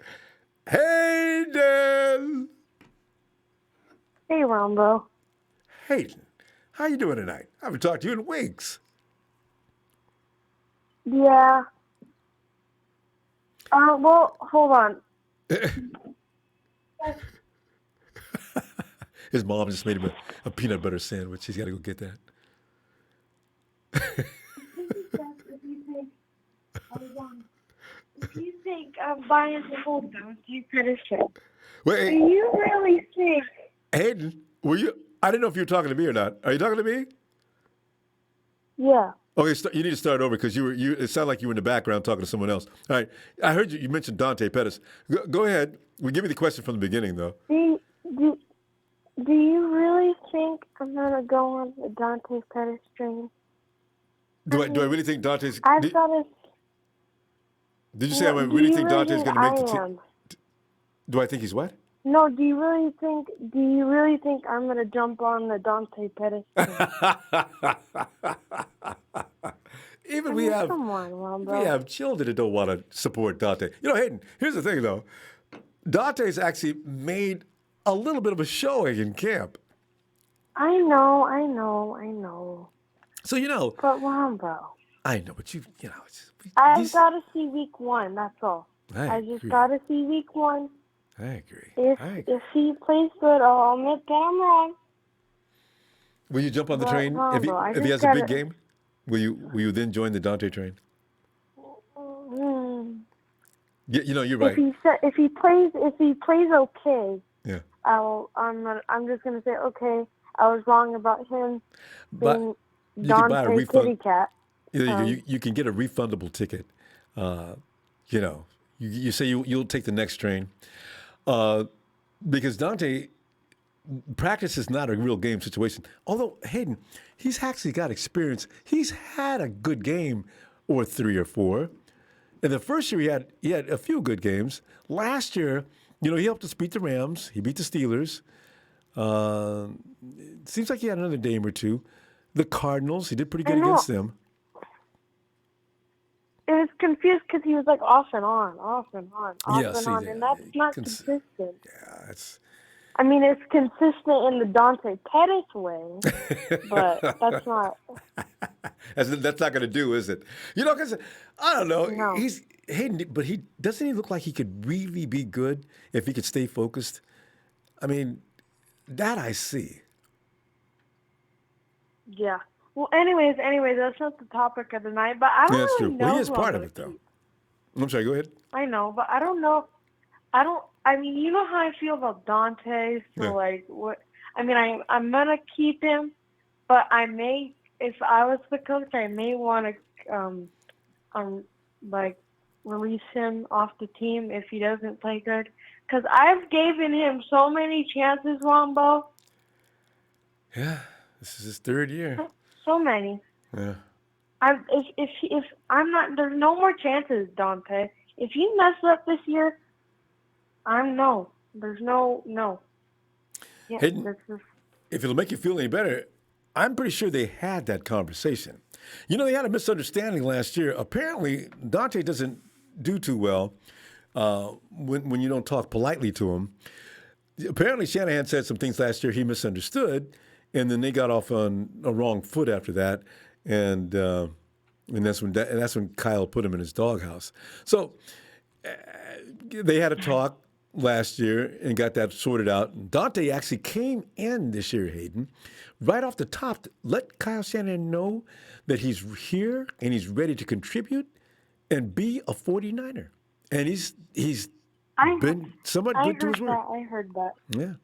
Hayden! Hey, Ronbo. Hayden, how you doing tonight? I haven't talked to you in weeks. Yeah. Well, hold on. His mom just made him a peanut butter sandwich. He's got to go get that. If you think I'm buying the whole thing, you could have said. Wait, Do you really think? Hayden, were you? I didn't know if you were talking to me or not. Are you talking to me? Yeah. Okay, you need to start over because it sounded like you were in the background talking to someone else. All right. I heard you mentioned Dante Pettis. Go ahead. Give me the question from the beginning, though. Do you really think I'm going to go on the Dante Pettis train? Do I really think Dante's... Did you say I really think Dante's going to make the team? Do I think he's what? No, do you really think I'm going to jump on the Dante Pettis train? We have Ronbo. children that don't want to support Dante. You know, Hayden, here's the thing, though. Dante's actually made a little bit of a showing in camp. I know. So, you know. But Ronbo. I know, but I've got to see week 1, that's all. I just got to see week 1. I agree. If he plays good, I'll admit that I'm wrong. Will you jump on the train Ronbo, if he has a big game? Will you then join the Dante train? Yeah, you know, you're right. If he plays okay, yeah. I'm just gonna say okay. I was wrong about him being Dante Kitty Cat. You can get a refundable ticket. You know, you say you'll take the next train because Dante practice is not a real game situation. Although Hayden, he's actually got experience. He's had a good game or 3 or 4. In the first year, he had a few good games. Last year, you know, he helped us beat the Rams. He beat the Steelers. It seems like he had another game or two. The Cardinals, he did pretty good against them. It was confused because he was like off and on, and that's not consistent. Yeah, it's. I mean, it's consistent in the Dante Pettis way, but that's not. That's not going to do, is it? You know, because I don't know. No. He's Hayden, but doesn't he look like he could really be good if he could stay focused? I mean, that I see. Yeah. Well, anyways, that's not the topic of the night. But I don't that's really true. know. Well, he is part of it, though. I'm sorry. Go ahead. I know, but I don't know. I mean, you know how I feel about Dante. So, like, what? I mean, I'm gonna keep him, but I may, if I was the coach, I may want to, like, release him off the team if he doesn't play good. Because I've given him so many chances, Ronbo. Yeah, this is his 3rd year. So many. Yeah. If I'm not, there's no more chances, Dante. If you mess up this year, there's no. Yeah, Hayden, if it'll make you feel any better, I'm pretty sure they had that conversation. You know, they had a misunderstanding last year. Apparently, Dante doesn't do too well when you don't talk politely to him. Apparently, Shanahan said some things last year he misunderstood, and then they got off on a wrong foot after that, and that's when Kyle put him in his doghouse. So they had a talk last year and got that sorted out. Dante actually came in this year, Hayden, right off the top to let Kyle Shanahan know that he's here and he's ready to contribute and be a 49er. And he's been somewhat good to his word. I heard that. Yeah.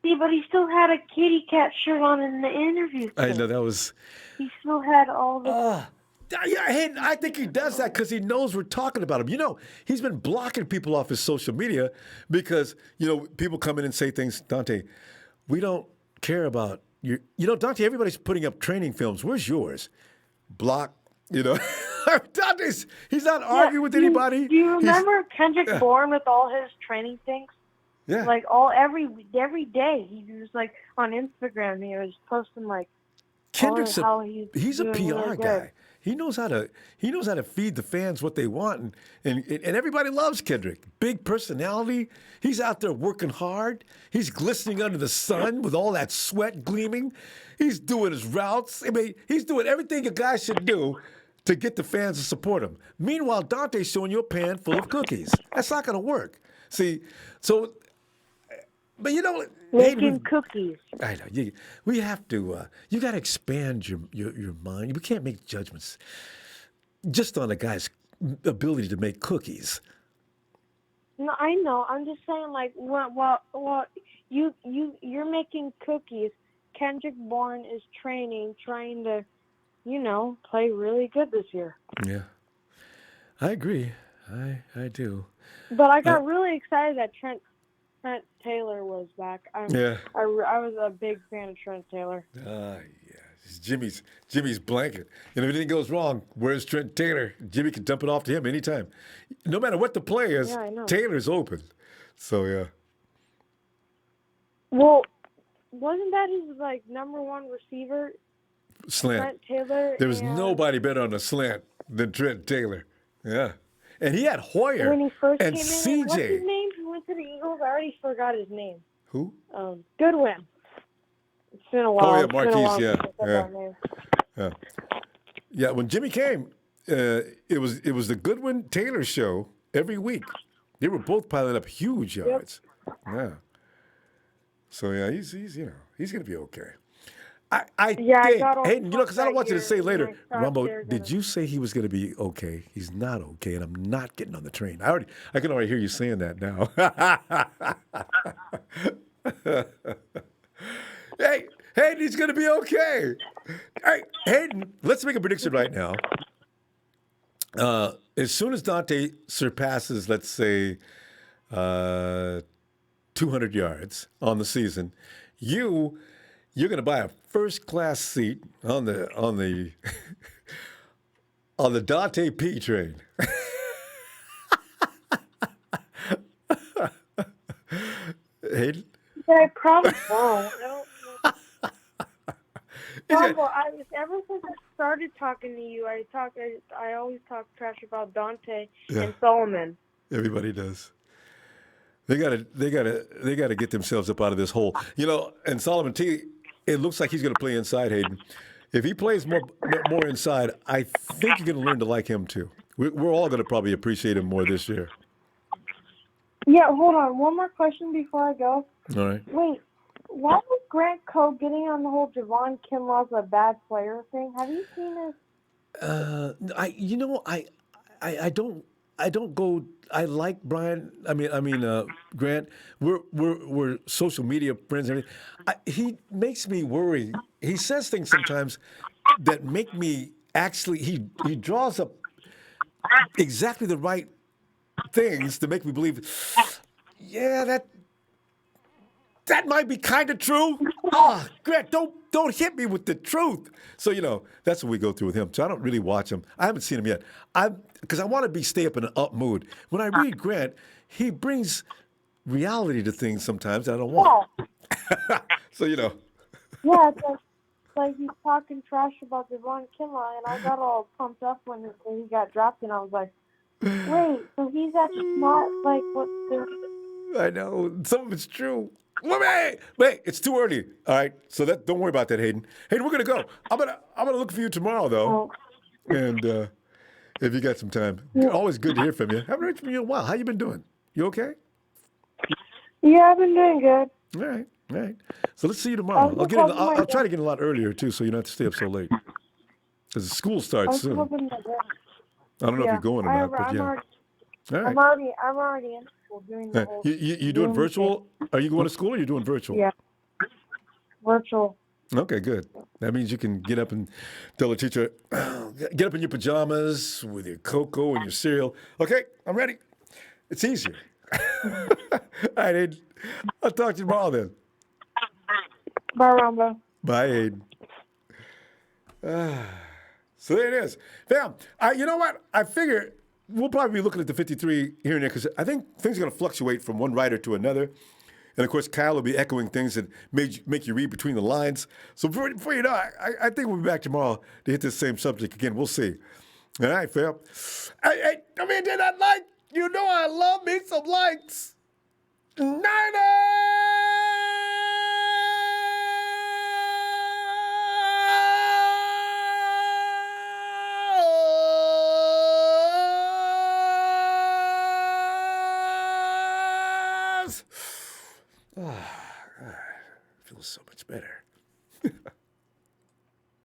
See, but he still had a kitty cat shirt on in the interview. I know that was. He still had all the. Yeah, I think he does that because he knows we're talking about him. You know, he's been blocking people off his social media because, you know, people come in and say things, Dante, we don't care about your, you know, Dante, everybody's putting up training films. Where's yours? Block, you know. Dante's, he's not arguing with anybody. Do you remember Kendrick Bourne with all his training things? Yeah. Like every day, he was like on Instagram, he was posting like, Kendrick's he's a PR really guy. He knows how to feed the fans what they want, and everybody loves Kendrick. Big personality. He's out there working hard. He's glistening under the sun with all that sweat gleaming. He's doing his routes. I mean, he's doing everything a guy should do to get the fans to support him. Meanwhile, Dante's showing you a pan full of cookies. That's not going to work. See, so, but you know, making cookies. I know. We have to. You got to expand your mind. We can't make judgments just on a guy's ability to make cookies. No, I know. I'm just saying, like, well, you're making cookies. Kendrick Bourne is trying to, play really good this year. Yeah, I agree. I do. But I got really excited that Trent Taylor was back. Yeah. I was a big fan of Trent Taylor. Yeah. It's Jimmy's blanket. And if anything goes wrong, where's Trent Taylor? Jimmy can dump it off to him anytime. No matter what the play is, Yeah, I know. Taylor's open. So, yeah. Well, wasn't that his number one receiver? Slant. Trent Taylor. There was nobody better on the slant than Trent Taylor. Yeah. And he had Hoyer when he first and came CJ. in. What's his name? He went to the Eagles. I already forgot his name. Who? Goodwin. It's been a while. Oh, yeah, It's been a Marquise, while yeah. since I said that name. Yeah. Yeah, when Jimmy came, it was the Goodwin-Taylor show every week. They were both piling up huge yards. Yeah. So, yeah, he's going to be okay. I think, Hayden, because I don't want you to say later, Ronbo, did you say he was going to be okay? He's not okay, and I'm not getting on the train. I can already hear you saying that now. Hey, Hayden, he's going to be okay. Hey, Hayden, let's make a prediction right now. As soon as Dante surpasses, let's say, 200 yards on the season, you're going to buy a first-class seat on the on the Dante P train. Hayden? I probably won't. Ever since I started talking to you, I always talk trash about Dante and Solomon. Everybody does. They gotta get themselves up out of this hole. And Solomon T, it looks like he's gonna play inside, Hayden. If he plays more inside, I think you're gonna learn to like him too. We're all gonna probably appreciate him more this year. Yeah, hold on. One more question before I go. All right. Wait, why was Grant Coe getting on the whole Javon Kinlaw's a bad player thing? Have you seen this? I don't go. I like Brian. Grant. We're social media friends. And everything. He makes me worry. He says things sometimes that make me actually. He draws up exactly the right things to make me believe. Yeah, that might be kind of true. Grant, don't hit me with the truth. So, that's what we go through with him. So I don't really watch him. I haven't seen him yet. Because I want to stay up in an up mood. When I read Grant, he brings reality to things sometimes that I don't want. Yeah. So, Yeah, it's like he's talking trash about Javon Kinlaw, and I got all pumped up when he got drafted, and I was like, wait, so he's actually not like what they're... I know. Some of it's true. Wait, it's too early. All right, so don't worry about that, Hayden. Hayden, we're gonna go. I'm gonna look for you tomorrow, though. And if you got some time, always good to hear from you. Haven't heard from you in a while. How you been doing? You okay? Yeah, I've been doing good. All right. So let's see you tomorrow. I'll try to get in a lot earlier too, so you don't have to stay up so late. Because the school starts soon. I don't know if you're going or not, but yeah. All right. I'm already in school doing the whole... You doing virtual? Are you going to school or are you doing virtual? Yeah. Virtual. Okay, good. That means you can get up and tell the teacher, get up in your pajamas with your cocoa and your cereal. Okay, I'm ready. It's easier. All right, Aiden. I'll talk to you tomorrow then. Bye, Ronbo. Bye, Aiden. So there it is. Fam, you know what? I figure we'll probably be looking at the 53 here and there because I think things are going to fluctuate from one writer to another. And, of course, Kyle will be echoing things that make you read between the lines. So before you know, I think we'll be back tomorrow to hit this same subject again. We'll see. All right, fam. Hey, did I like? You know I love me some likes. Niners! Feels so much better.